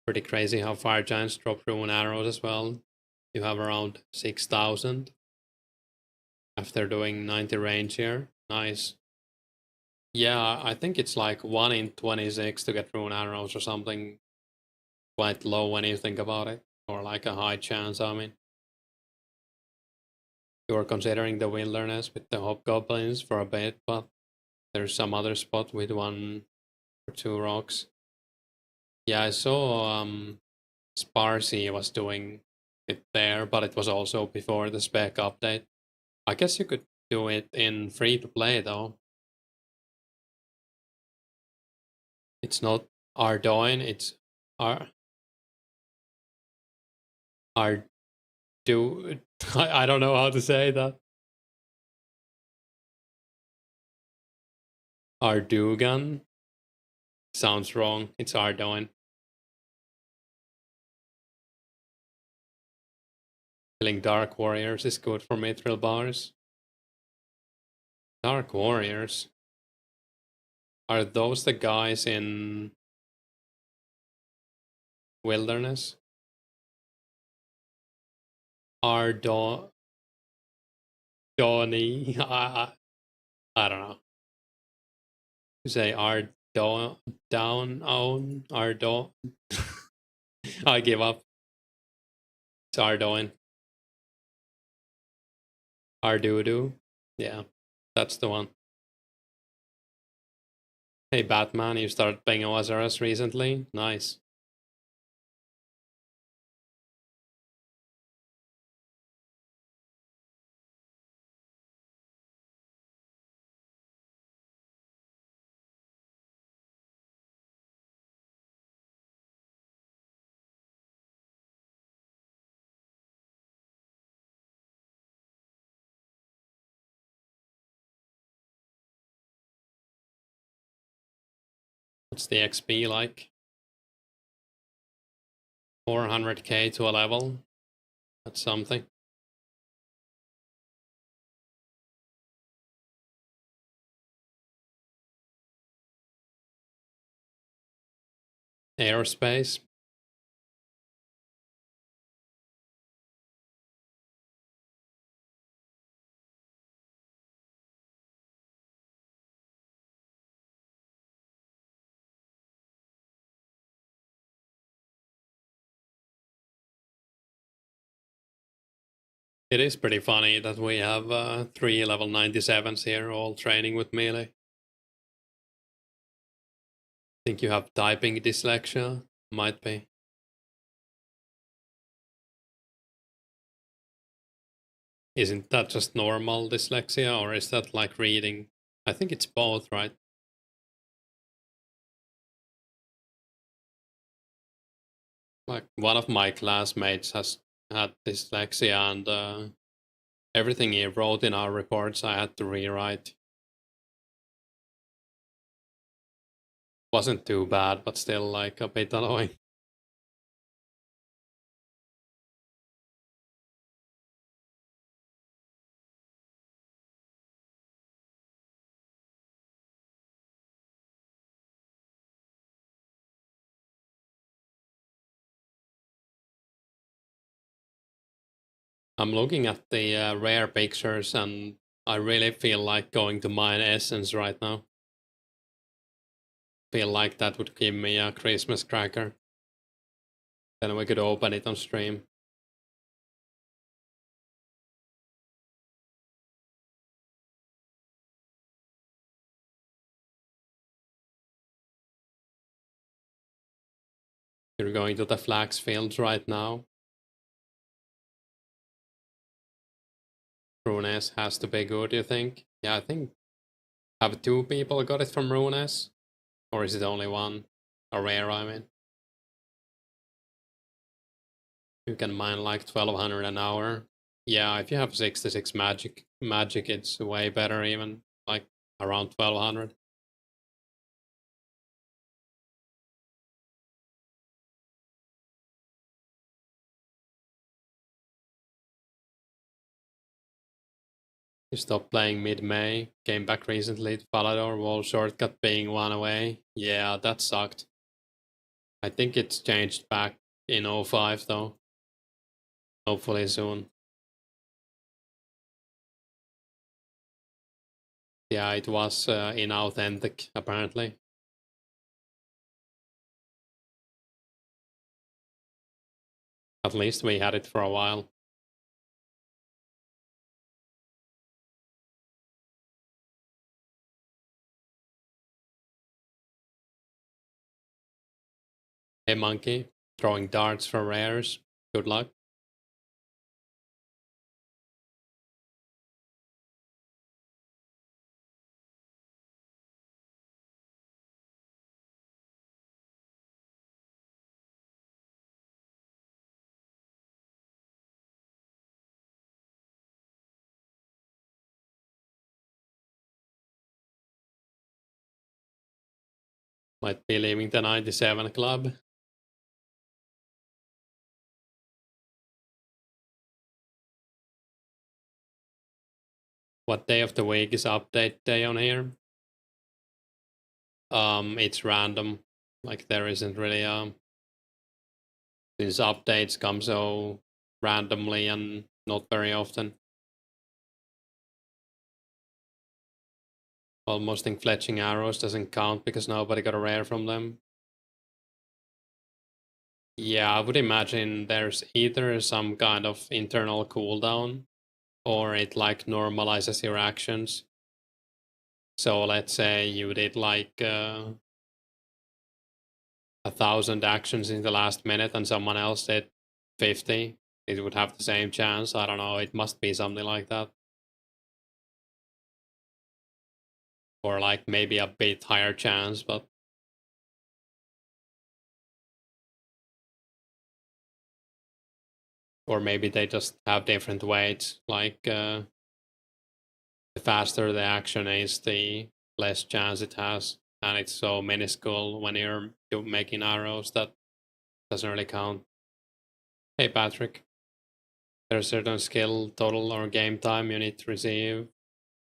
Pretty crazy how fire giants drop rune arrows as well. You have around 6,000 after doing 90 range here. Nice. Yeah, I think it's like 1 in 26 to get rune arrows or something. Quite low when you think about it. Or like a high chance, I mean. You're considering the wilderness with the hobgoblins for a bit, but there's some other spot with 1 or 2 rocks. Yeah, I saw Sparsy was doing it there, but it was also before the spec update. I guess you could do it in free to play though. It's not Ardoin, it's Ardu. I don't know how to say that. Ardugan sounds wrong. It's Ardoin. Killing Dark Warriors is good for mithril bars. Dark Warriors? Are those the guys in Wilderness? Ardoni? I don't know. You say Ardon down on Ardon? I give up. It's Ardoin. Ardudu? Yeah, that's the one. Hey Batman, you started playing OSRS recently? Nice. What's the XP like? 400k to a level? That's something. Aerospace? It is pretty funny that we have 3 level 97s here all training with melee. Think you have typing dyslexia? Might be. Isn't that just normal dyslexia, or is that like reading? I think it's both, right? Like one of my classmates has had dyslexia, and everything he wrote in our reports I had to rewrite. Wasn't too bad, but still like a bit annoying. I'm looking at the rare pictures and I really feel like going to mine Essence right now. Feel like that would give me a Christmas cracker. Then we could open it on stream. You're going to the flax fields right now. Runes has to be good, you think? Yeah, I think. Have 2 people got it from Runes? Or is it only one? A rare, I mean. You can mine like 1200 an hour. Yeah, if you have 66 magic, it's way better even. Like around 1200. You stopped playing mid-May, came back recently to Falador, wall shortcut being 1 away. Yeah, that sucked. I think it's changed back in 05 though. Hopefully soon. Yeah, it was inauthentic apparently. At least we had it for a while. Hey monkey, throwing darts for rares. Good luck. Might be leaving the 97 club. What day of the week is update day on here? It's random. Like there isn't really these updates come so randomly and not very often. Almost think fletching arrows doesn't count because nobody got a rare from them. Yeah, I would imagine there's either some kind of internal cooldown or it like normalizes your actions. So let's say you did like 1,000 actions in the last minute and someone else did 50, it would have the same chance. I don't know, it must be something like that. Or like maybe a bit higher chance, but or maybe they just have different weights. Like the faster the action is, the less chance it has, and it's so minuscule when you're making arrows that doesn't really count. Hey Patrick, there's a certain skill, total, or game time you need to receive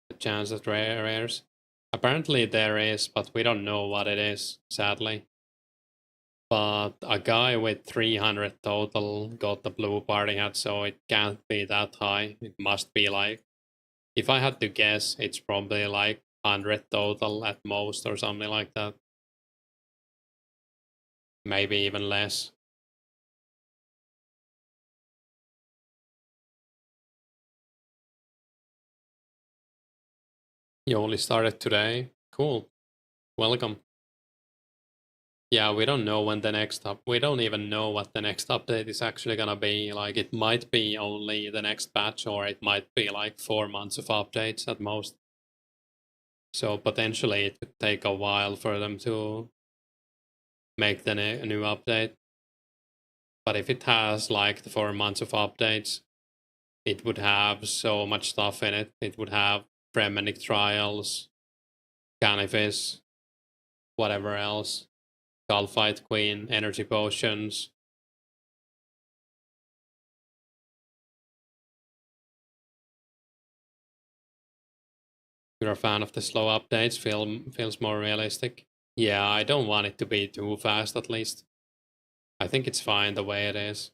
a chance at rares. Apparently there is, but we don't know what it is, sadly. But a guy with 300 total got the blue party hat, so it can't be that high. It must be like, if I had to guess, it's probably like 100 total at most or something like that. Maybe even less. You only started today? Cool. Welcome. Yeah, we don't know when the next we don't even know what the next update is actually gonna be. Like, it might be only the next patch, or it might be like 4 months of updates at most. So potentially it could take a while for them to make the new update. But if it has like the 4 months of updates, it would have so much stuff in it. It would have Premonic Trials, Cannabis, whatever else, Skullfight Queen, Energy Potions. You're a fan of the slow updates, feels more realistic. Yeah, I don't want it to be too fast at least. I think it's fine the way it is.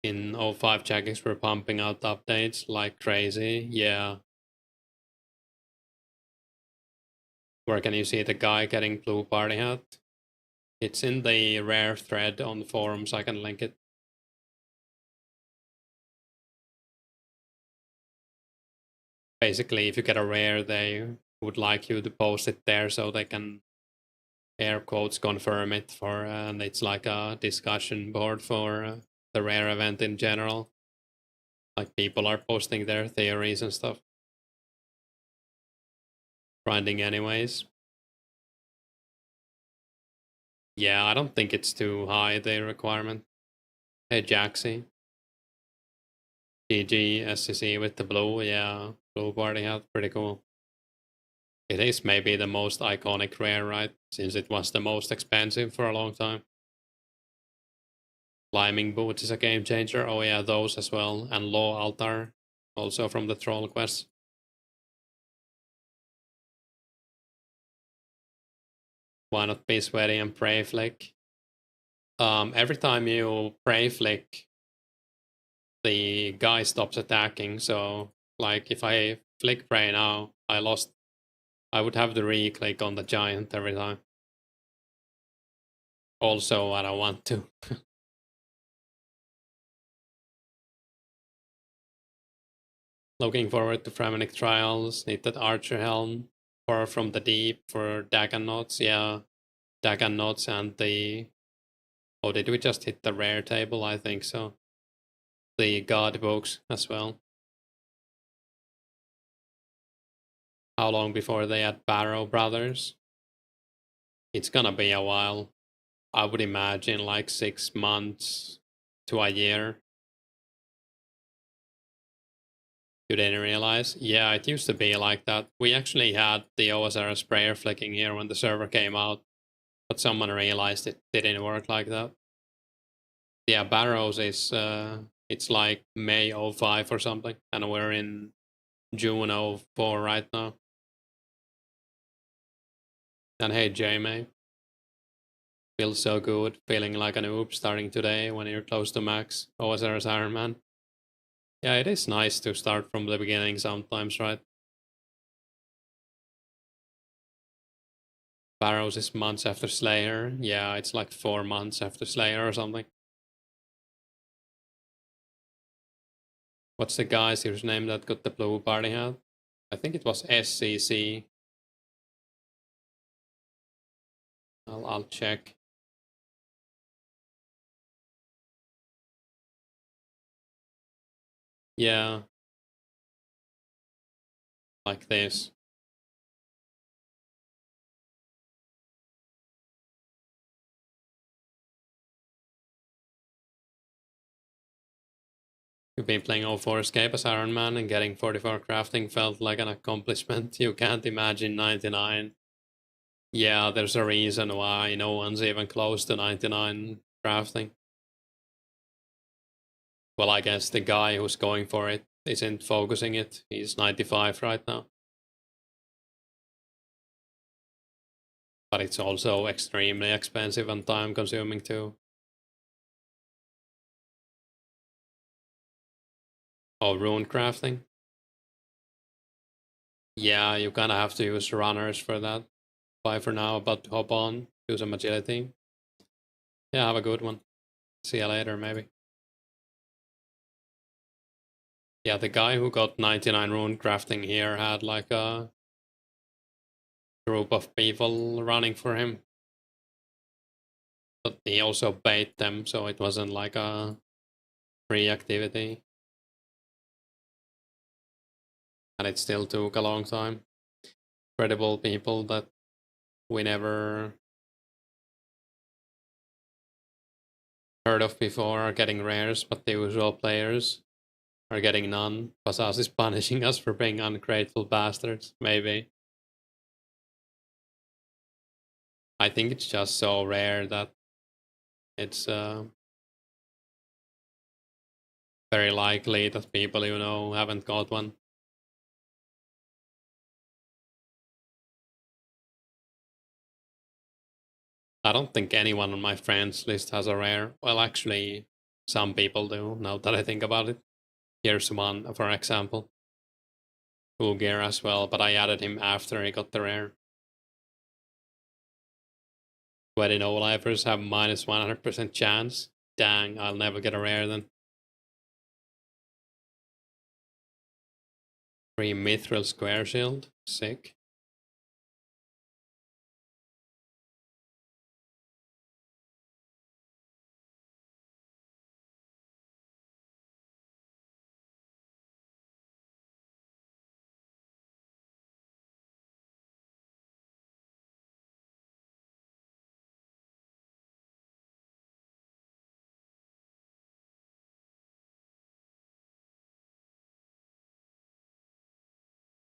In 05 Jackix we're pumping out updates like crazy, yeah. Where can you see the guy getting blue party hat? It's in the rare thread on the forums, I can link it. Basically, if you get a rare, they would like you to post it there so they can air quotes confirm it for, and it's like a discussion board for the rare event in general. Like people are posting their theories and stuff. Grinding anyways. Yeah, I don't think it's too high, the requirement. Hey Jaxi. GG SCC with the blue, yeah. Blue party hat, pretty cool. It is maybe the most iconic rare, right? Since it was the most expensive for a long time. Climbing boots is a game changer. Oh yeah, those as well. And Law Altar, also from the Troll Quest. Why not be sweaty and pray flick? Every time you pray flick, the guy stops attacking. So, like, if I flick pray now, I would have to re-click on the giant every time. Also, I don't want to. Looking forward to Fremenic Trials. Need that Archer Helm. Or from the Deep for Dagon Knots, yeah. Dagon Notes and the... Oh, did we just hit the rare table? I think so. The God books as well. How long before they add Barrow Brothers? It's gonna be a while. I would imagine like 6 months to a year. You didn't realize? Yeah, it used to be like that. We actually had the OSR sprayer flicking here when the server came out, but someone realized it didn't work like that. Yeah, Barrows is, it's like May 05 or something, and we're in June 04 right now. And hey, Jamie. Feels so good, feeling like a noob starting today when you're close to max OSR as Iron Man. Yeah, it is nice to start from the beginning sometimes, right? Barrows is months after Slayer. Yeah, it's like 4 months after Slayer or something. What's the guy's whose name that got the blue party hat? I think it was SCC. I'll check. Yeah. Like this. You've been playing 2004scape as Iron Man and getting 44 crafting felt like an accomplishment. You can't imagine 99. Yeah, there's a reason why no one's even close to 99 crafting. Well, I guess the guy who's going for it isn't focusing it. He's 95 right now. But it's also extremely expensive and time consuming too. Oh, rune crafting? Yeah, you kinda have to use runners for that. Bye for now, about to hop on, do some agility. Yeah, have a good one. See you later, maybe. Yeah, the guy who got 99 rune crafting here had like a group of people running for him. But he also bait them, so it wasn't like a free activity. And it still took a long time. Credible people that we never heard of before are getting rares, but the usual players are getting none. Basas is punishing us for being ungrateful bastards, maybe. I think it's just so rare that it's very likely that people, you know, haven't got one. I don't think anyone on my friends list has a rare. Well, actually, some people do, now that I think about it. Here's one, for example. Ulgir as well, but I added him after he got the rare. 20 no-lifers have minus 100% chance. Dang, I'll never get a rare then. 3 Mithril Square Shield. Sick.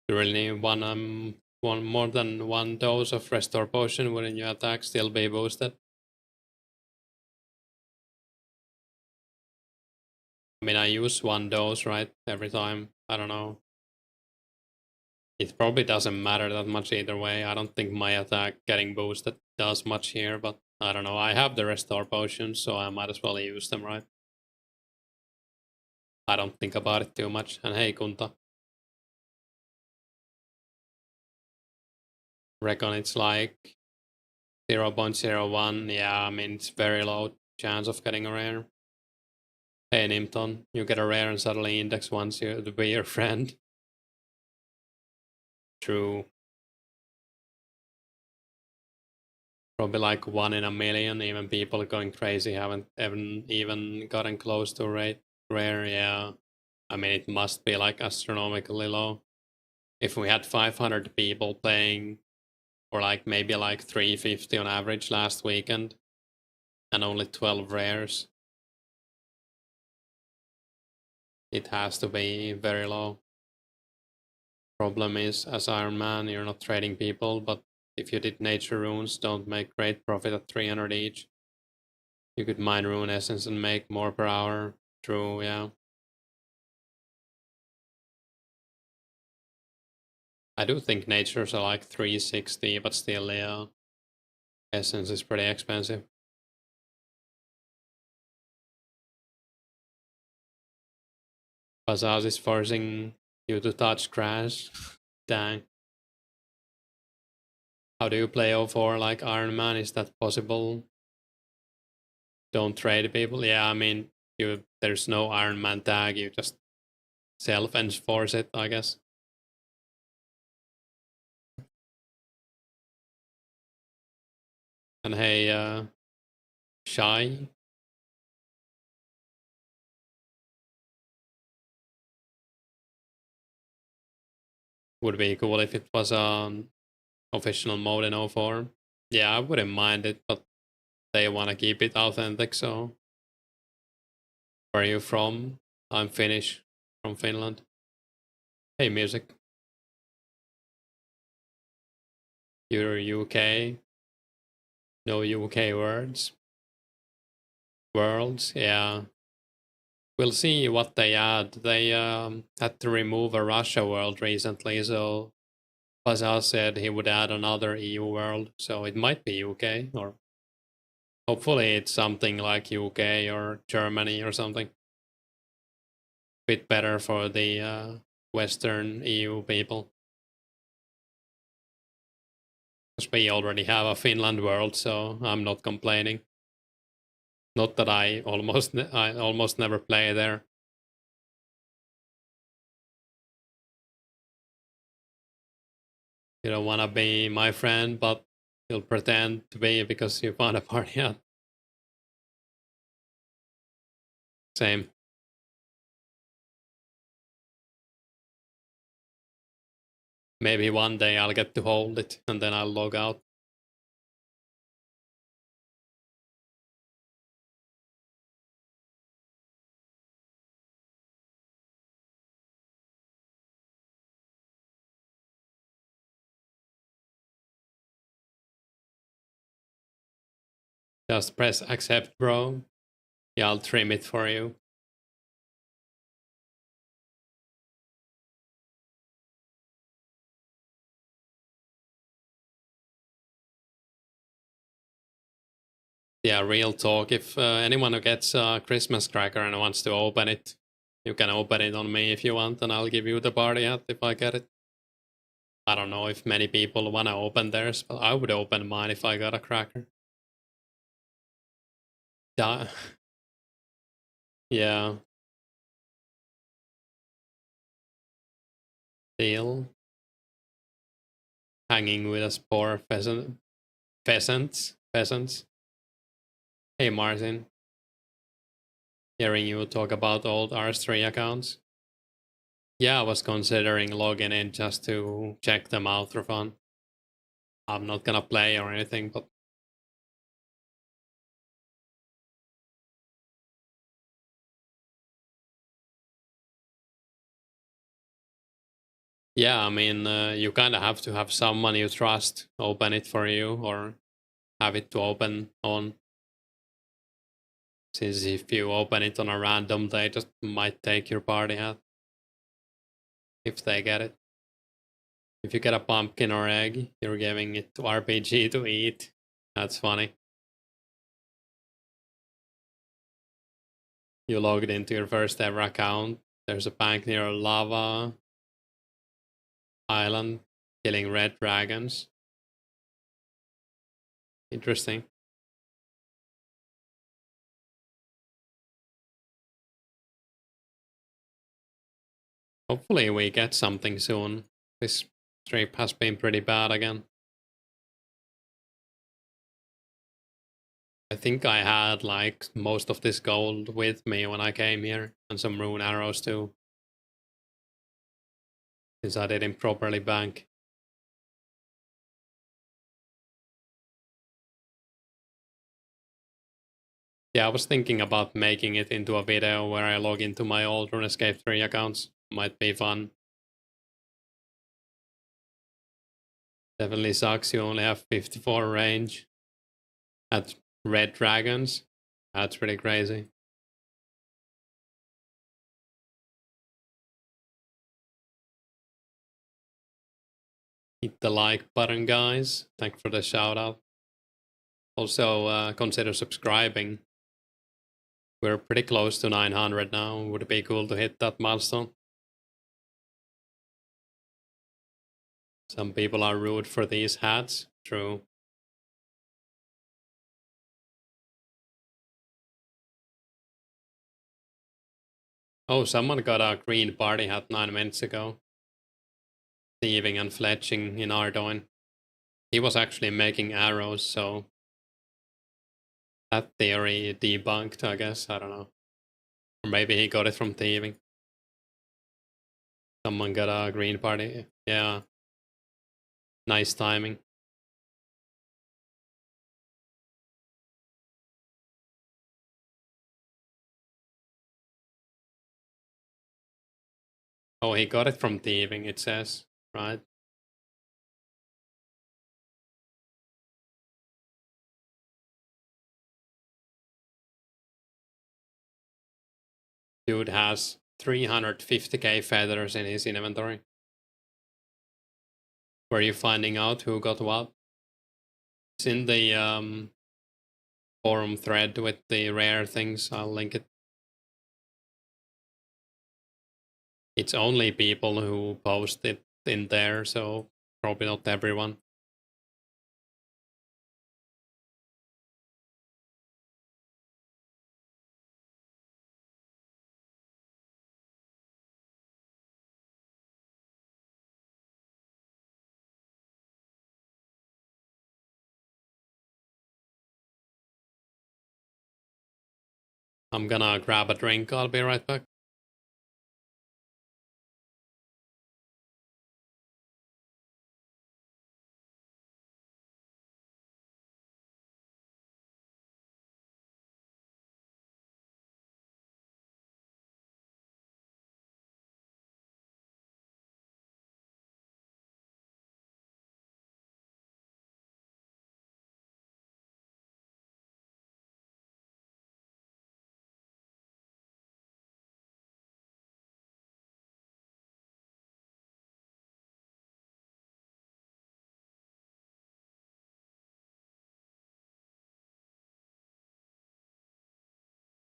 You really need one more than one dose of Restore Potion when your attack still be boosted. I mean, I use one dose, right, every time. I don't know. It probably doesn't matter that much either way. I don't think my attack getting boosted does much here, but I don't know. I have the Restore Potions, so I might as well use them, right? I don't think about it too much. And hey, Kunta. Reckon it's like 0.01. Yeah, I mean, it's very low chance of getting a rare. Hey, Nimton, you get a rare and suddenly Index wants you to be your friend. True. Probably like 1 in a million. Even people going crazy haven't even gotten close to rare. Yeah, I mean it must be like astronomically low. If we had 500 people playing, or like maybe like 350 on average last weekend, and only 12 rares, it has to be very low. Problem is, as Iron Man, you're not trading people, but if you did nature runes, don't make great profit at 300 each. You could mine rune essence and make more per hour. True, yeah. I do think natures are like 360, but still, yeah. Essence is pretty expensive. Bazaz is forcing you to touch Crash. Dang. How do you play 04 like Iron Man? Is that possible? Don't trade people? Yeah, I mean, there's no Iron Man tag. You just self-enforce it, I guess. And hey, Shy, would be cool if it was an official mode in 04. Yeah, I wouldn't mind it, but they want to keep it authentic, so. Where are you from? I'm Finnish, from Finland. Hey, music. You're UK? No UK words? Worlds? Yeah. We'll see what they add. They had to remove a Russia world recently, so Bazaar said he would add another EU world, so it might be UK, or hopefully it's something like UK or Germany or something. Bit better for the Western EU people. Because we already have a Finland world, so I'm not complaining. Not that I almost never play there. You don't want to be my friend, but you'll pretend to be because you found a party at. Same. Maybe one day I'll get to hold it and then I'll log out. Just press accept, bro. Yeah, I'll trim it for you. Yeah, real talk. If anyone who gets a Christmas cracker and wants to open it, you can open it on me if you want, and I'll give you the party hat if I get it. I don't know if many people want to open theirs, but I would open mine if I got a cracker. Yeah. Deal. Hanging with us poor peasants. Hey Martin, hearing you talk about old R3 accounts. Yeah, I was considering logging in just to check them out for fun. I'm not gonna play or anything, but yeah, I mean, you kind of have to have someone you trust open it for you or have it to open on. Since if you open it on a random, they just might take your party hat. If they get it. If you get a pumpkin or egg, you're giving it to RPG to eat. That's funny. You logged into your first ever account. There's a bank near Lava Island killing red dragons. Interesting. Hopefully we get something soon. This trip has been pretty bad again. I think I had like most of this gold with me when I came here, and some rune arrows too, since I didn't properly bank. Yeah, I was thinking about making it into a video where I log into my old Runescape 3 accounts. Might be fun. Definitely sucks you only have 54 range at red dragons. That's pretty crazy. Hit the like button, guys. Thanks for the shout out. Also, consider subscribing. We're pretty close to 900 now. Would it be cool to hit that milestone? Some people are rude for these hats. True. Oh, someone got a green party hat 9 minutes ago. Thieving and fletching in Ardoin. He was actually making arrows, so that theory debunked, I guess. I don't know. Or maybe he got it from thieving. Someone got a green party. Yeah. Nice timing. Oh, he got it from thieving, it says, right? Dude has 350k feathers in his inventory. Were you finding out who got what? It's in the forum thread with the rare things. I'll link it. It's only people who post it in there, so probably not everyone. I'm gonna grab a drink. I'll be right back.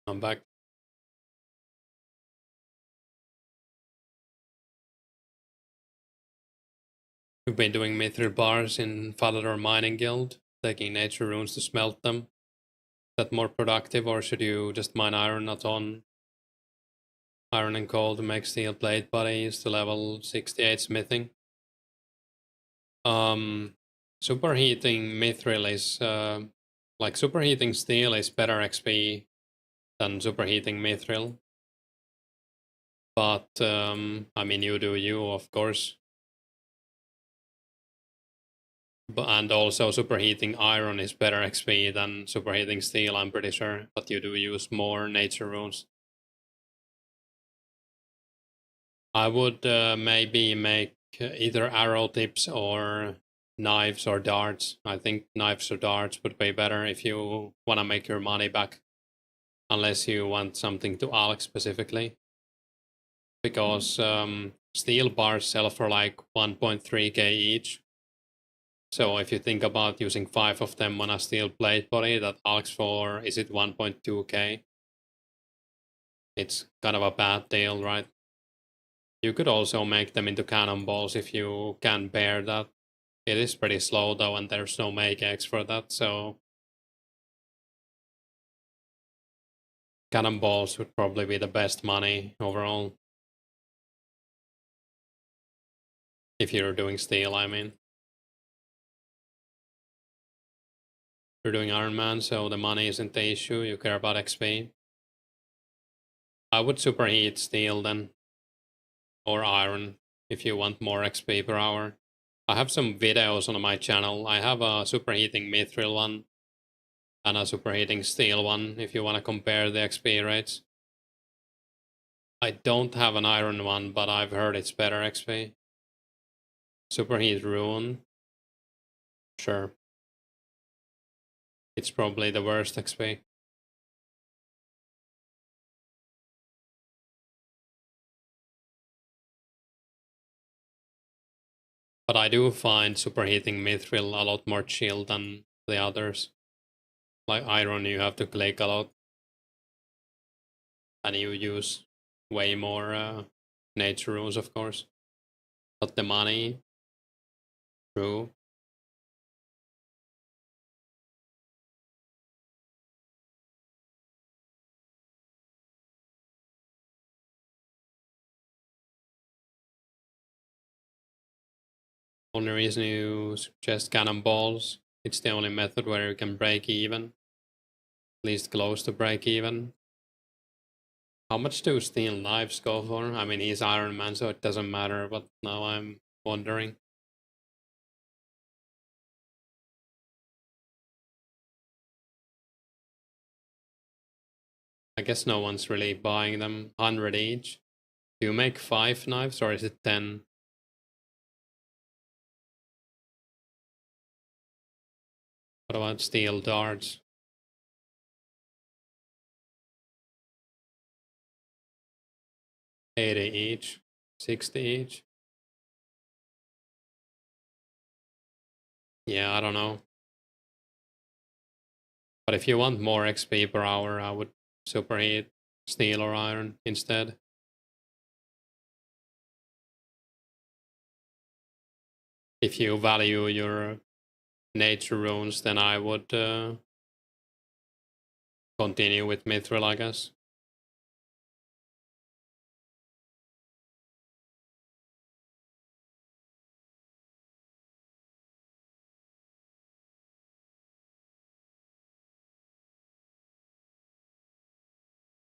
I'm back. We've been doing mithril bars in Falador Mining Guild, taking nature runes to smelt them. Is that more productive, or should you just mine iron not on? Iron and coal to make steel blade bodies to level 68 smithing. Superheating mithril is like superheating steel is better XP than superheating mithril. But I mean, you do you, of course. And also superheating iron is better XP than superheating steel, I'm pretty sure. But you do use more nature runes. I would maybe make either arrow tips or knives or darts. I think knives or darts would be better if you want to make your money back. Unless you want something to alch specifically. Because steel bars sell for like 1.3k each. So if you think about using 5 of them on a steel blade body, that alchs for, is it 1.2k? It's kind of a bad deal, right? You could also make them into cannonballs if you can bear that. It is pretty slow though, and there's no make X for that, so cannonballs would probably be the best money overall. If you're doing steel, I mean. You're doing Iron Man, so the money isn't the issue. You care about XP. I would superheat steel then, or iron, if you want more XP per hour. I have some videos on my channel. I have a superheating mithril one and a superheating steel one, if you want to compare the XP rates. I don't have an iron one, but I've heard it's better XP. Superheat rune. Sure. It's probably the worst XP. But I do find superheating mithril a lot more chill than the others. Like iron, you have to click a lot. And you use way more nature rules, of course. But the money, true. Only reason you suggest cannonballs, it's the only method where you can break even. At least close to break even. How much do steel knives go for? I mean, he's Iron Man, so it doesn't matter, but now I'm wondering. I guess no one's really buying them. 100 each. Do you make 5 knives or is it 10? What about steel darts? 80 each, 60 each. Yeah, I don't know. But if you want more XP per hour, I would superheat steel or iron instead. If you value your nature runes, then I would continue with mithril, I guess.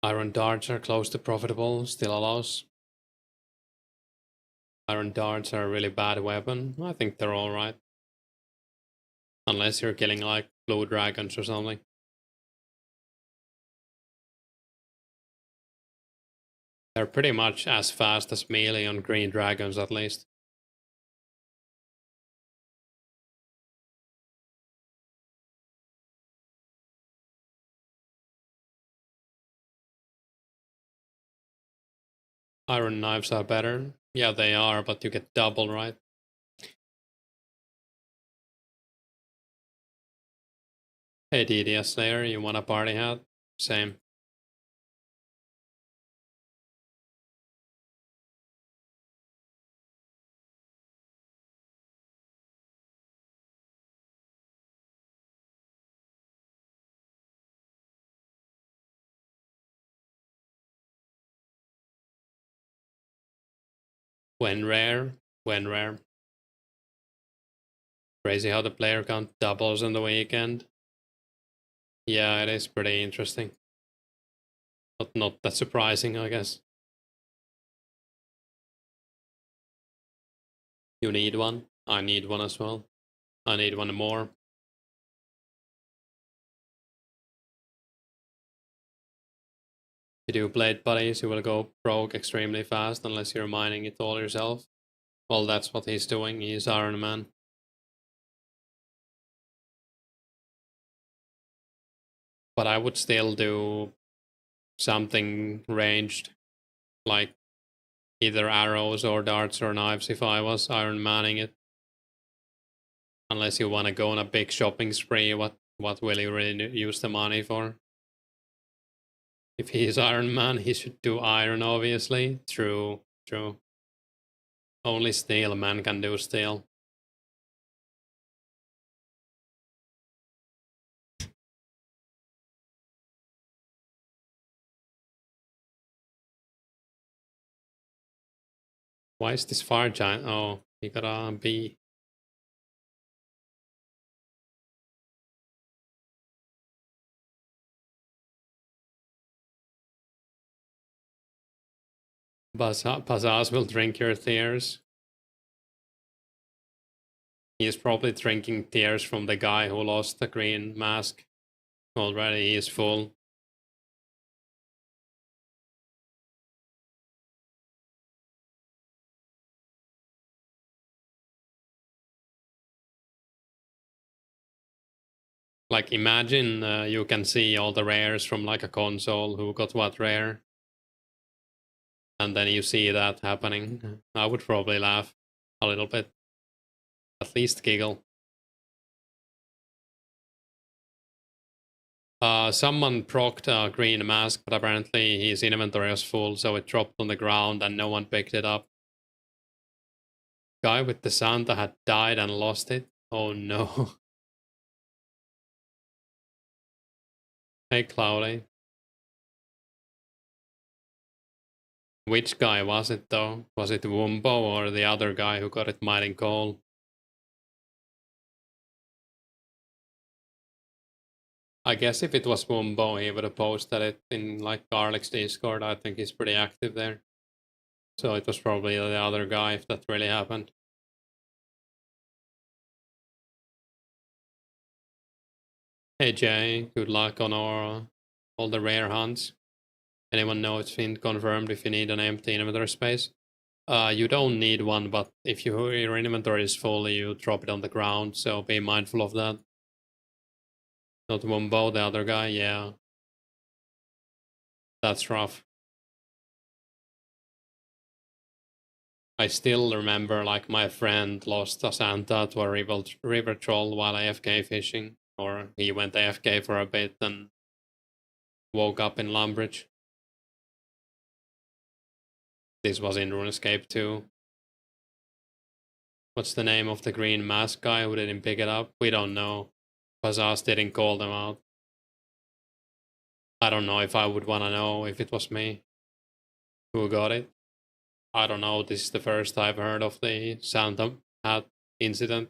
Iron darts are close to profitable, still a loss. Iron darts are a really bad weapon. I think they're alright. Unless you're killing like blue dragons or something. They're pretty much as fast as melee on green dragons at least. Iron knives are better. Yeah, they are, but you get double, right? Hey DDS Slayer, you want a party hat? Same. When rare, when rare. Crazy how the player count doubles on the weekend. Yeah, it is pretty interesting. But not that surprising, I guess. You need one. I need one as well. I need one more. If you do blade buddies, you will go broke extremely fast unless you're mining it all yourself. Well, that's what he's doing. He's Iron Man. But I would still do something ranged, like either arrows or darts or knives if I was Iron Manning it. Unless you want to go on a big shopping spree, what will you really use the money for? If he's Iron Man, he should do iron, obviously. True, true. Only steel man can do steel. Why is this fire giant? Oh, he got a B. Pazaz will drink your tears. He is probably drinking tears from the guy who lost the green mask. Already he is full. Like imagine you can see all the rares from like a console who got what rare. And then you see that happening. I would probably laugh a little bit. At least giggle. Someone procced a green mask, but apparently his inventory was full, so it dropped on the ground and no one picked it up. Guy with the Santa had died and lost it. Oh no. Hey Cloudy. Which guy was it though? Was it Wumbo or the other guy who got it mining coal? I guess if it was Wumbo, he would have posted it in like Garlic's Discord. I think he's pretty active there. So it was probably the other guy if that really happened. Hey Jay, good luck on all the rare hunts. Anyone know it's been confirmed if you need an empty inventory space? You don't need one, but if your inventory is full, you drop it on the ground, so be mindful of that. Not Wumbo, the other guy, yeah. That's rough. I still remember like my friend lost a Santa to a river troll while AFK fishing, or he went AFK for a bit and woke up in Lumbridge. This was in Runescape too. What's the name of the green mask guy who didn't pick it up? We don't know. Pazaz didn't call them out. I don't know if I would want to know if it was me who got it. I don't know. This is the first I've heard of the Santa hat incident.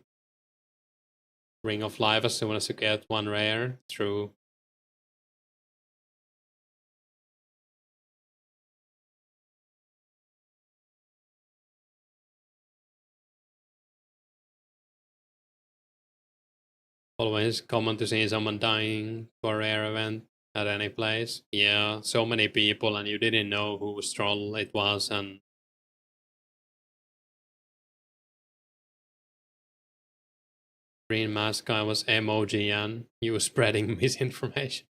Ring of Life as soon as you get one rare. True. Always common to see someone dying for a rare event at any place. Yeah, so many people and you didn't know whose troll it was, and green mask guy was MOGN. He was spreading misinformation.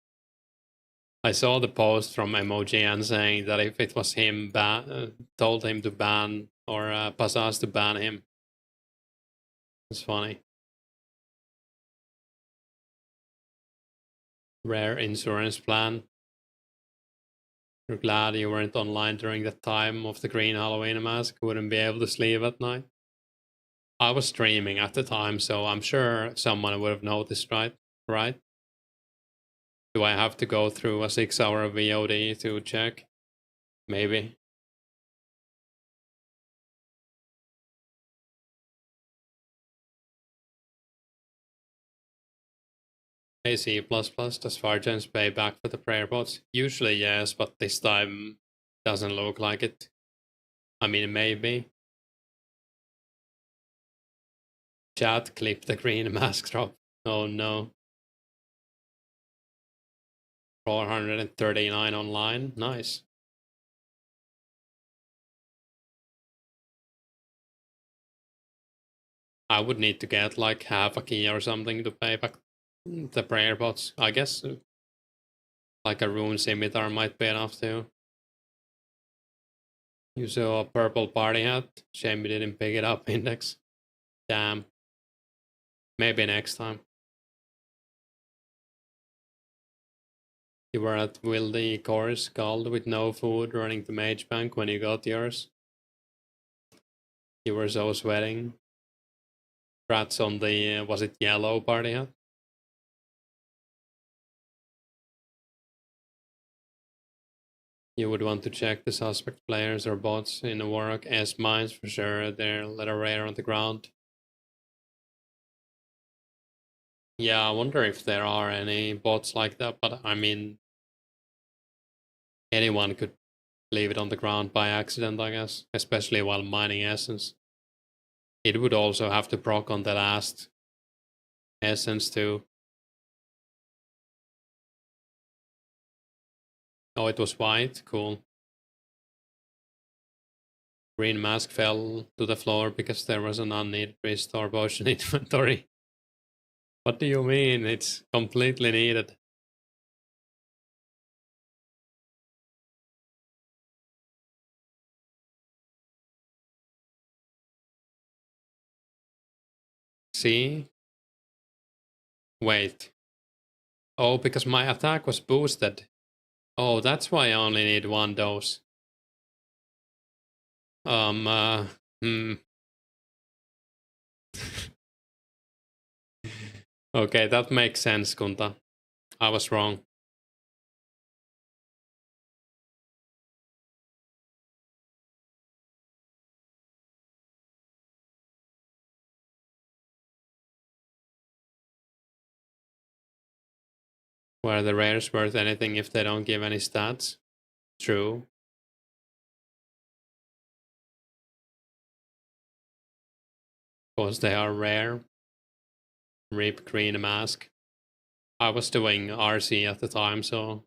I saw the post from MOGN saying that if it was him, told him to ban, or Pazaz to ban him. It's funny. Rare insurance plan. You're glad you weren't online during the time of the green Halloween mask. Wouldn't be able to sleep at night. I was streaming at the time, so I'm sure someone would have noticed, right? Right? Do I have to go through a 6-hour VOD to check? Maybe. Hey C++, does Fargens pay back for the prayer bots? Usually yes, but this time doesn't look like it. I mean, maybe. Chat, clip the green mask drop. Oh no. 439 online, nice. I would need to get like half a key or something to pay back the prayer bots. I guess like a rune scimitar might be enough too. You saw a purple party hat. Shame you didn't pick it up, Index. Damn. Maybe next time. You were at Wildy Course, called with no food, running to Mage Bank when you got yours. You were so sweating. Rats on the, was it yellow party hat? You would want to check the suspect players or bots in the Warrock S mines for sure. They're a little rare on the ground. Yeah, I wonder if there are any bots like that, but I mean, anyone could leave it on the ground by accident, I guess, especially while mining essence. It would also have to proc on the last essence too. Oh, it was white, cool. Green mask fell to the floor because there was an unneeded restore potion inventory. What do you mean? It's completely needed. See? Wait. Oh, because my attack was boosted. Oh, that's why I only need one dose. Hmm. Okay, that makes sense, Kunta. I was wrong. Were the rares worth anything if they don't give any stats? True. Because they are rare. Rip green mask. I was doing RC at the time, so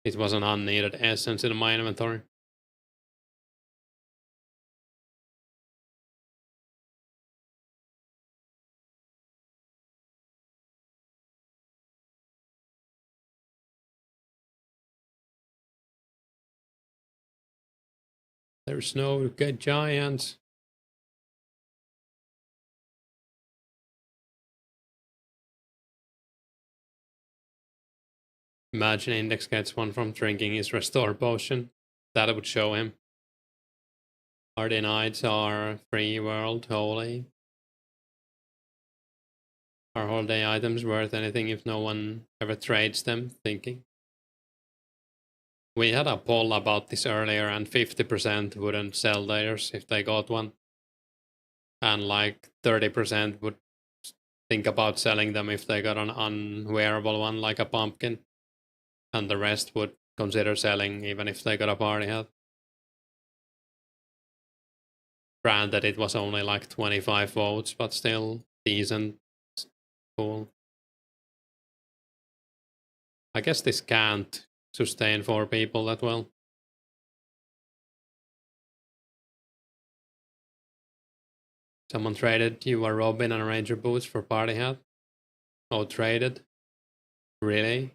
it was an unneeded essence in my inventory. There's no good giants. Imagine Index gets one from drinking his restore potion. That would show him. Hardy Knights are free world, holy. Are holiday items worth anything if no one ever trades them? Thinking. We had a poll about this earlier, and 50% wouldn't sell theirs if they got one. And like 30% would think about selling them if they got an unwearable one, like a pumpkin. And the rest would consider selling even if they got a party hat. Granted, it was only like 25 votes, but still decent. Cool. I guess this can't sustain 4 people that well. Someone traded you a Robin and a Ranger boots for party hat? Oh, traded? Really?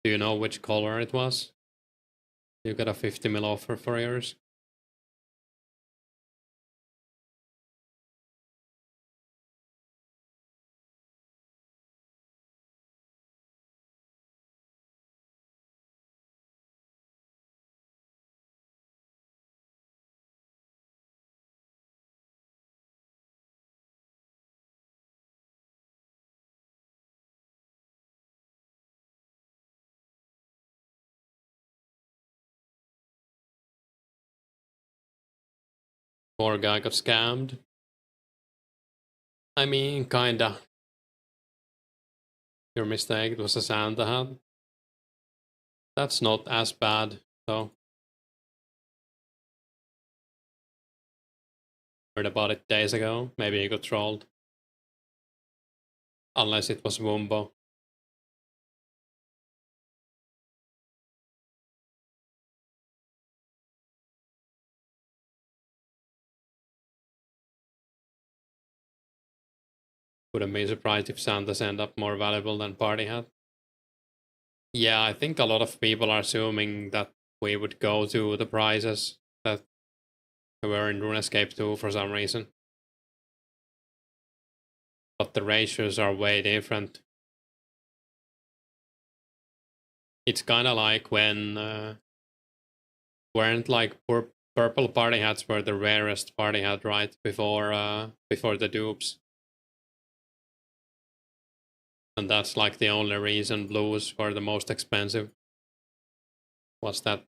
Do you know which color it was? You got a 50 mil offer for yours? Poor guy got scammed. I mean, kinda. Your mistake, it was a Santa hat. That's not as bad, though. Heard about it days ago. Maybe he got trolled. Unless it was Wumbo. Wouldn't be surprised if Santas end up more valuable than Party Hat. Yeah, I think a lot of people are assuming that we would go to the prizes that were in Runescape 2 for some reason. But the ratios are way different. It's kind of like when weren't like purple party hats were the rarest party hat, right? Before the dupes. And that's like the only reason blues were the most expensive. Was that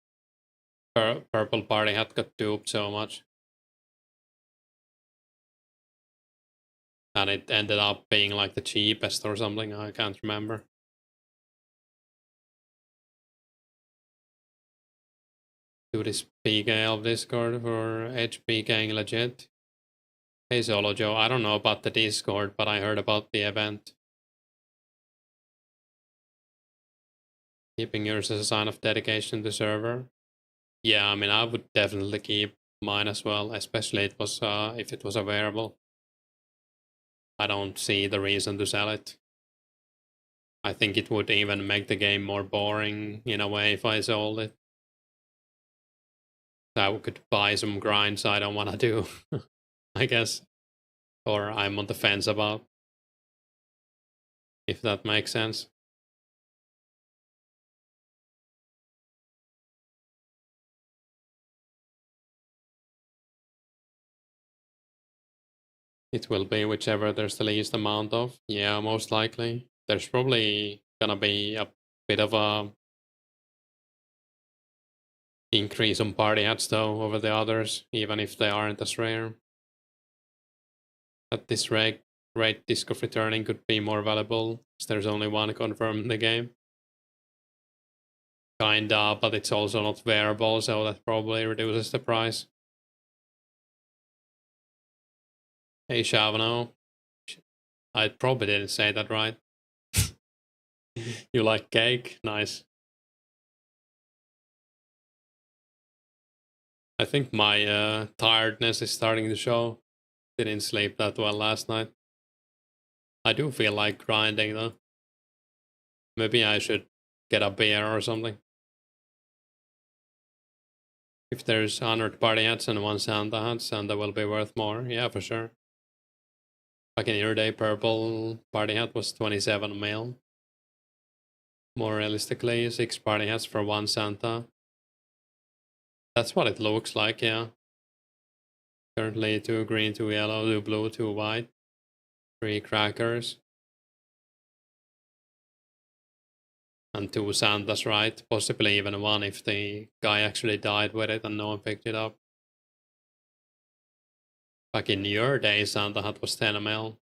purple party hat got duped so much. And it ended up being like the cheapest or something, I can't remember. do this PK of Discord for HPKing legit. Hey Solo Joe, I don't know about the Discord, but I heard about the event. Keeping yours as a sign of dedication to the server. Yeah, I mean, I would definitely keep mine as well, especially it was if it was a wearable. I don't see the reason to sell it. I think it would even make the game more boring in a way if I sold it. I could buy some grinds I don't want to do, I guess. Or I'm on the fence about. If that makes sense. It will be whichever there's the least amount of. Yeah, most likely. There's probably gonna be a bit of a increase on party hats though over the others, even if they aren't as rare. At this rate, Disc of Returning could be more valuable, as there's only one confirmed in the game. Kinda, but it's also not wearable, so that probably reduces the price. Hey Shavano. I probably didn't say that right. You like cake? Nice. I think my tiredness is starting to show. Didn't sleep that well last night. I do feel like grinding though. Maybe I should get a beer or something. If there's 100 party hats and one Santa hat, Santa will be worth more. Yeah, for sure. Back in your day, purple party hat was 27 mil. More realistically, 6 party hats for one Santa. That's what it looks like, yeah. Currently 2 green, 2 yellow, 2 blue, 2 white. 3 crackers. And 2 Santas, right? Possibly even 1 if the guy actually died with it and no one picked it up. Back in your day, Santa hat was 10 ml.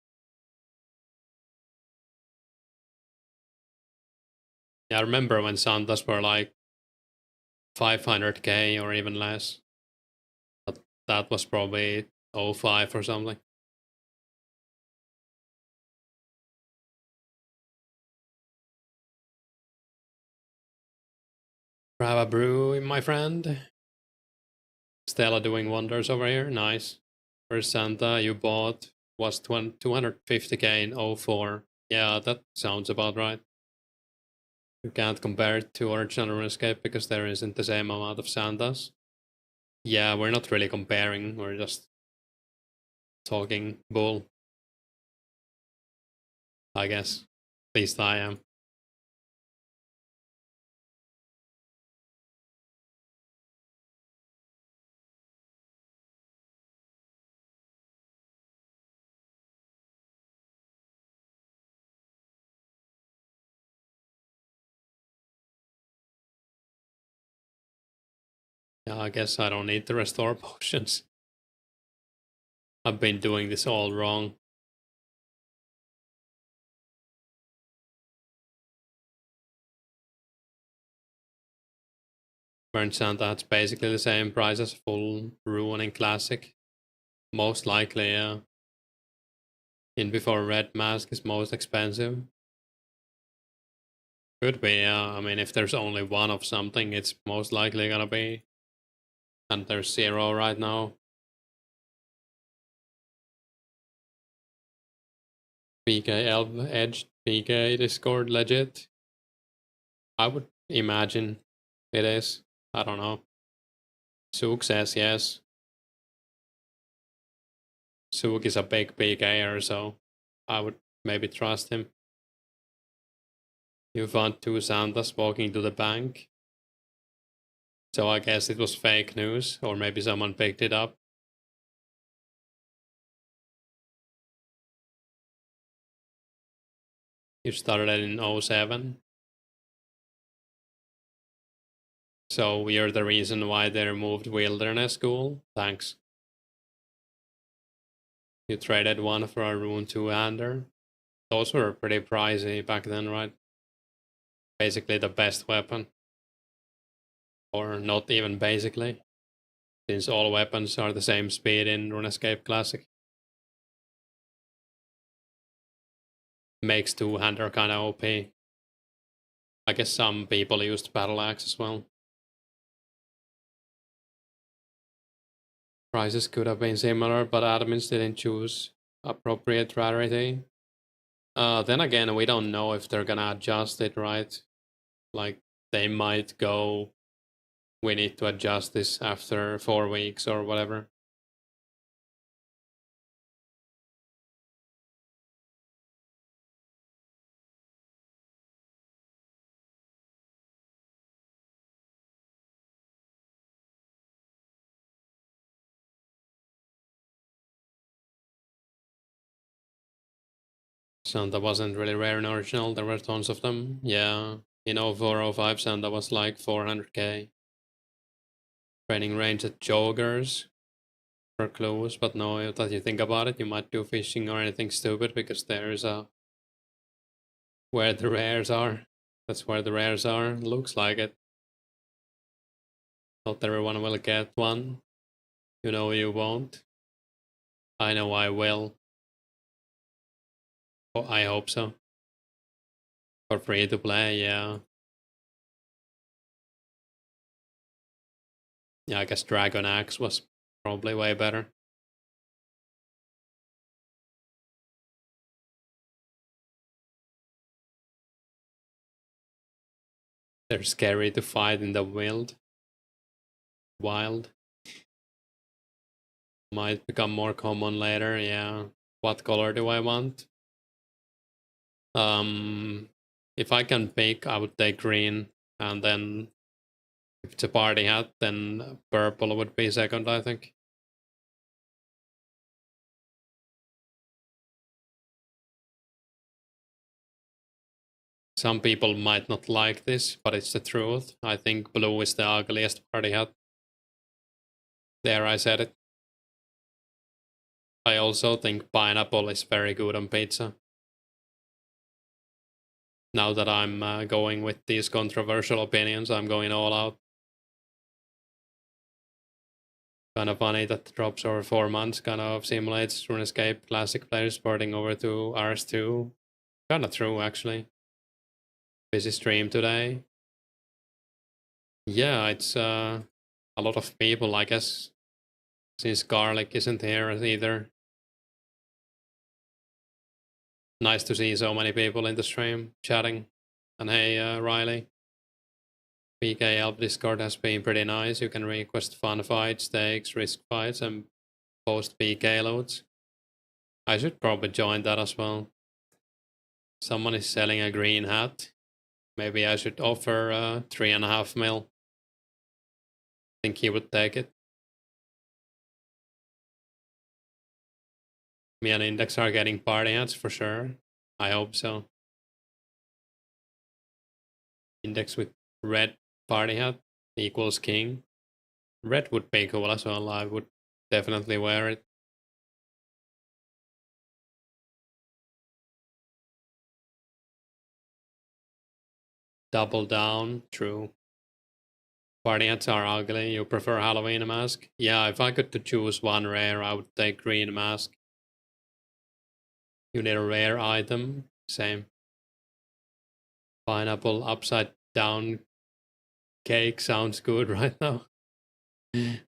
Yeah, I remember when Santas were like 500k or even less. But that was probably 05 or something. Grab a brew, my friend. Stella doing wonders over here. Nice. First Santa you bought was 250k in 04. Yeah, that sounds about right. You can't compare it to original Runescape because there isn't the same amount of Santas. Yeah, we're not really comparing, we're just talking bull. I guess. At least I am. Yeah, I guess I don't need to restore potions. I've been doing this all wrong. Burnt Santa has basically the same price as full Ruin and Classic. Most likely, yeah. In Before Red Mask is most expensive. Could be, yeah. I mean, if there's only one of something, it's most likely gonna be. And there's 0 right now. PK Elf Edge, PK Discord legit. I would imagine it is. I don't know. Sook says yes. Sook is a big PKer, so I would maybe trust him. You found 2 Santas walking to the bank. So I guess it was fake news, or maybe someone picked it up. You started it in 07. So you're the reason why they removed Wilderness School? Thanks. You traded one for a Rune 2-hander. Those were pretty pricey back then, right? Basically the best weapon. Or not even basically, since all weapons are the same speed in Runescape Classic. Makes two-hander kinda OP. I guess some people used battle axe as well. Prices could have been similar, but admins didn't choose appropriate rarity. Then again, we don't know if they're gonna adjust it, right? Like, they might go, we need to adjust this after 4 weeks or whatever. Santa wasn't really rare in original, there were tons of them. Yeah, in 0405 Santa was like 400k. Training range at joggers for clues, but no, that you think about it, you might do fishing or anything stupid because there's a where the rares are. That's where the rares are. Looks like it. Not everyone will get one. You know you won't. I know I will. Oh, I hope so. For free to play, yeah. Yeah, I guess Dragon Axe was probably way better. They're scary to fight in the wild. Might become more common later, yeah. What color do I want? If I can pick, I would take green, and then if it's a party hat, then purple would be second, I think. Some people might not like this, but it's the truth. I think blue is the ugliest party hat. There, I said it. I also think pineapple is very good on pizza. Now that I'm going with these controversial opinions, I'm going all out. Kind of funny that the drops over 4 months kind of simulates RuneScape Classic players porting over to RS2. Kind of true, actually. Busy stream today. Yeah, it's a lot of people, I guess, since Garlic isn't here either. Nice to see so many people in the stream chatting. And hey, Riley. PK Help Discord has been pretty nice. You can request fun fights, stakes, risk fights, and post PK loads. I should probably join that as well. Someone is selling a green hat. Maybe I should offer 3.5 mil. Think he would take it. Me and Index are getting party hats for sure. I hope so. Index with red party hat equals king. Red would be cool as well. I would definitely wear it. Double down, true. Party hats are ugly. You prefer Halloween mask? Yeah, if I could to choose one rare, I would take green mask. You need a rare item. Same. Pineapple upside down cake sounds good right now.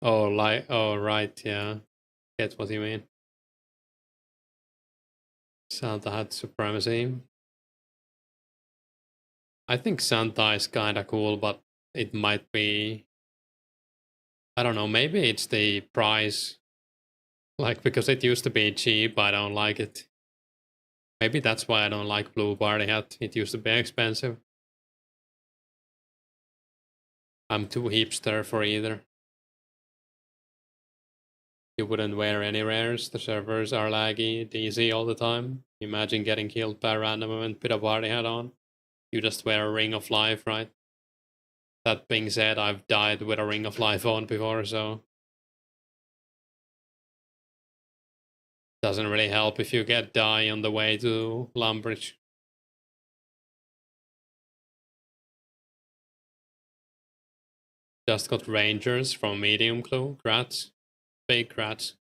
Oh, right, yeah. Get what you mean. Santa hat supremacy. I think Santa is kinda cool, but it might be, I don't know, maybe it's the price. Like, because it used to be cheap, I don't like it. Maybe that's why I don't like blue party hat. It used to be expensive. I'm too hipster for either. You wouldn't wear any rares. The servers are laggy, DC all the time. Imagine getting killed by a random event with a party hat on. You just wear a ring of life, right? That being said, I've died with a ring of life on before, so doesn't really help if you get die on the way to Lumbridge. Just got Rangers from medium clue. Grats. Big grats.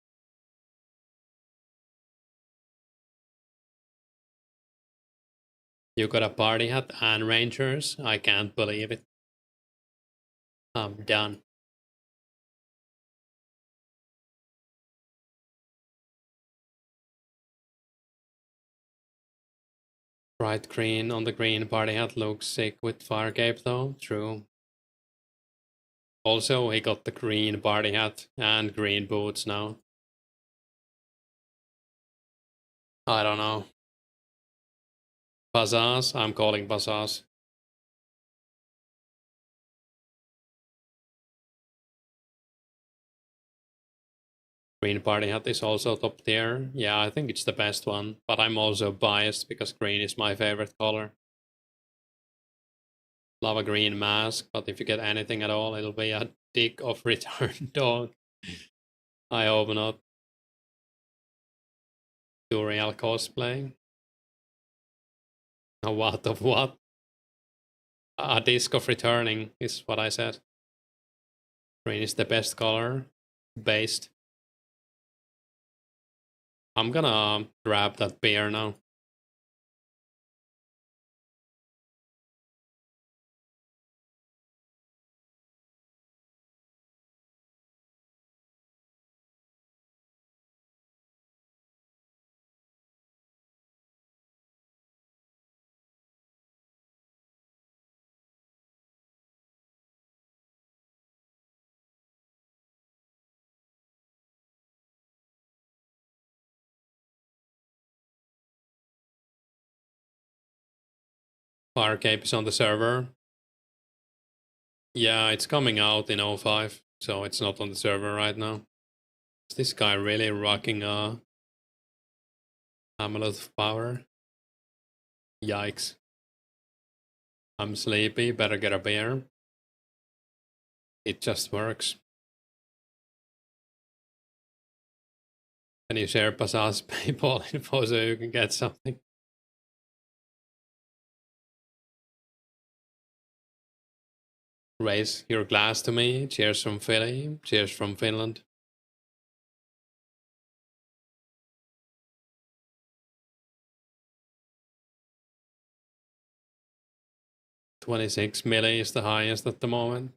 You got a party hat and Rangers? I can't believe it. I'm done. Bright green on the green party hat looks sick with Firecape though. True. Also, he got the green party hat and green boots now. I don't know. Bazaars? I'm calling Bazaars. Green party hat is also top tier. Yeah, I think it's the best one, but I'm also biased because green is my favorite color. Love a green mask, but if you get anything at all, it'll be a dick of return dog. I hope not. Real cosplay. A what of what? A disc of returning is what I said. Green is the best color. Based. I'm gonna grab that beer now. Firecape is on the server. Yeah, it's coming out in 05, so it's not on the server right now. Is this guy really rocking a Amulet of Power? Yikes. I'm sleepy, better get a beer. It just works. Can you share Bazaar's PayPal info so you can get something? Raise your glass to me. Cheers from Philly. Cheers from Finland. $26 milli is the highest at the moment.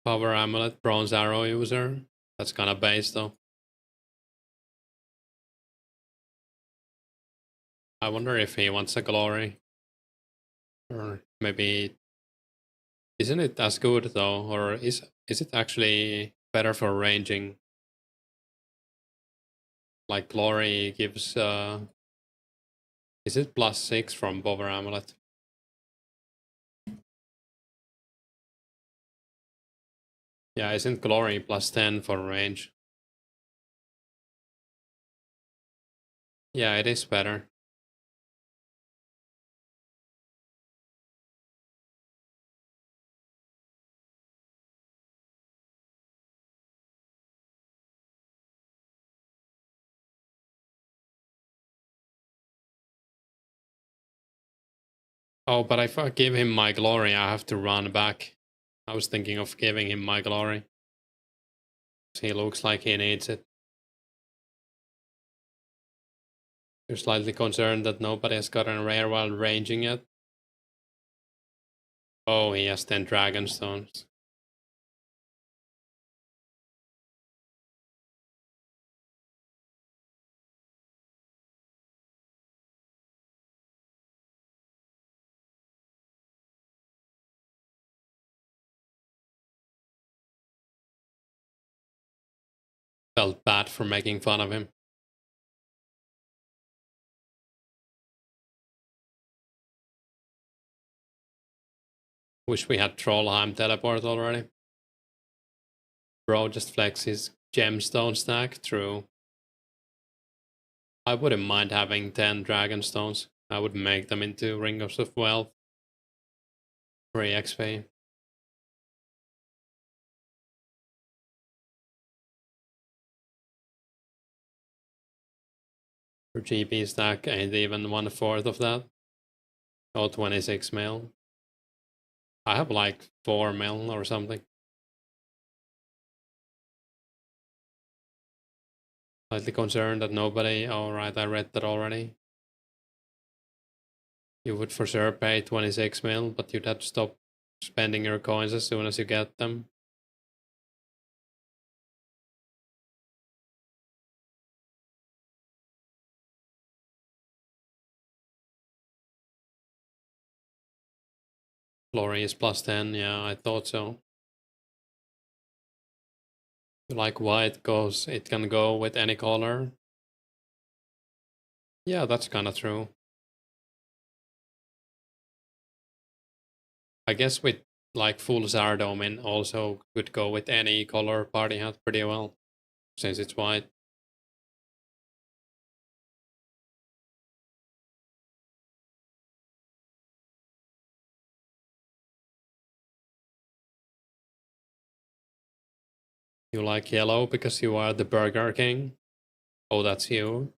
Power Amulet, Bronze Arrow user. That's kind of base though. I wonder if he wants a glory. Or maybe... Isn't it as good though? Or is it actually better for ranging? Like glory gives... Is it +6 from Power Amulet? Yeah, isn't glory +10 for range? Yeah, it is better. Oh, but if I give him my glory, I have to run back. I was thinking of giving him my glory. He looks like he needs it. You're slightly concerned that nobody has gotten a rare while ranging yet. Oh, he has 10 dragon stones. Felt bad for making fun of him. Wish we had Trollheim teleport already. Bro just flex his gemstone stack. True. I wouldn't mind having 10 dragon stones. I would make them into Rings of Wealth. Free XP. For GP stack ain't even 1/4 of that. or 26 mil. I have like 4 mil or something. Slightly concerned that nobody. Oh, right, I read that already. You would for sure pay 26 mil, but you'd have to stop spending your coins as soon as you get them. Glory is plus 10, yeah, I thought so. Like white goes, it can go with any color. Yeah, that's kind of true. I guess with like full Zardomin also could go with any color party hat pretty well, since it's white. You like yellow because you are the Burger King? Oh, that's you.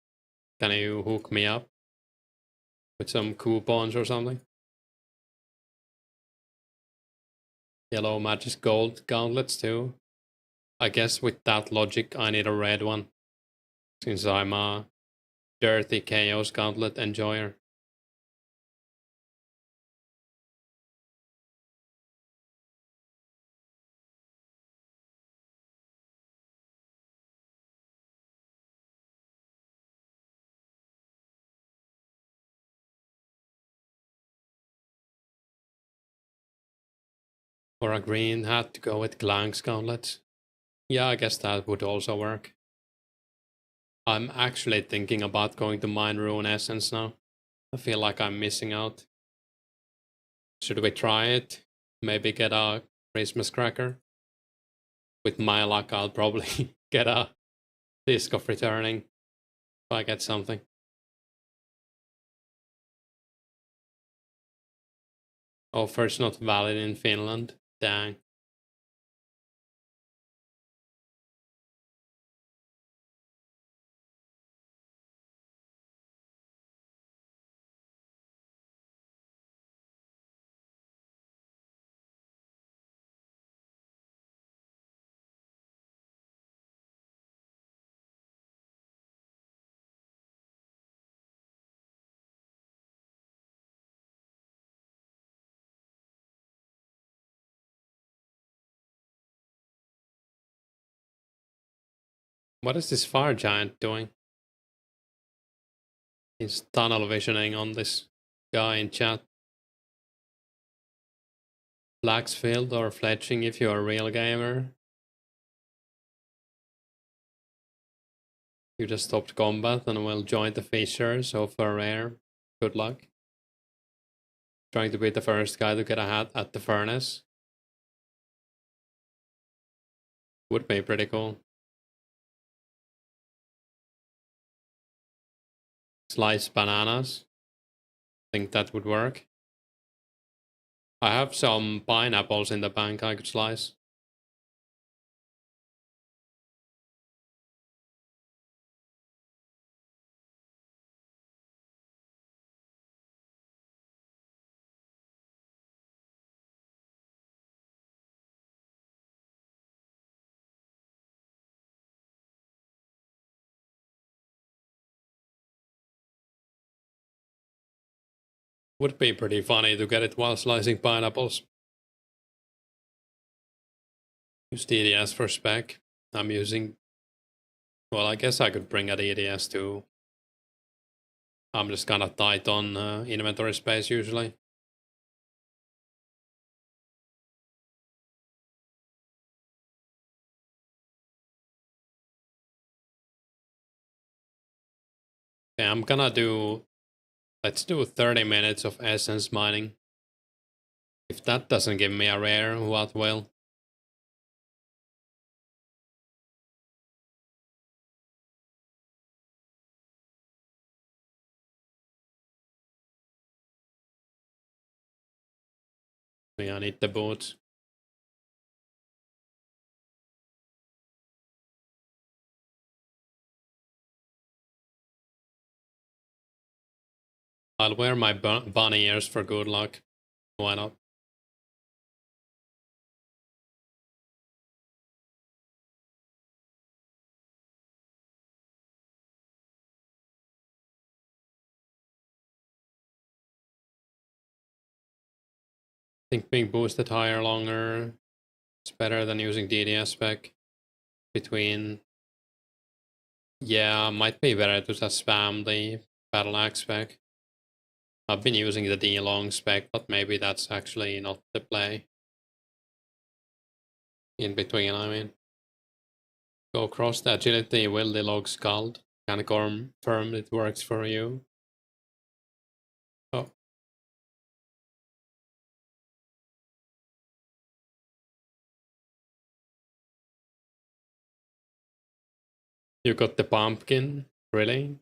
Can you hook me up with some coupons or something? Yellow matches gold gauntlets too. I guess with that logic, I need a red one, since I'm a dirty chaos gauntlet enjoyer. Or a green hat to go with Glank's gauntlets. Yeah, I guess that would also work. I'm actually thinking about going to mine Rune Essence now. I feel like I'm missing out. Should we try it? Maybe get a Christmas cracker? With my luck, I'll probably get a Disc of Returning if I get something. Offer's not valid in Finland. Dang. What is this fire giant doing? He's tunnel visioning on this guy in chat. Blacksfield or Fletching if you're a real gamer. You just stopped combat and will join the Fisher, so for rare, good luck. Trying to be the first guy to get a hat at the furnace. Would be pretty cool. Slice bananas. Think that would work. I have some pineapples in the bank I could slice. Would be pretty funny to get it while slicing pineapples. Use DDS for spec. I'm using... Well, I guess I could bring a DDS too. I'm just kinda tight on inventory space usually. Okay, I'm gonna do... Let's do 30 minutes of essence mining. If that doesn't give me a rare, what will? I need the boots. I'll wear my bunny ears for good luck. Why not? I think being boosted higher longer is better than using DDS spec. Yeah, might be better to just spam the battle axe spec. I've been using the D long spec, but maybe that's actually not the play. In between, I mean. Go across the agility, will the log scald? Can confirm it works for you. Oh. You got the pumpkin? Really?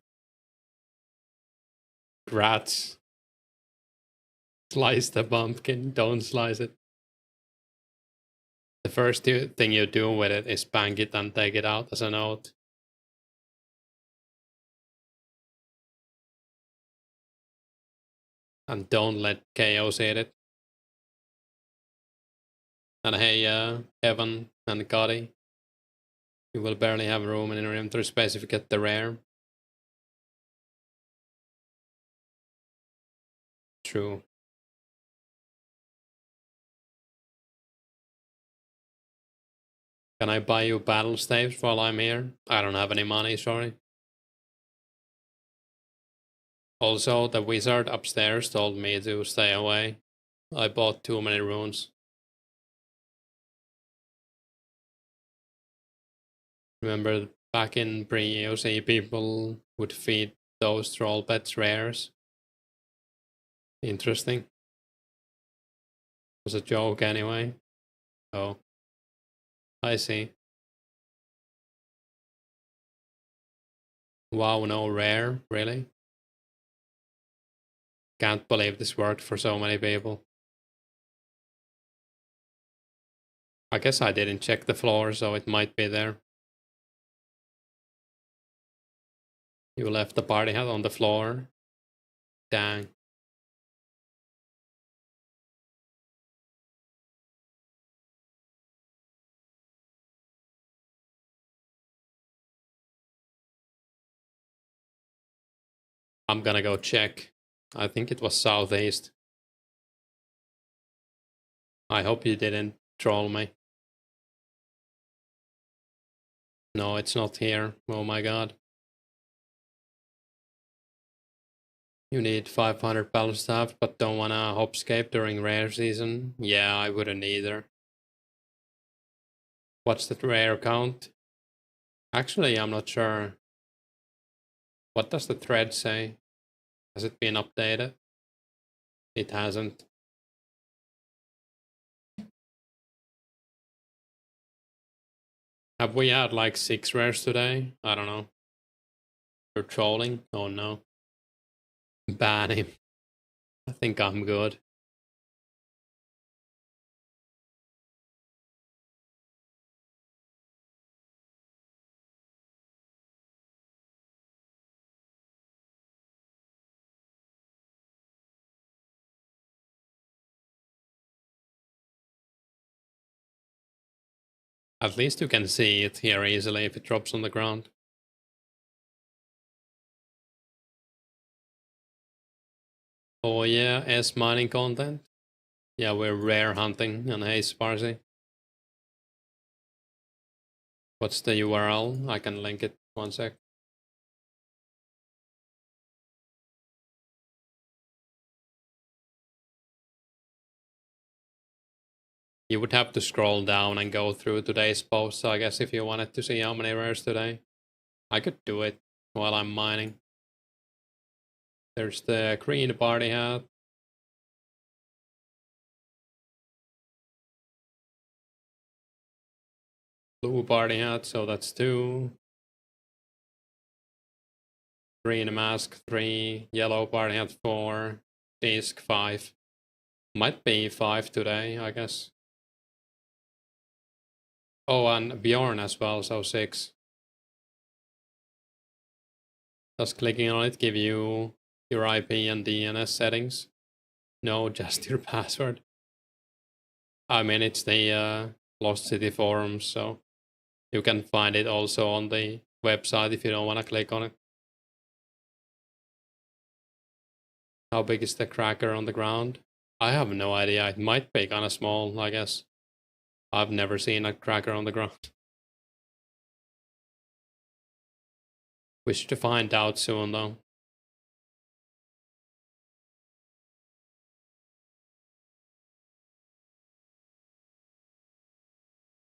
Rats. Slice the pumpkin, don't slice it. The first thing you do with it is bang it and take it out as a note. And don't let chaos hit it. And hey, Evan and Gotti, you will barely have room in your inventory space if you get the rare. True. Can I buy you battle staves while I'm here? I don't have any money, sorry. Also, the wizard upstairs told me to stay away. I bought too many runes. Remember back in pre-EOC, people would feed those troll pets rares. Interesting. Was a joke anyway. Oh. I see. Wow, no rare, really? Can't believe this worked for so many people. I guess I didn't check the floor, so it might be there. You left the party hat on the floor. Dang. I'm gonna go check. I think it was southeast. I hope you didn't troll me. No, it's not here. Oh my god. You need 500 battle staff, but don't wanna hopscape during rare season? Yeah, I wouldn't either. What's the rare count? Actually, I'm not sure. What does the thread say? Has it been updated? It hasn't. Have we had like 6 rares today? I don't know. You're trolling? Oh no. Ban him. I think I'm good. At least you can see it here easily if it drops on the ground. Oh yeah, S mining content. Yeah, we're rare hunting on Haze Parsi. What's the URL? I can link it. One sec. You would have to scroll down and go through today's posts, I guess, if you wanted to see how many rares today. I could do it while I'm mining. There's the green party hat. Blue party hat, so that's 2. Green mask 3. Yellow party hat 4. Disc 5. Might be 5 today, I guess. Oh, and Bjorn as well, so 6. Does clicking on it give you your IP and DNS settings. No, just your password. I mean, it's the Lost City forums, so you can find it also on the website if you don't want to click on it. How big is the cracker on the ground? I have no idea. It might be kind of small, I guess. I've never seen a cracker on the ground. We should find out soon, though.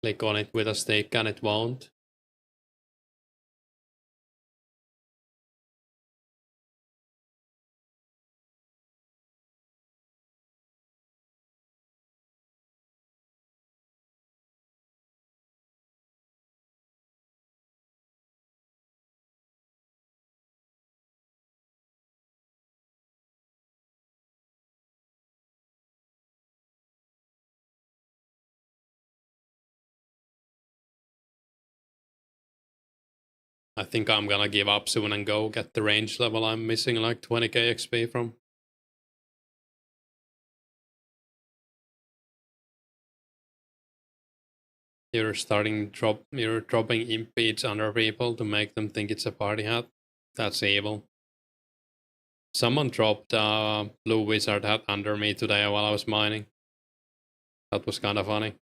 Click on it with a stick and it won't. I think I'm gonna give up soon and go get the range level I'm missing like 20k XP from. You're dropping imp beads under people to make them think it's a party hat. That's evil. Someone dropped a blue wizard hat under me today while I was mining. That was kind of funny.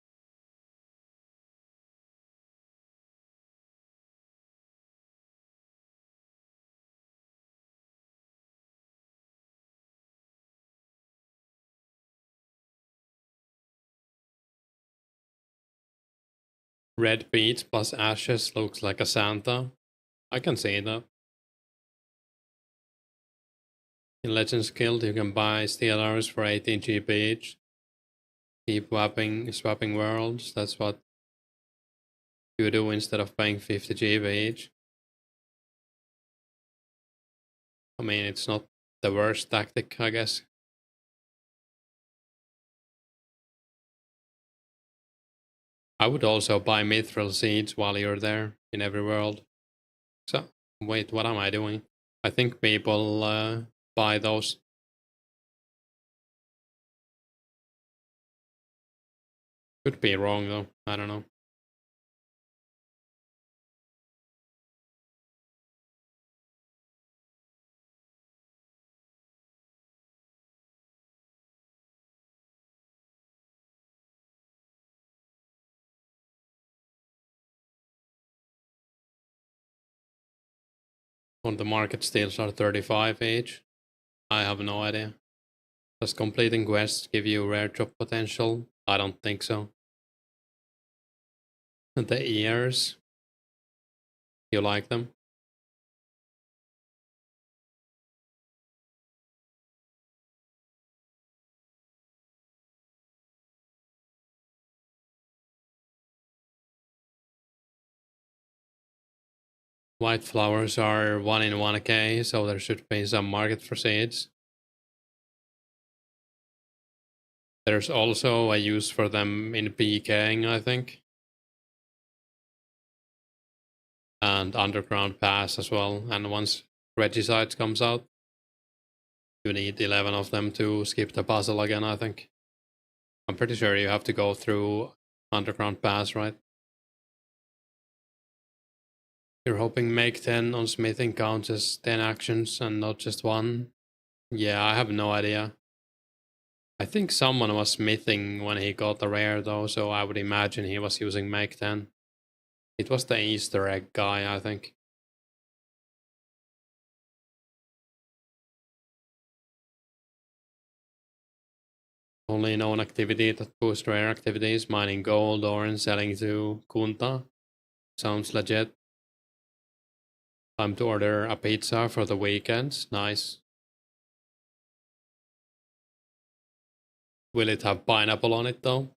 Red beads plus ashes looks like a Santa. I can see that. In Legends Guild, you can buy steel arrows for 18 GP each. Keep swapping worlds. That's what you do instead of paying 50 GP each. I mean, it's not the worst tactic, I guess. I would also buy mithril seeds while you're there in every world. So, wait, what am I doing? I think people buy those. Could be wrong though, I don't know. On the market steals are 35 each. I have no idea. Does completing quests give you rare drop potential? I don't think so. The ears. You like them? White flowers are 1 in 1k, so there should be some market for seeds. There's also a use for them in PKing, I think. And Underground Pass as well. And once Regicide comes out, you need 11 of them to skip the puzzle again, I think. I'm pretty sure you have to go through Underground Pass, right? You're hoping make 10 on smithing counts as 10 actions and not just one? Yeah, I have no idea. I think someone was smithing when he got the rare though, so I would imagine he was using make 10. It was the Easter egg guy, I think. Only known activity that boosts rare activities, mining gold or selling to Kunta. Sounds legit. Time to order a pizza for the weekends. Nice. Will it have pineapple on it though?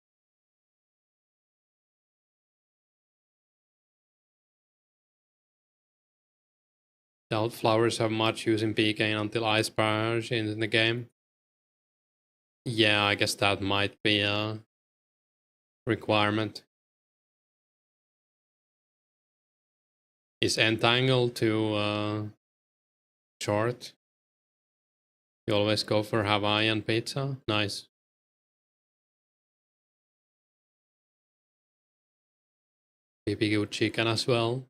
Doubt flowers have much use in PK until Ice Barrage in the game. Yeah, I guess that might be a requirement. Is Entangle too short? You always go for Hawaiian pizza? Nice. BBQ chicken as well.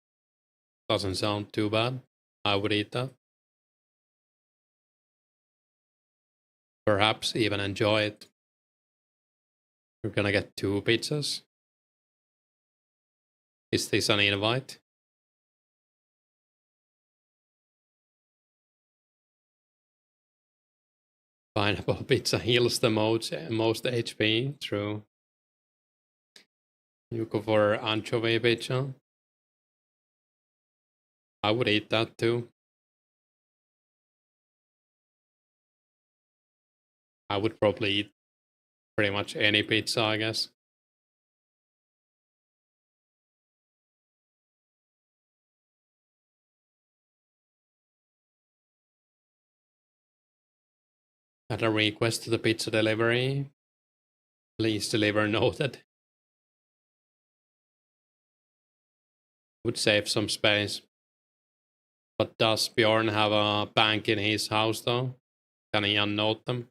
Doesn't sound too bad. I would eat that. Perhaps even enjoy it. You're gonna get 2 pizzas. Is this an invite? Pineapple pizza heals the most HP. True. You go for anchovy pizza. I would eat that too. I would probably eat pretty much any pizza, I guess. Add a request to the pizza delivery. Please deliver noted. Would save some space. But does Bjorn have a bank in his house though? Can he unnote them?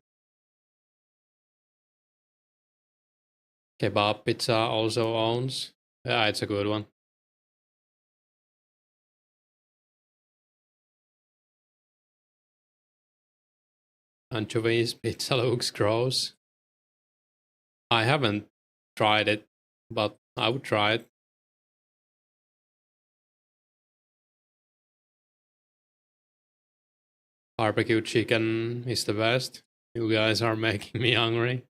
Kebab Pizza also owns. Yeah, it's a good one. Anchovies pizza looks gross. I haven't tried it, but I would try it. Barbecue chicken is the best. You guys are making me hungry.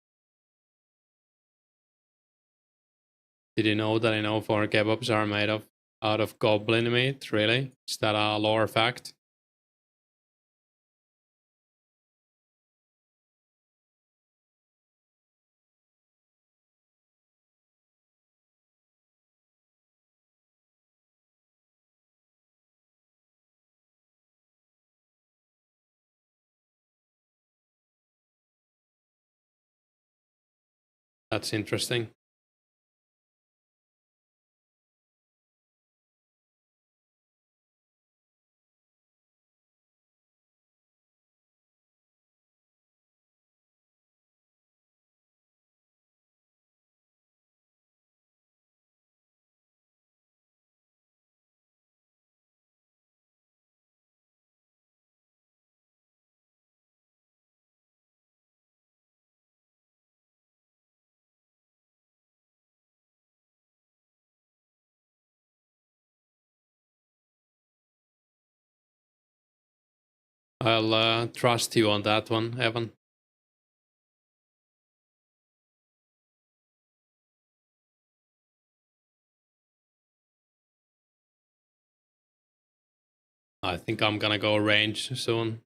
Did you know that 2004 kebabs are made out of goblin meat? Really? Is that a lore fact? That's interesting. I'll trust you on that one, Evan. I think I'm gonna go range soon.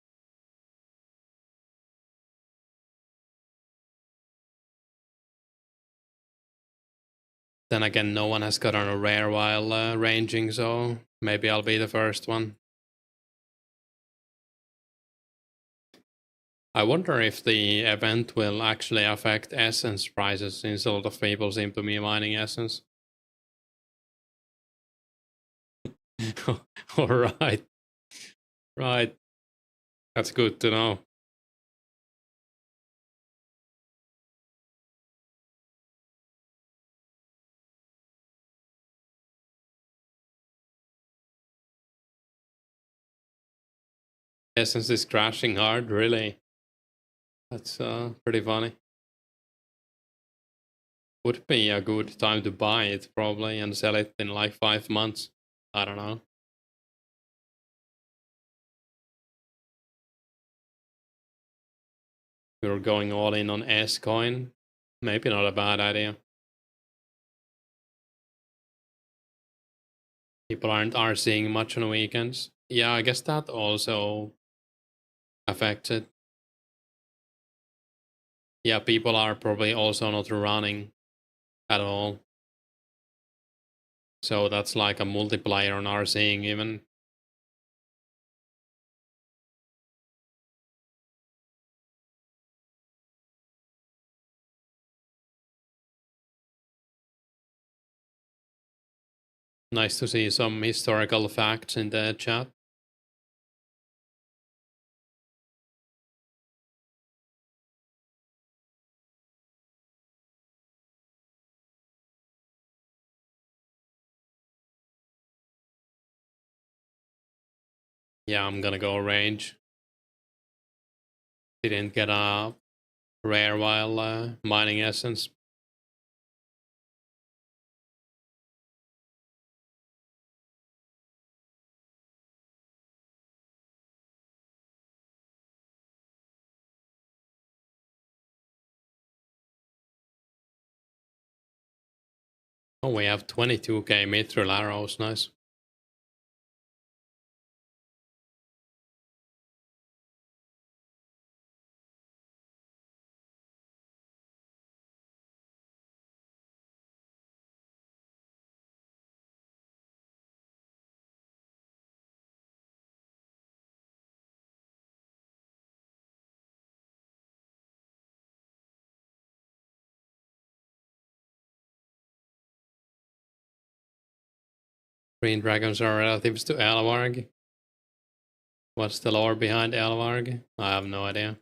Then again, no one has gotten a rare while ranging, so maybe I'll be the first one. I wonder if the event will actually affect essence prices, since a lot of people seem to be mining essence. Alright. Right. That's good to know. Essence is crashing hard, really. That's pretty funny. Would be a good time to buy it, probably, and sell it in like 5 months. I don't know. We're going all in on S coin. Maybe not a bad idea. People are seeing much on weekends. Yeah, I guess that also affects it. Yeah, people are probably also not running at all. So that's like a multiplier on our seeing even. Nice to see some historical facts in the chat. Yeah, I'm gonna go range. Didn't get a rare while mining essence. Oh, we have 22k mithril arrows, nice. Green dragons are relatives to Elvarg. What's the lore behind Elvarg? I have no idea.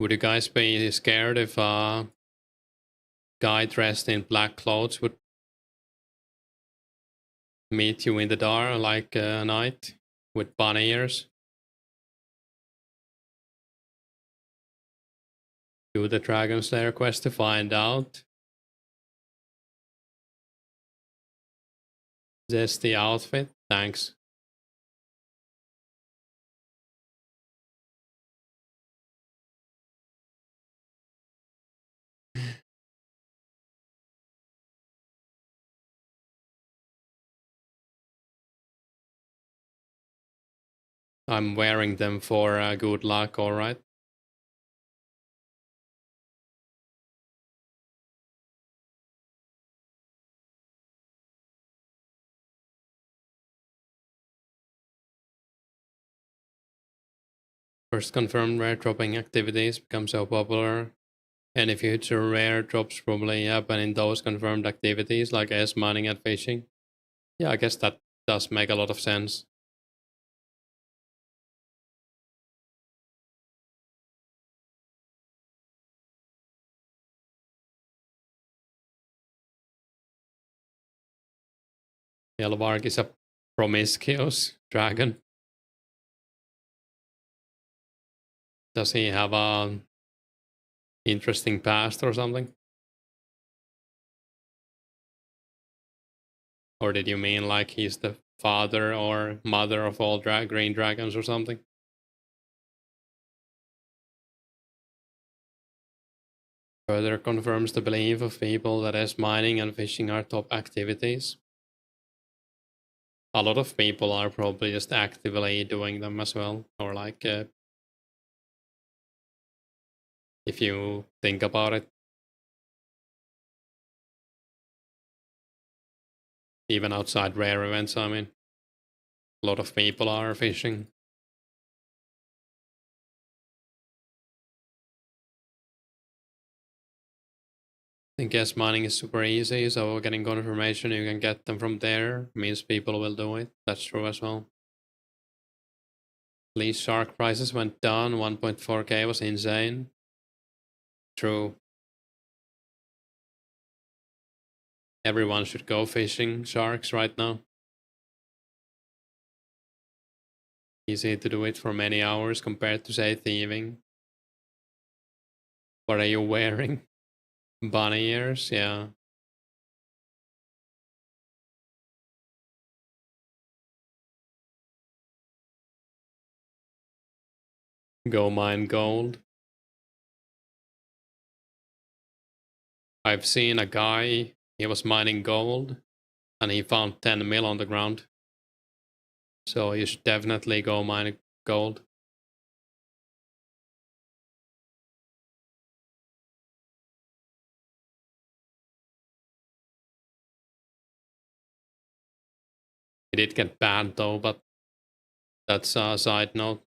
Would you guys be scared if a guy dressed in black clothes would meet you in the dark like a knight with bunny ears? Do the Dragon Slayer quest to find out. Is this the outfit? Thanks. I'm wearing them for good luck, alright? First confirmed rare dropping activities become so popular. Any future rare drops probably happen in those confirmed activities like S mining and fishing. Yeah, I guess that does make a lot of sense. Elvarg is a promiscuous dragon. Does he have a interesting past or something? Or did you mean like he's the father or mother of all green dragons or something? Further confirms the belief of people that S mining and fishing are top activities. A lot of people are probably just actively doing them as well, or like if you think about it, even outside rare events, I mean, a lot of people are fishing. I think S mining is super easy, so getting confirmation you can get them from there means people will do it. That's true as well. At least shark prices went down, 1.4k was insane. True. Everyone should go fishing sharks right now. Easy to do it for many hours compared to, say, thieving. What are you wearing? Bunny ears? Yeah. Go mine gold. I've seen a guy, he was mining gold, and he found 10 mil on the ground. So you should definitely go mine gold. He did get banned though, but that's a side note.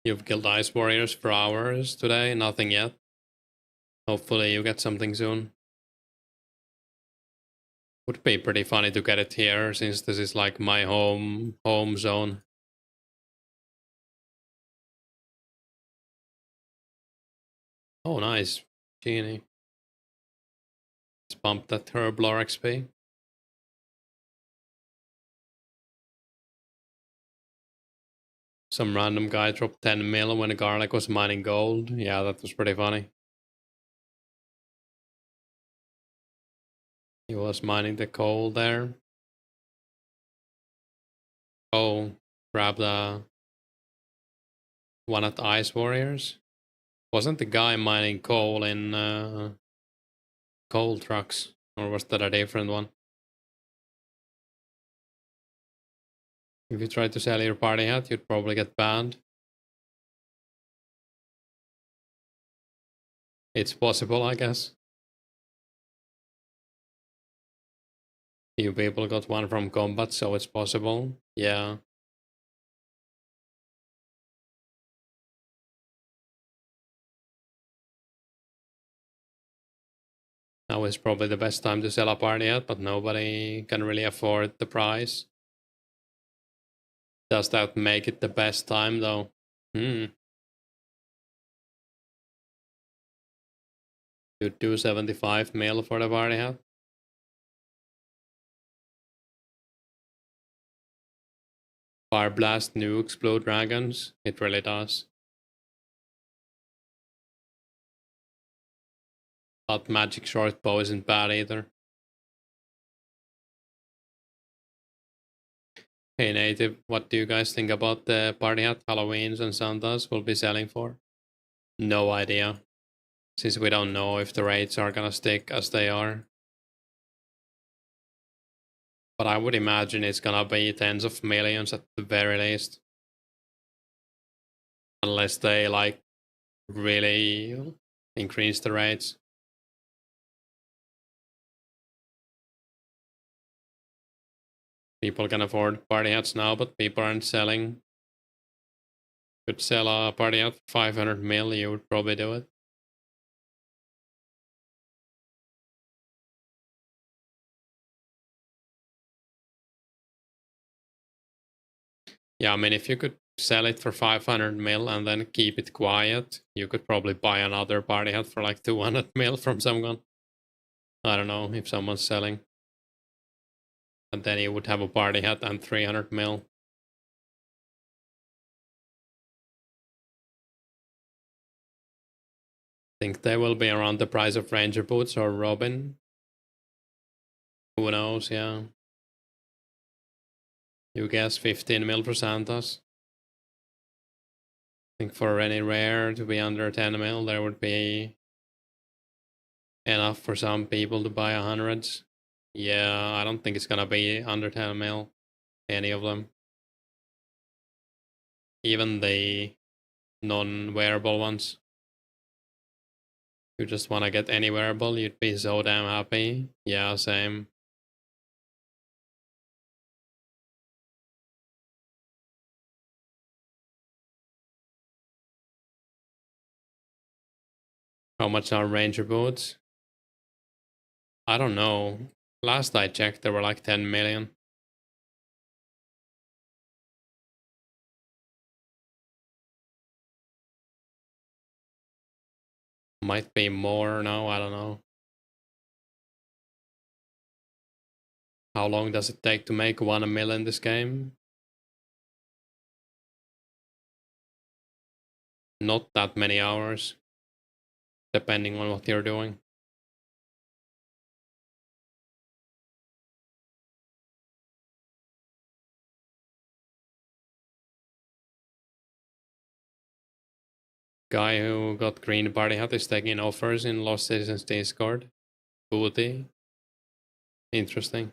You've killed ice warriors for hours today, nothing yet. Hopefully you get something soon. Would be pretty funny to get it here, since this is like my home zone. Oh, nice. Genie. Let's bump that Herblore XP. Some random guy dropped 10 mil when a garlic was mining gold. Yeah, that was pretty funny. He was mining the coal there. Oh, grab the one at Ice Warriors. Wasn't the guy mining coal in coal trucks? Or was that a different one? If you try to sell your party hat, you'd probably get banned. It's possible, I guess. Few people got one from combat, so it's possible. Yeah. Now is probably the best time to sell a party hat, but nobody can really afford the price. Does that make it the best time though? You do 75 mil for the party hat. Fire blast nukes blue dragons. It really does. But magic short bow isn't bad either. Hey Native, what do you guys think about the party hat Halloweens and Santas will be selling for? No idea, since we don't know if the rates are gonna stick as they are. But I would imagine it's gonna be tens of millions at the very least. Unless they like really increase the rates. People can afford party hats now, but people aren't selling. Could sell a party hat for 500 mil, you would probably do it. Yeah, I mean, if you could sell it for 500 mil and then keep it quiet, you could probably buy another party hat for like 200 mil from someone. I don't know if someone's selling. And then you would have a party hat and 300 mil. Think they will be around the price of Ranger Boots or Robin. Who knows, yeah. You guess 15 mil for Santas. I think for any rare to be under 10 mil, there would be enough for some people to buy 100s. Yeah, I don't think it's gonna be under 10 mil, any of them. Even the non-wearable ones. You just wanna get any wearable, you'd be so damn happy. Yeah, same. How much are Ranger boots? I don't know. Last I checked, there were like 10 million. Might be more now, I don't know. How long does it take to make 1 mil in this game? Not that many hours, depending on what you're doing. Guy who got green party hat is taking offers in Lost Citizens Discord. Booty. Interesting.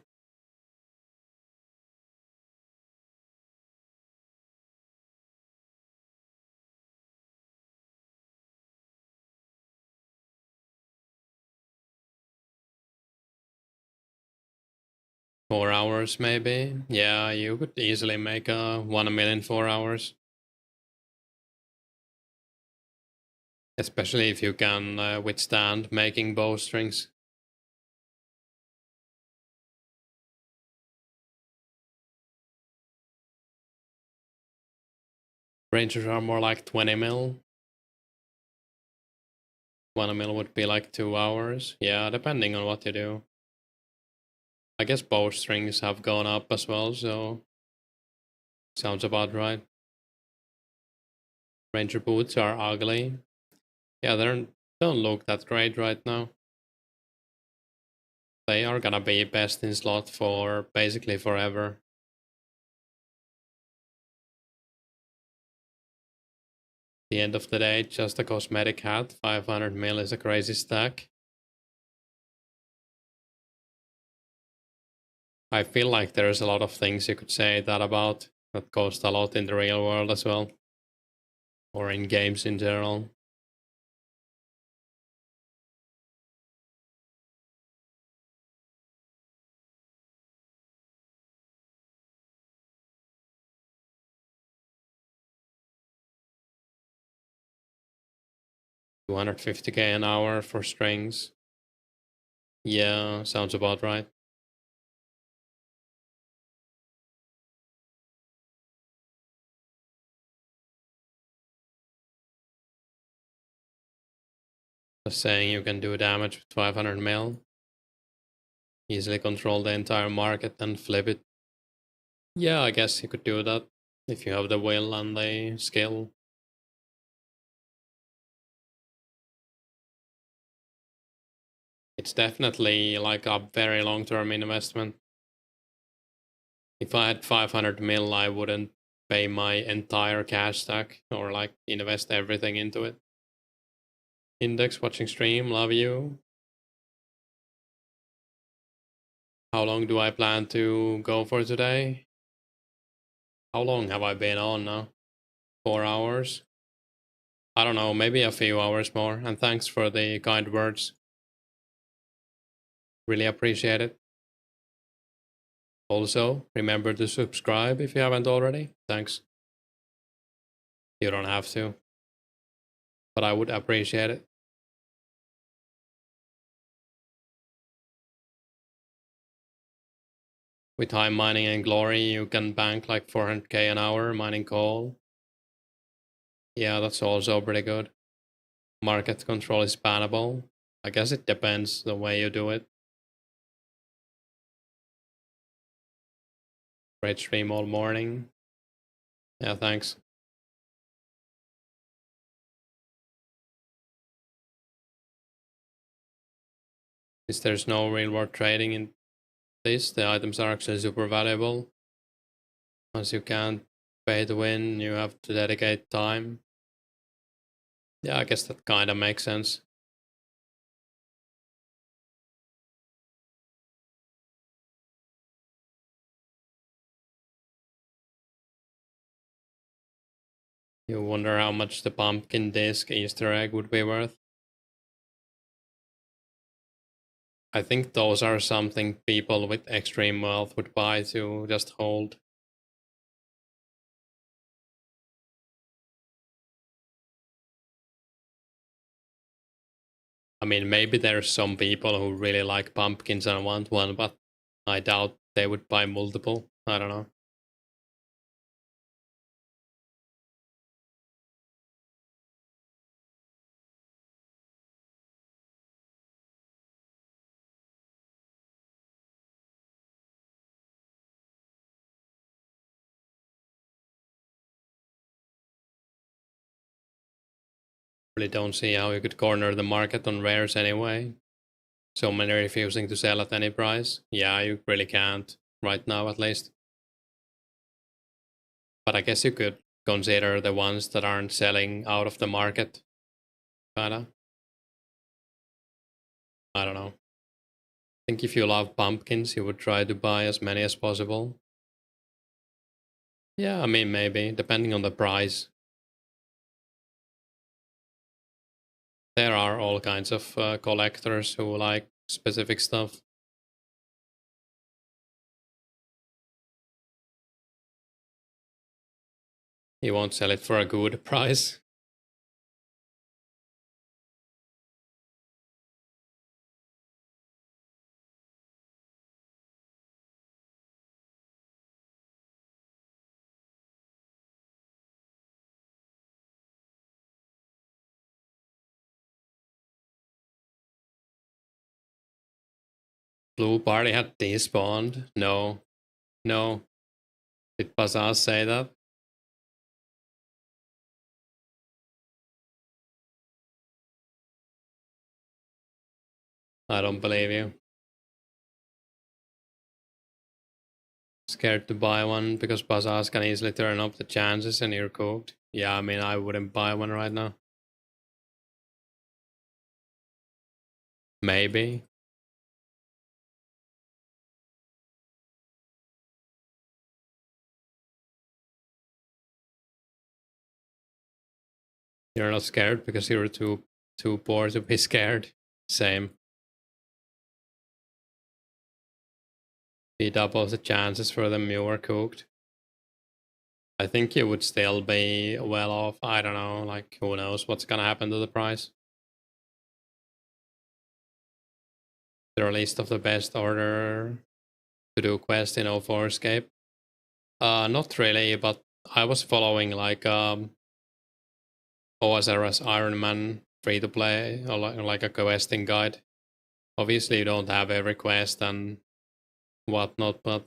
Four hours maybe? Yeah, you could easily make 1 million 4 hours. Especially if you can withstand making bowstrings. Rangers are more like 20 mil. 1 mil would be like 2 hours. Yeah, depending on what you do. I guess bowstrings have gone up as well, so sounds about right. Ranger boots are ugly. Yeah, they don't look that great right now. They are gonna be best in slot for basically forever. The end of the day, just a cosmetic hat. 500 mil is a crazy stack. I feel like there's a lot of things you could say that about that cost a lot in the real world as well. Or in games in general. $250k an hour for strings. Yeah, sounds about right. Just saying you can do damage with 500 mil. Easily control the entire market and flip it. Yeah, I guess you could do that if you have the will and the skill. It's definitely like a very long-term investment. If I had 500 mil, I wouldn't pay my entire cash stack or like invest everything into it. Index watching stream, love you. How long do I plan to go for today? How long have I been on now? 4 hours? I don't know, maybe a few hours more. And thanks for the kind words. Really appreciate it. Also, remember to subscribe if you haven't already. Thanks. You don't have to, but I would appreciate it. With time mining and glory, you can bank like 400k an hour mining coal. Yeah, that's also pretty good. Market control is bannable. I guess it depends the way you do it. Great stream all morning. Yeah, thanks. Since there's no real world trading in this, the items are actually super valuable. Once you can't pay to win, you have to dedicate time. Yeah, I guess that kinda makes sense. You wonder how much the pumpkin disc Easter egg would be worth? I think those are something people with extreme wealth would buy to just hold. I mean, maybe there's some people who really like pumpkins and want one, but I doubt they would buy multiple. I don't know. Really don't see how you could corner the market on rares anyway. So many refusing to sell at any price. Yeah, you really can't, right now at least. But I guess you could consider the ones that aren't selling out of the market. Kinda. I don't know. I think if you love pumpkins, you would try to buy as many as possible. Yeah, I mean, maybe, depending on the price. There are all kinds of collectors who like specific stuff. You won't sell it for a good price. Blue party had despawned. No. No. Did Bazaar say that? I don't believe you. Scared to buy one because Bazaars can easily turn up the chances and you're cooked. Yeah, I mean, I wouldn't buy one right now. Maybe. You're not scared because you're too poor to be scared. Same. He doubles the chances for them you were cooked. I think you would still be well off. I don't know, like who knows what's gonna happen to the price. The release of the best order to do quest in 2004scape. Not really, but I was following like OSRS Iron Man free to play or like a questing guide. Obviously, you don't have every quest and whatnot, but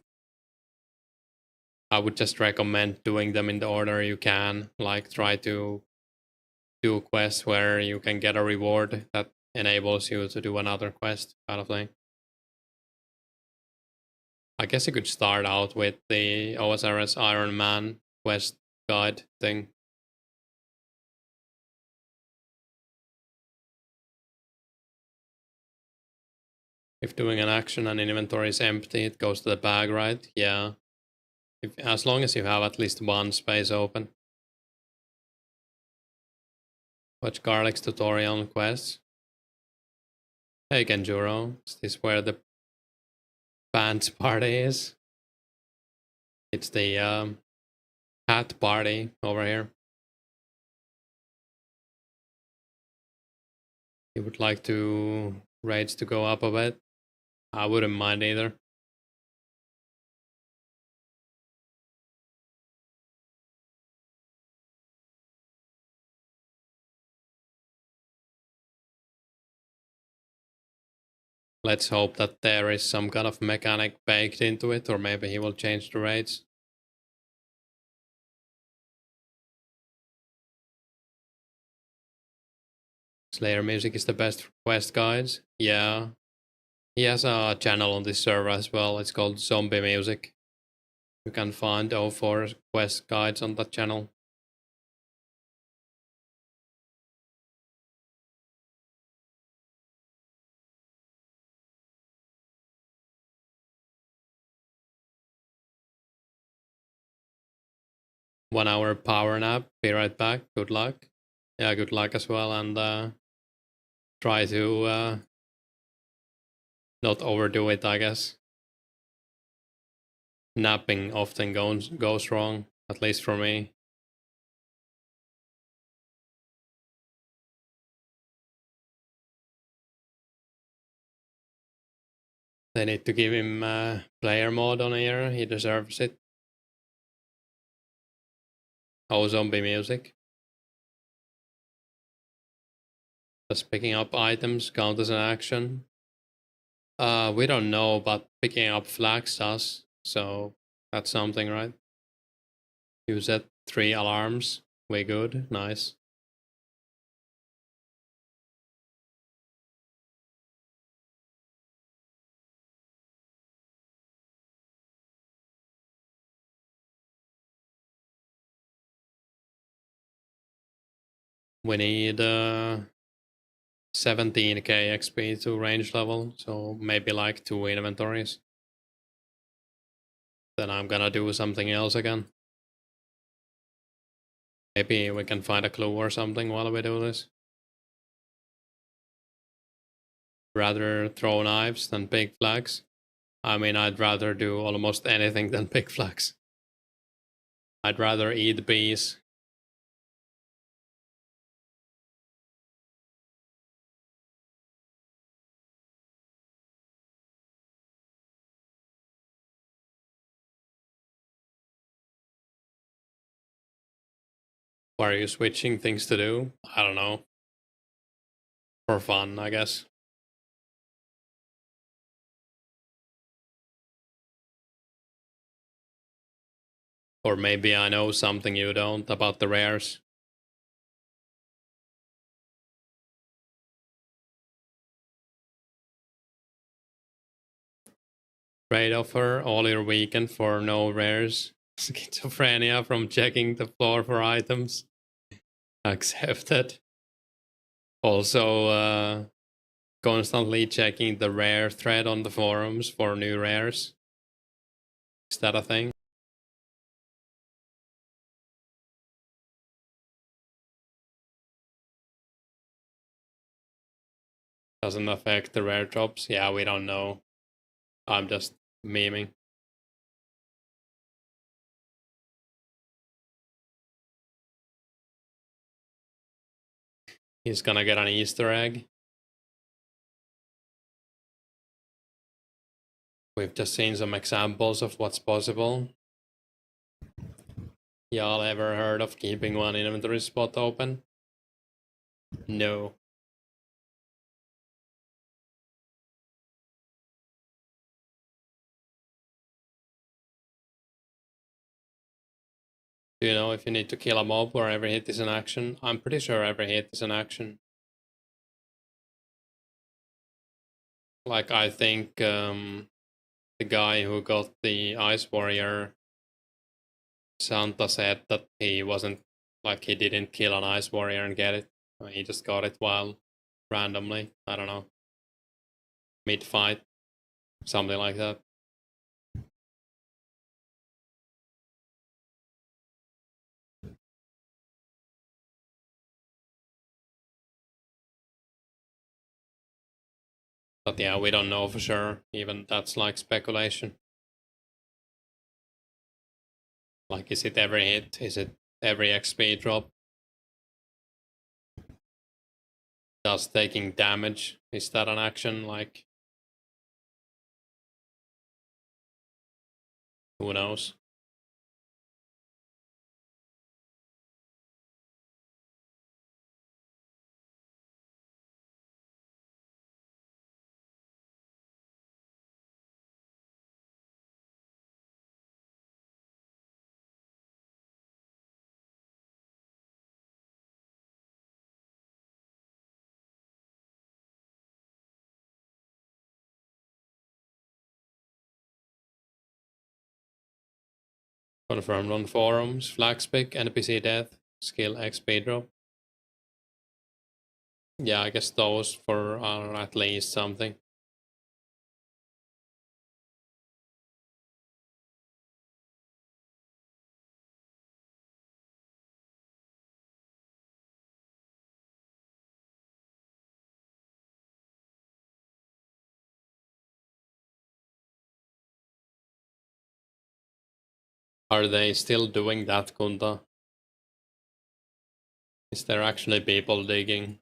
I would just recommend doing them in the order you can. Like, try to do quests where you can get a reward that enables you to do another quest, kind of thing. I guess you could start out with the OSRS Iron Man quest guide thing. If doing an action and inventory is empty, it goes to the bag, right? Yeah. As long as you have at least one space open. Watch Garlic's tutorial on quests. Hey Genjuro, is this where the pants party is? It's the hat party over here. You would like to rates to go up a bit? I wouldn't mind either. Let's hope that there is some kind of mechanic baked into it, or maybe he will change the rates. Slayer music is the best for quest guides. Yeah. He has a channel on this server as well. It's called Zombie Music. You can find 04 quest guides on that channel. One hour power nap. Be right back. Good luck. Yeah, good luck as well. And try to not overdo it, I guess. Napping often goes wrong, at least for me. They need to give him player mode on here. He deserves it. Oh, zombie music. Does picking up items count as an action? We don't know, but picking up flags does. So that's something, right? You set 3 alarms. We good. Nice. We need 17k XP to range level, so maybe like 2 inventories. Then I'm gonna do something else again. Maybe we can find a clue or something while we do this. Rather throw knives than pick flags. I mean, I'd rather do almost anything than pick flags. I'd rather eat bees. Why are you switching things to do? I don't know. For fun, I guess. Or maybe I know something you don't about the rares. Trade offer all your weekend for no rares. Schizophrenia from checking the floor for items. Accepted. Also, constantly checking the rare thread on the forums for new rares. Is that a thing? Doesn't affect the rare drops? Yeah, we don't know. I'm just memeing. He's gonna get an Easter egg. We've just seen some examples of what's possible. Y'all ever heard of keeping one inventory spot open? No. Do you know if you need to kill a mob or every hit is an action? I'm pretty sure every hit is an action. Like, I think the guy who got the Ice Warrior, Santa said that he wasn't, like, he didn't kill an Ice Warrior and get it. He just got it while randomly, I don't know, mid-fight, something like that. But yeah, we don't know for sure. Even that's like speculation. Like, is it every hit? Is it every XP drop? Does taking damage, is that an action? Like, who knows? Confirmed on forums. Flags pick, NPC death, skill XP drop. Yeah, I guess those for are at least something. Are they still doing that, Kunta? Is there actually people digging?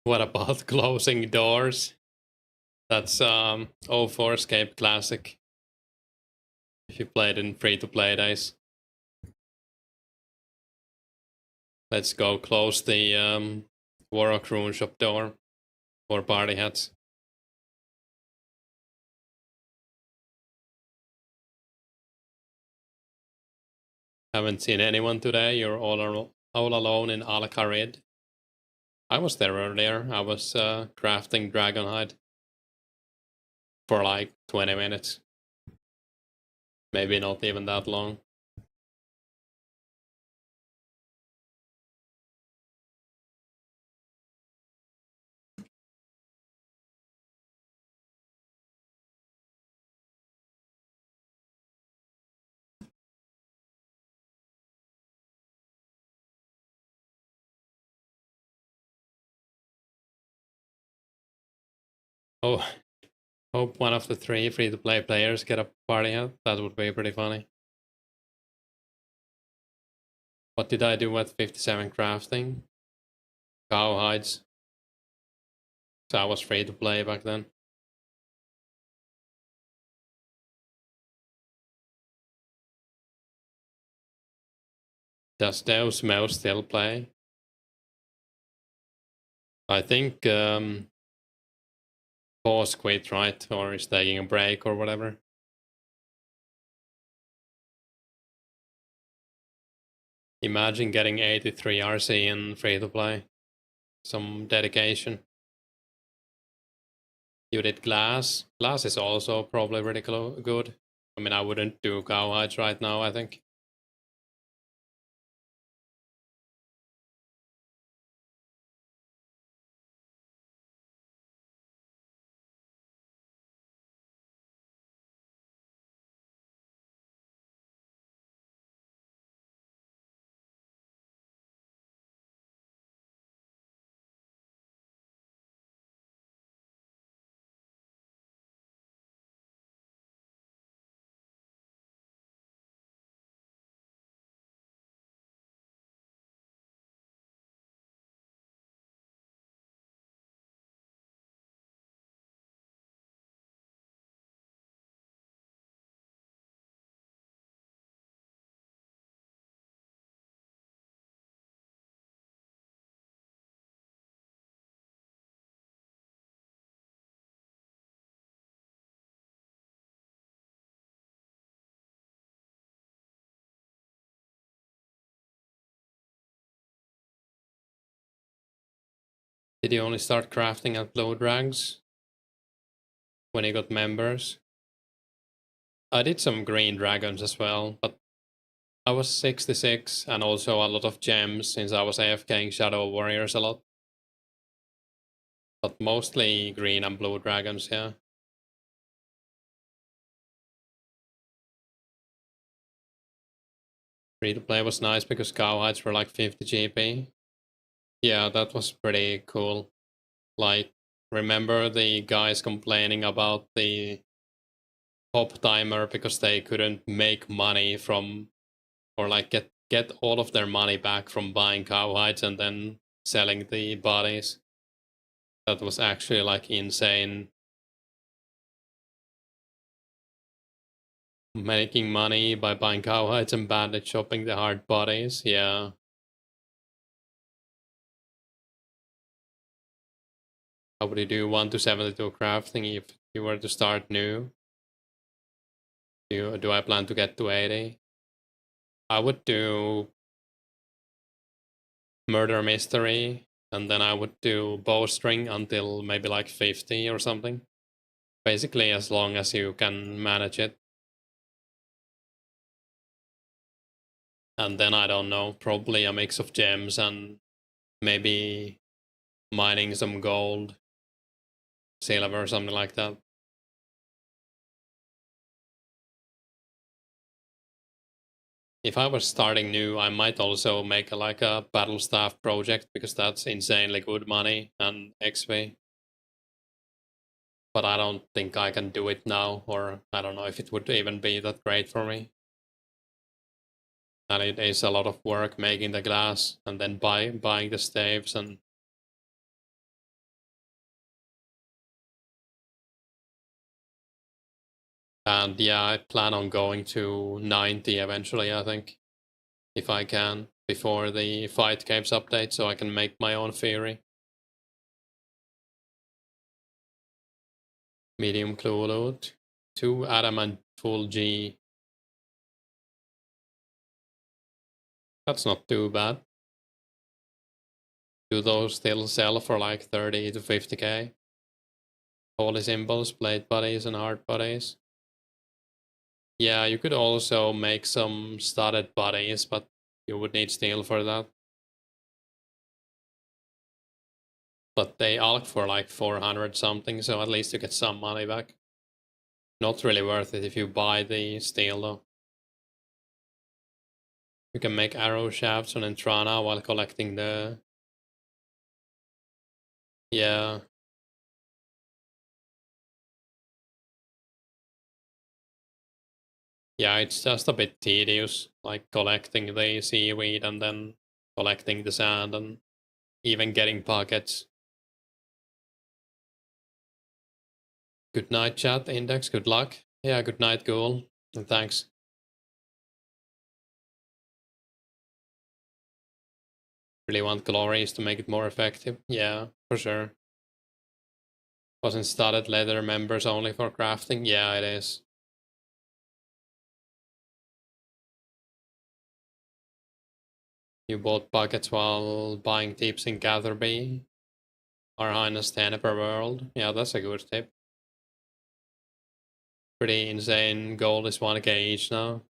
What about closing doors? That's 2004scape classic. If you played in free-to-play days. Let's go close the Warrock Rune Shop door for party hats. Haven't seen anyone today. You're all alone in Al Kharid. I was there earlier. I was crafting Dragonhide for like 20 minutes. Maybe not even that long. Oh, Hope one of the 3 free-to-play players get a party hat. That would be pretty funny. What did I do at 57 crafting? Cow hides. So I was free to play back then. Does Deus Mouse still play? I think Pause quit, right? Or is taking a break or whatever. Imagine getting 83 RC in free to play. Some dedication. You did Glass. Glass is also probably really good. I mean, I wouldn't do Cowhides right now, I think. Did you only start crafting at Blow Drags? When you got members? I did some green dragons as well, but I was 66 and also a lot of gems since I was AFKing Shadow Warriors a lot. But mostly green and blue dragons, yeah. Free to play was nice because cowhides were like 50 GP. Yeah, that was pretty cool. Like, remember the guys complaining about the pop timer because they couldn't make money from, or like get all of their money back from buying cowhides and then selling the bodies. That was actually like insane. Making money by buying cowhides and bandit shopping the hard bodies, yeah. How would you do 1 to 72 crafting if you were to start new? Do I plan to get to 80? I would do murder mystery, and then I would do bowstring until maybe like 50 or something. Basically, as long as you can manage it. And then I don't know, probably a mix of gems and maybe mining some gold, silver, something like that. If I was starting new, I might also make like a battle staff project because that's insanely good money and XP. But I don't think I can do it now, or I don't know if it would even be that great for me. And it is a lot of work making the glass and then buying the staves and yeah, I plan on going to 90 eventually, I think, if I can, before the Fight Caves update, so I can make my own theory. Medium clue loot, 2 Adam and full G. That's not too bad. Do those still sell for like 30 to 50k? Holy symbols, blade buddies, and heart buddies. Yeah, you could also make some studded buddies, but you would need steel for that. But they alk for like 400 something, so at least you get some money back. Not really worth it if you buy the steel though. You can make arrow shafts on Entrana while collecting the... Yeah. Yeah, it's just a bit tedious, like collecting the seaweed and then collecting the sand and even getting pockets. Good night, chat, Index. Good luck. Yeah, good night, Ghoul. And thanks. Really want glories to make it more effective. Yeah, for sure. Wasn't started leather members only for crafting? Yeah, it is. You bought buckets while buying tips in Gatherby. Our Highness 10 per world. Yeah, that's a good tip. Pretty insane. Gold is 1k each now.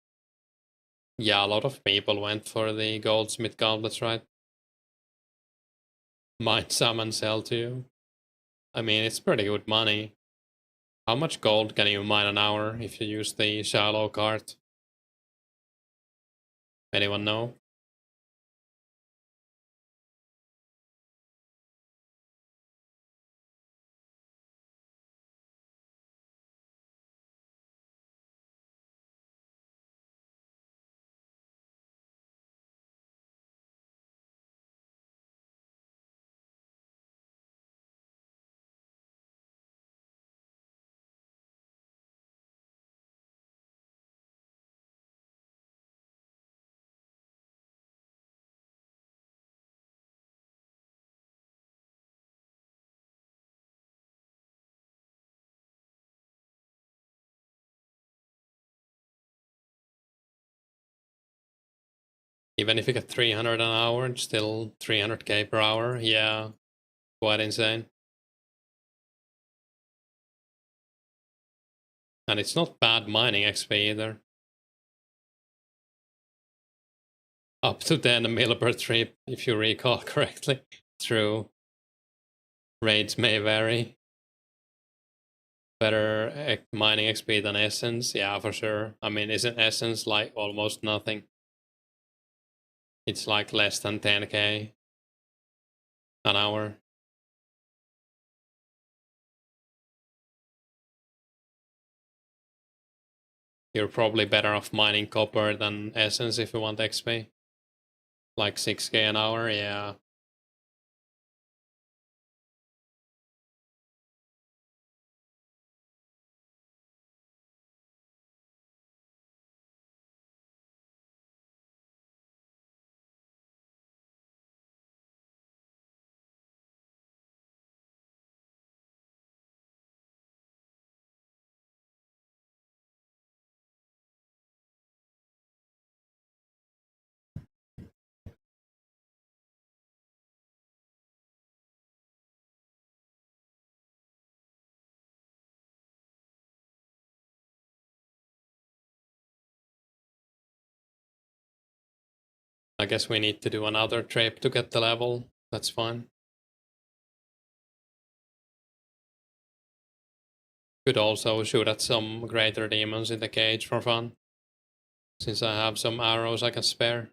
Yeah, a lot of people went for the goldsmith gauntlets, right? Mine some and sell to you. I mean, it's pretty good money. How much gold can you mine an hour if you use the shallow cart? Anyone know? Even if you get 300 an hour, it's still 300k per hour. Yeah, quite insane. And it's not bad mining XP either. Up to 10 mil per trip, if you recall correctly. True. Rates may vary. Better mining XP than Essence? Yeah, for sure. I mean, isn't Essence like almost nothing? It's like less than 10k an hour. You're probably better off mining copper than Essence if you want XP. Like 6k an hour, yeah. I guess we need to do another trip to get the level. That's fine. Could also shoot at some greater demons in the cage for fun. Since I have some arrows I can spare.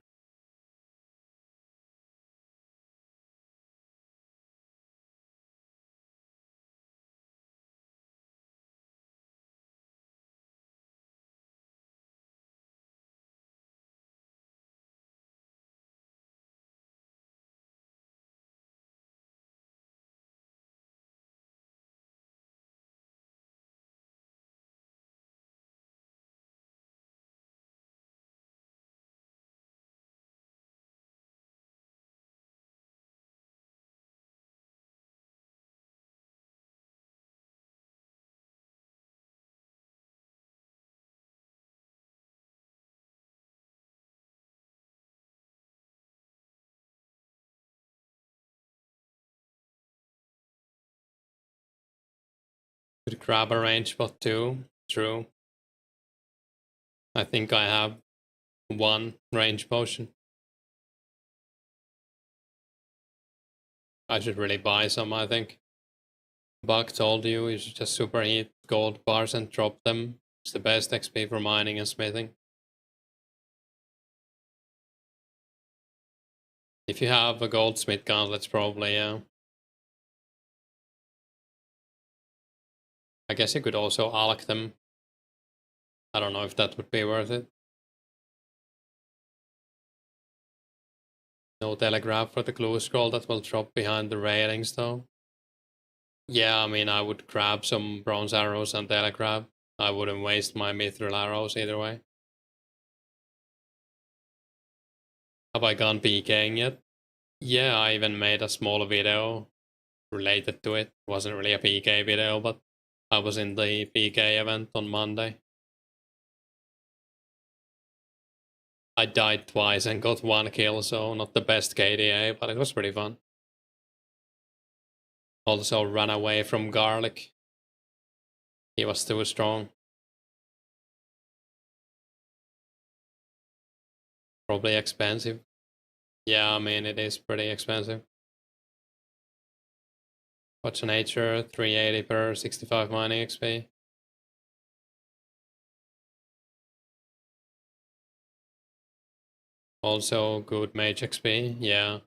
Could grab a range bot too. True. I think I have one range potion. I should really buy some, I think. Buck told you should just superheat gold bars and drop them. It's the best XP for mining and smithing. If you have a goldsmith gauntlets, probably, yeah. I guess you could also alch them. I don't know if that would be worth it. No telegraph for the clue scroll that will drop behind the railings though. Yeah, I mean, I would grab some bronze arrows and telegraph. I wouldn't waste my mithril arrows either way. Have I gone PKing yet? Yeah, I even made a small video related to it. It wasn't really a PK video, but I was in the PK event on Monday. I died twice and got 1 kill, so not the best KDA, but it was pretty fun. Also ran away from Garlic. He was too strong. Probably expensive. Yeah, I mean, it is pretty expensive. What's nature? 380 per 65 mining XP. Also good mage XP, yeah.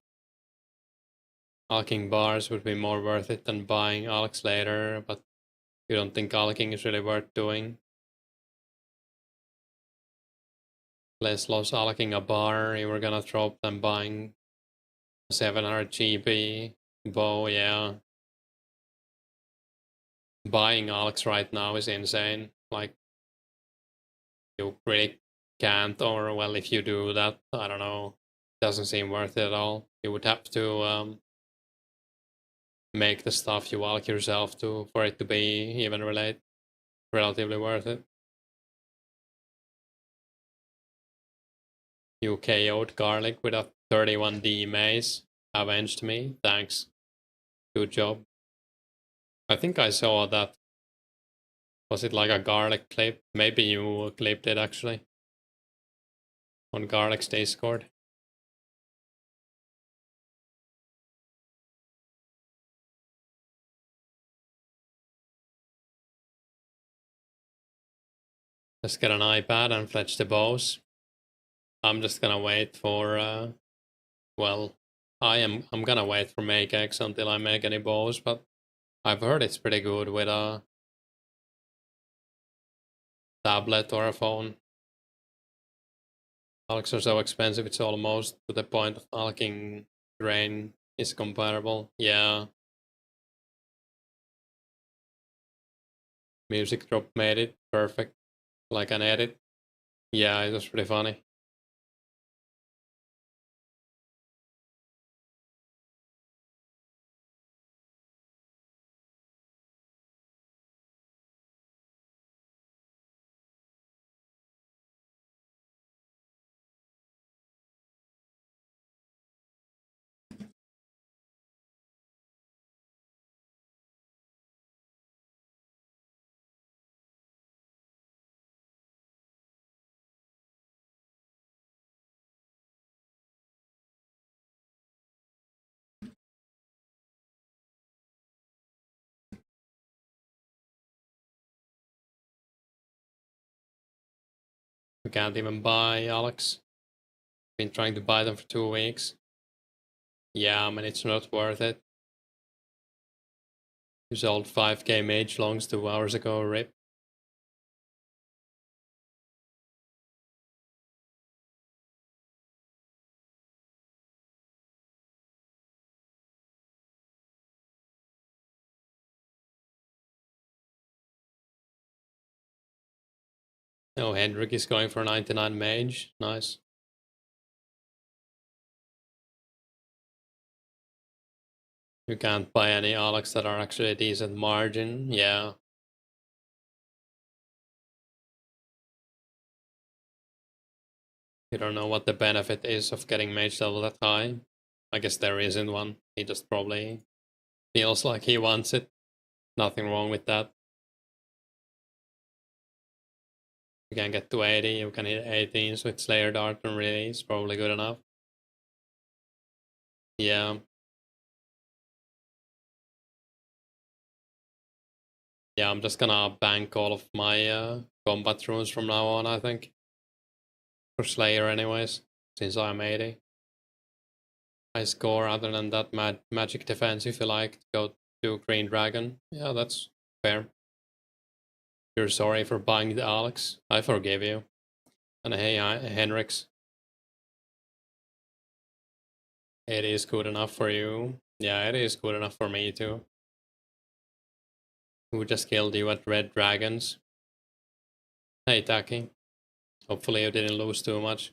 Alking bars would be more worth it than buying Alex later, but you don't think alking is really worth doing. Less loss alking a bar, you were gonna drop than buying 700 GB bow, yeah. Buying Alex right now is insane. Like, you really can't, or well, if you do that, I don't know, doesn't seem worth it at all. You would have to make the stuff you alk yourself to for it to be even relatively worth it. You KO'd Garlic with a 31D mace. Avenged me. Thanks. Good job. I think I saw that. Was it like a Garlic clip? Maybe you clipped it actually. On Garlic's Discord. Let's get an iPad and fletch the bows. I'm just gonna wait for well, I'm gonna wait for make X until I make any bows, but I've heard it's pretty good with a tablet or a phone. Alks are so expensive, it's almost to the point of alking grain is comparable. Yeah. Music drop made it perfect. Like an edit. Yeah, it was pretty funny. We can't even buy Alex. Been trying to buy them for 2 weeks. Yeah, I mean, it's not worth it. You sold 5k mage longs 2 hours ago, rip. Oh, Hendrik is going for 99 mage. Nice. You can't buy any Alex that are actually a decent margin. Yeah. You don't know what the benefit is of getting mage level that high. I guess there isn't one. He just probably feels like he wants it. Nothing wrong with that. You can get to 80, you can hit 18s with Slayer Dart and release, probably good enough. Yeah. Yeah, I'm just gonna bank all of my combat runes from now on, I think. For Slayer anyways, since I'm 80. I score other than that magic defense if you like. Go to Green Dragon. Yeah, that's fair. You're sorry for buying the Alex. I forgive you. And hey, Henrix. It is good enough for you. Yeah, it is good enough for me too. Who just killed you at Red Dragons? Hey, Taki. Hopefully you didn't lose too much.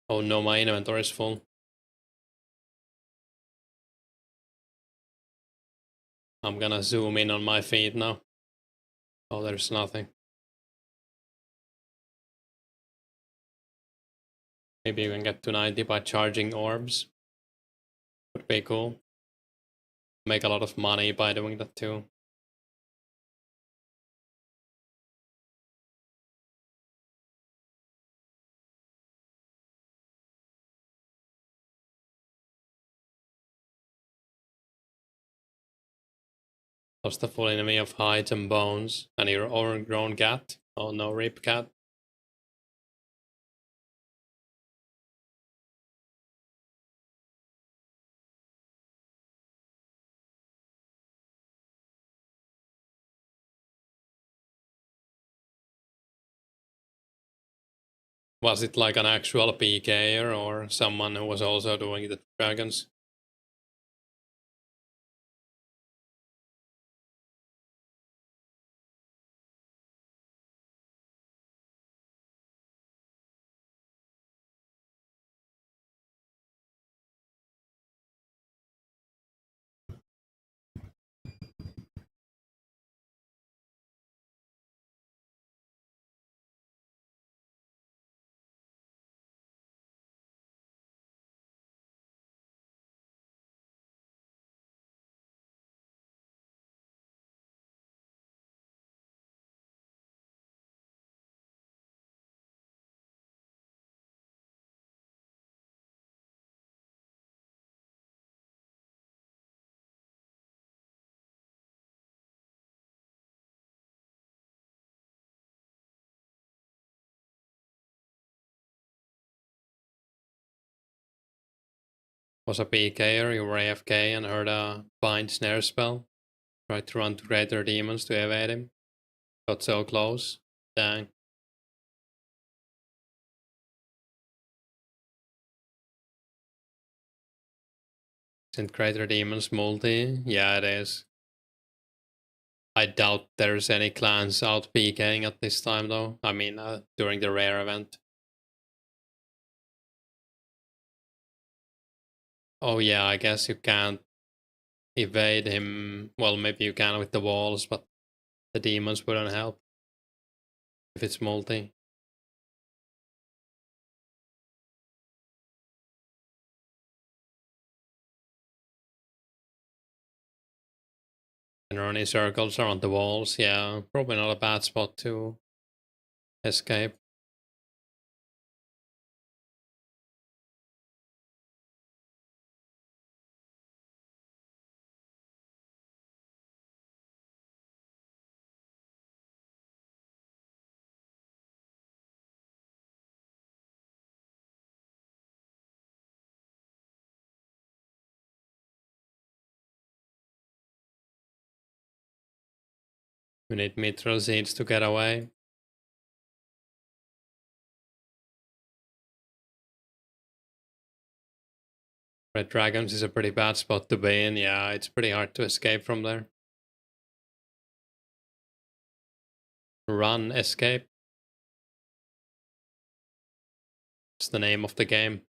Oh no, my inventory is full. I'm gonna zoom in on my feed now. Oh, there's nothing. Maybe you can get to 90 by charging orbs. Would be cool. Make a lot of money by doing that too. Lost the full enemy of hides and bones. And your overgrown cat. Oh no, rip cat. Was it like an actual PKer or someone who was also doing the dragons? Was a PKer, you were AFK and heard a bind snare spell. Tried to run to greater demons to evade him. Got so close. Dang. Isn't greater demons multi? Yeah, it is. I doubt there's any clans out PKing at this time though. I mean, during the rare event. Oh yeah, I guess you can't evade him. Well, maybe you can with the walls, but the demons wouldn't help if it's multi. And running circles around the walls, yeah, probably not a bad spot to escape. We need mithril seeds to get away. Red Dragons is a pretty bad spot to be in. Yeah, it's pretty hard to escape from there. Run, escape. It's the name of the game.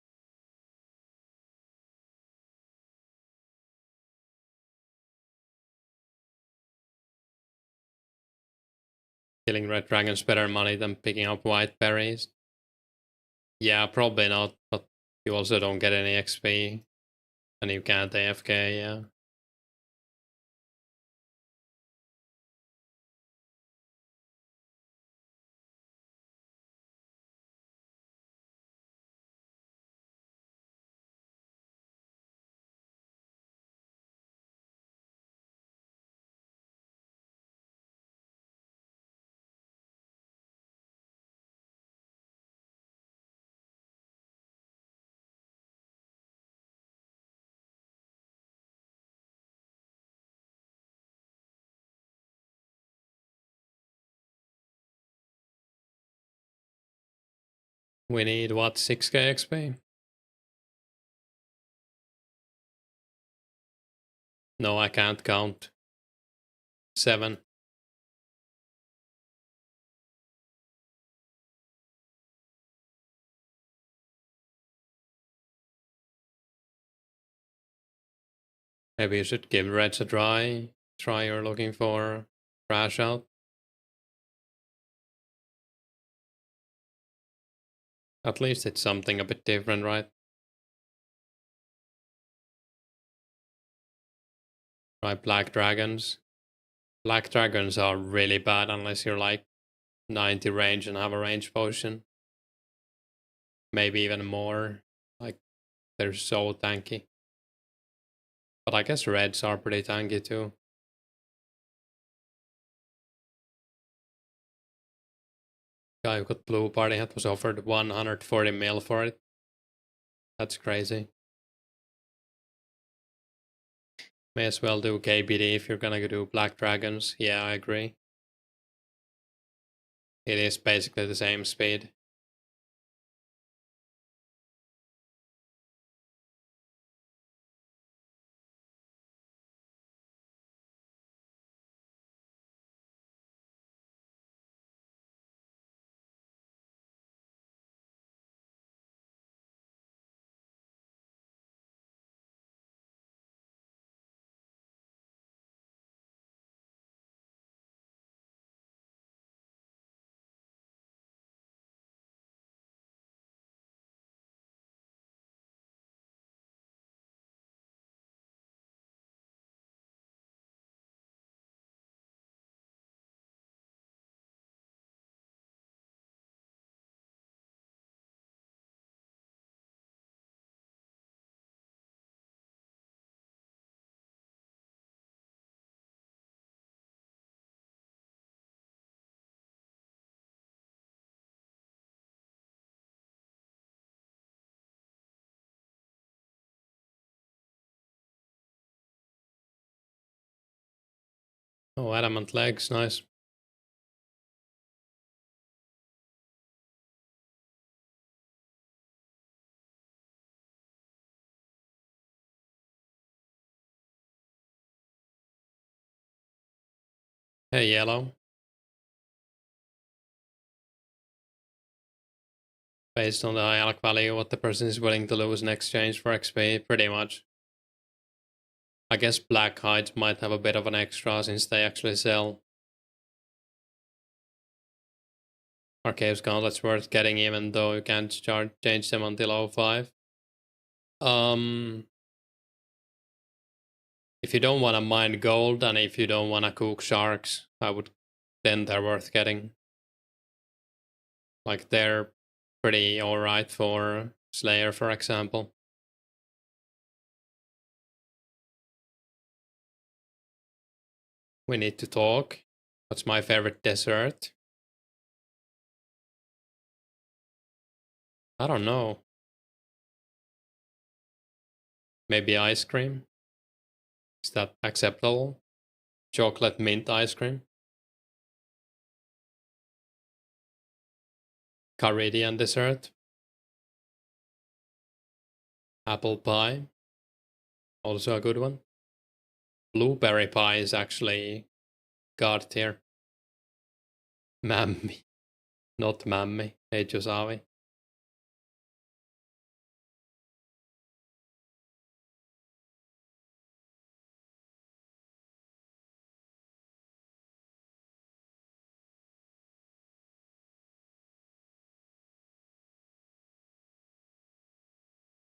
Killing red dragons better money than picking up white berries. Yeah, probably not, but you also don't get any XP. And you can't AFK, yeah. We need what, 6k XP? No, I can't count. 7. Maybe you should give reds a try. Try you're looking for crash out. At least it's something a bit different, right? Try black dragons. Black dragons are really bad unless you're like 90 range and have a range potion. Maybe even more. Like, they're so tanky. But I guess reds are pretty tanky too. Guy who got blue party hat was offered 140 mil for it. That's crazy. May as well do KBD if you're gonna do black dragons. Yeah, I agree. It is basically the same speed. Oh, adamant legs, nice. Hey, yellow. Based on the high alloc value, what the person is willing to lose in exchange for XP, pretty much. I guess black hides might have a bit of an extra since they actually sell. Arcave's Gauntlet's worth getting even though you can't change them until 05. If you don't want to mine gold and if you don't want to cook sharks, then they're worth getting. Like, they're pretty alright for Slayer, for example. We need to talk. What's my favorite dessert? I don't know. Maybe ice cream? Is that acceptable? Chocolate mint ice cream? Caridian dessert? Apple pie? Also a good one. Blueberry pie is actually god tier. Mammy. Not mammy. Hey, Josavi.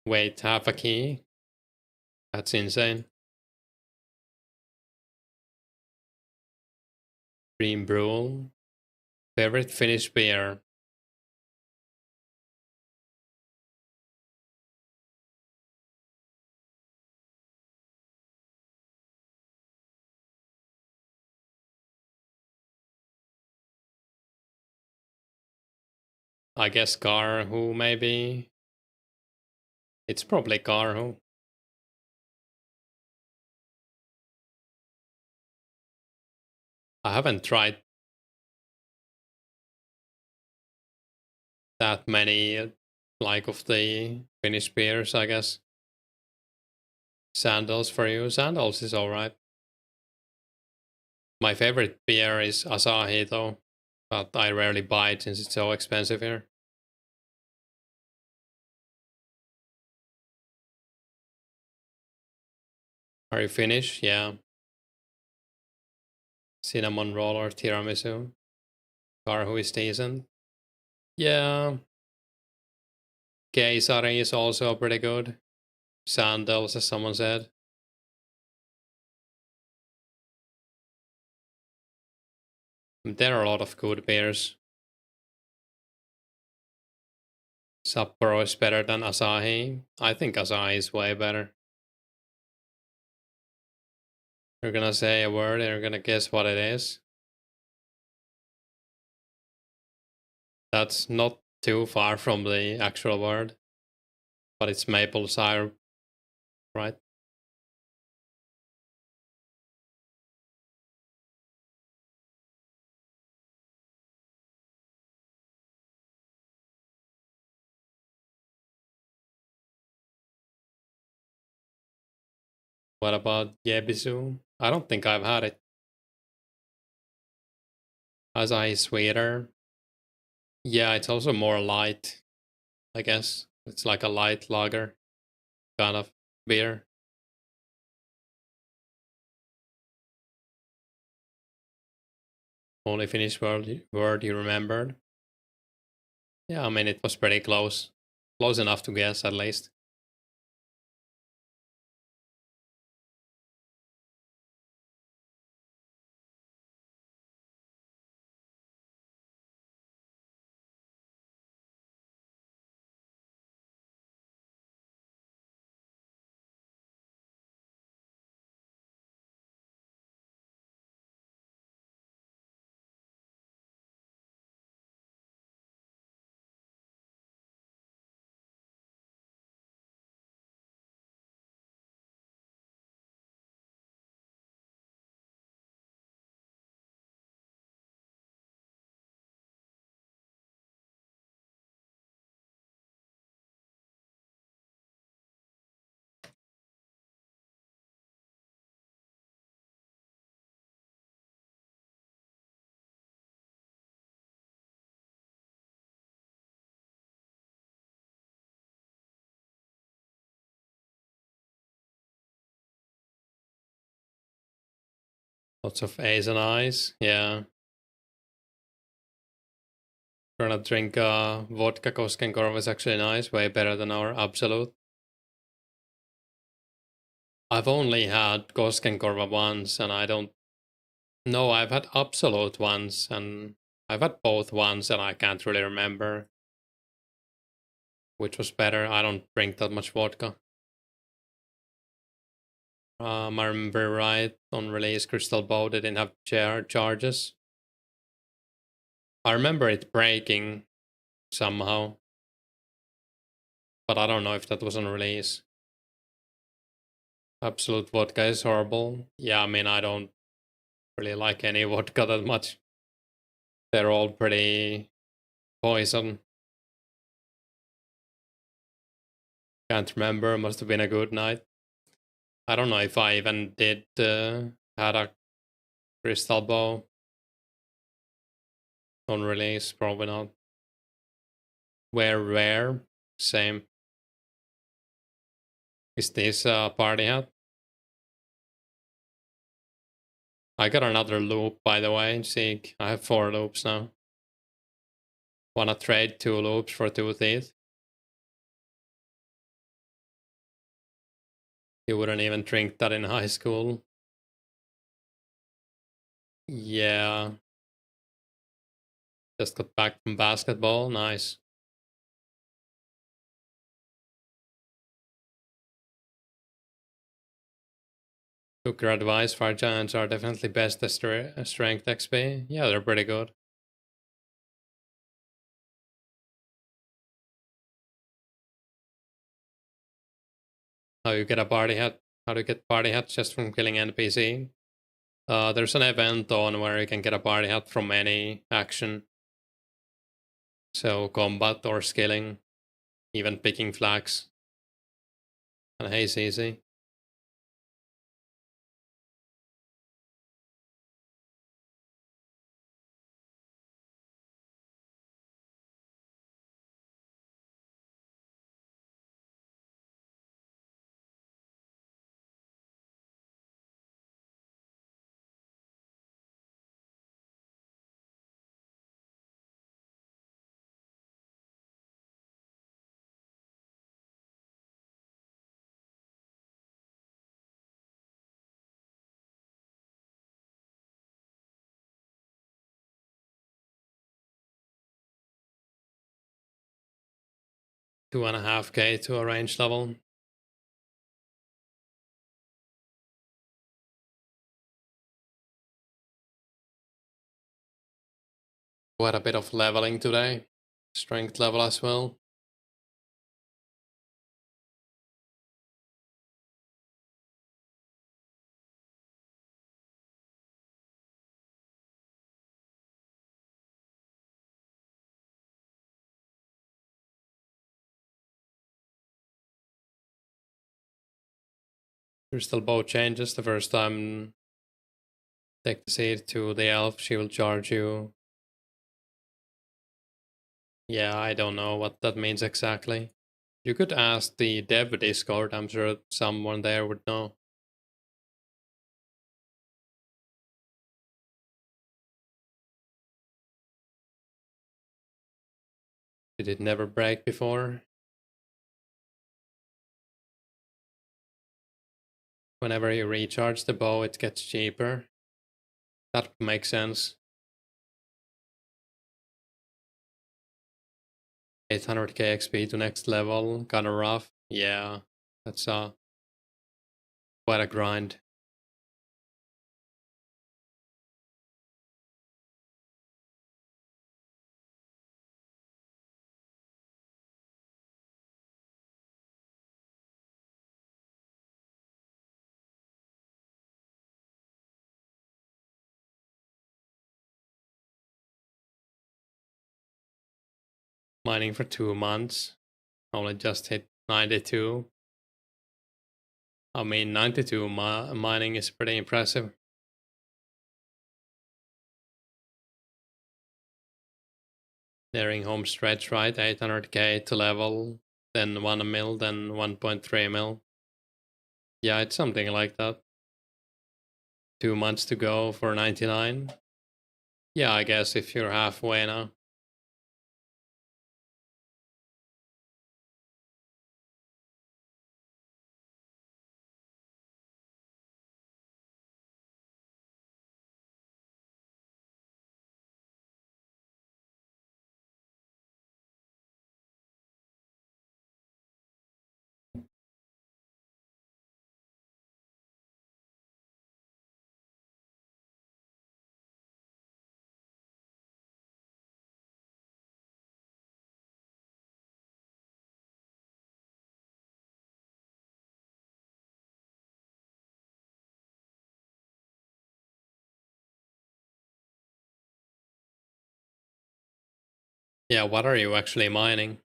Wait, half a key? That's insane. Dream Brew. Favorite Finnish beer? I guess Karhu, maybe? It's probably Karhu. I haven't tried. that many like of the Finnish beers, I guess. Sandals for you. Sandals is alright. My favorite beer is Asahi though, but I rarely buy it since it's so expensive here. Are you Finnish? Yeah. Cinnamon roll or tiramisu. Karhu is decent. Yeah. Keisari is also pretty good. Sandals, as someone said. There are a lot of good beers. Sapporo is better than Asahi. I think Asahi is way better. You're gonna say a word and you're gonna guess what it is. That's not too far from the actual word, but it's maple syrup, right? What about Yebisu? I don't think I've had it. Asahi is sweeter. Yeah, it's also more light, I guess. It's like a light lager kind of beer. Only Finnish word you remembered. Yeah, I mean, it was pretty close. Close enough to guess, at least. Lots of A's and I's. Yeah. Gonna drink vodka Koskenkorva is actually nice. Way better than our Absolute. I've only had Koskenkorva once, and I don't know. I've had Absolute once, and I've had both once, and I can't really remember which was better. I don't drink that much vodka. I remember right, on release, Crystal Bow didn't have charges. I remember it breaking somehow, but I don't know if that was on release. Absolute vodka is horrible. Yeah, I mean, I don't really like any vodka that much. They're all pretty poison. Can't remember, must have been a good night. I don't know if I even did had a Crystal Bow on release, probably not. Wear rare, same. Is this a party hat? I got another loop, by the way, Seek. I have 4 loops now. Wanna trade 2 loops for 2 teeth? You wouldn't even drink that in high school. Yeah. Just got back from basketball, nice. Took your advice, Fire Giants are definitely best at strength XP. Yeah, they're pretty good. How you get a party hat? How to get party hats just from killing NPC? There's an event on where you can get a party hat from any action. So combat or skilling, even picking flags. And haze easy. $2.5K to a range level. Quite a bit of leveling today. Strength level as well. Crystal bow changes the first time. Take the seed to the elf, she will charge you. Yeah, I don't know what that means exactly. You could ask the dev Discord, I'm sure someone there would know. Did it never break before? Whenever you recharge the bow, it gets cheaper. That makes sense. 800k XP to next level, kinda rough. Yeah, that's quite a grind. Mining for 2 months, only just hit 92. I mean, 92 mining is pretty impressive. Nearing home stretch, right? 800k to level, then 1 mil, then 1.3 mil. Yeah, it's something like that. 2 months to go for 99. Yeah, I guess if you're halfway now. Yeah, what are you actually mining?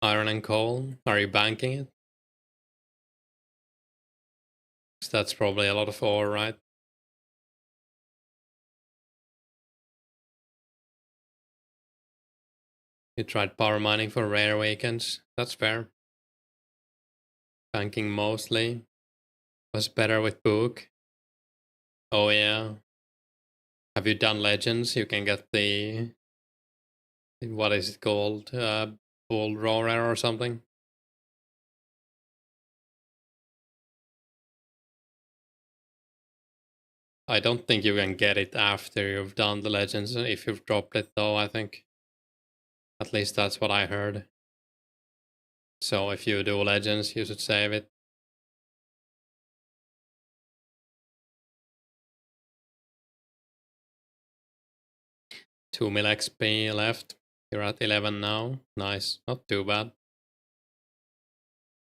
Iron and coal? Are you banking it? That's probably a lot of ore, right? You tried power mining for rare weekends. That's fair. Banking mostly. Was better with book. Oh yeah. Have you done legends? You can get the, what is it called? Bull roarer or something. I don't think you can get it after you've done the legends. If you've dropped it though, I think. At least that's what I heard. So if you do legends, you should save it. Two mil XP left. You're at 11 now. Nice. Not too bad.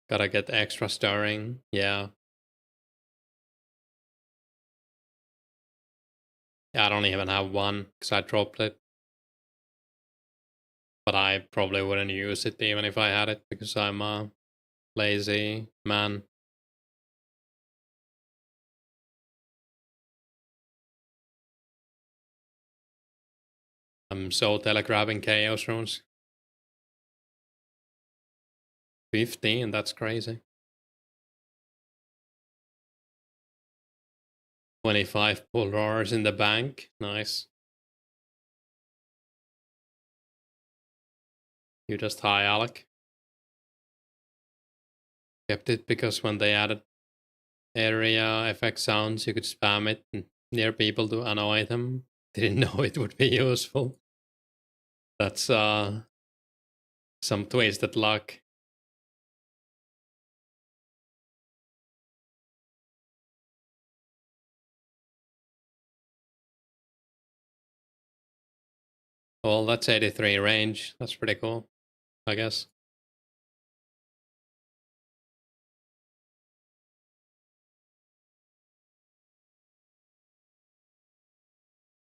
Gotta get extra stirring. Yeah. I don't even have one because I dropped it. but I probably wouldn't use it even if I had it because I'm a lazy man. I'm so telegraphing chaos runes. 15, that's crazy. 25 pull roars in the bank, nice. You just high, Alec. Kept it because when they added area effect sounds, you could spam it near people to annoy them. Didn't know it would be useful. That's some twisted luck. Well, that's 83 range. That's pretty cool, I guess.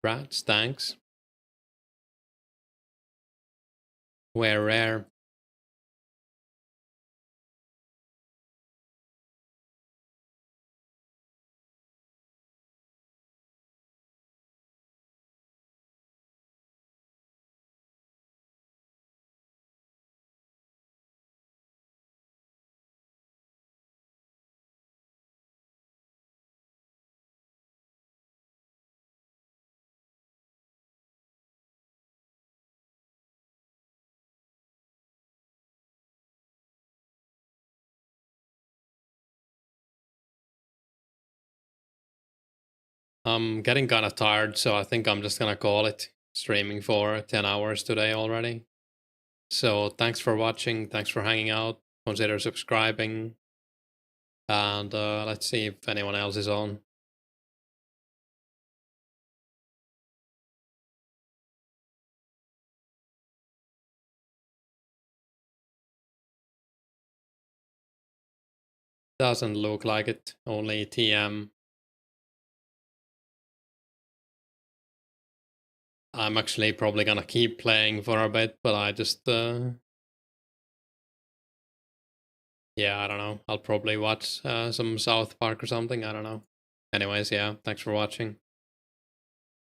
Rats, thanks. Where rare. I'm getting kind of tired, so I think I'm just gonna call it. Streaming for 10 hours today already. So thanks for watching, thanks for hanging out. Consider subscribing. And let's see if anyone else is on. Doesn't look like it, only TM. I'm actually probably gonna keep playing for a bit, but I just yeah, I don't know. I'll probably watch some South Park or something. I don't know. Anyways, yeah, thanks for watching.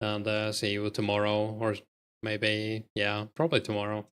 And see you tomorrow, or maybe, yeah, probably tomorrow.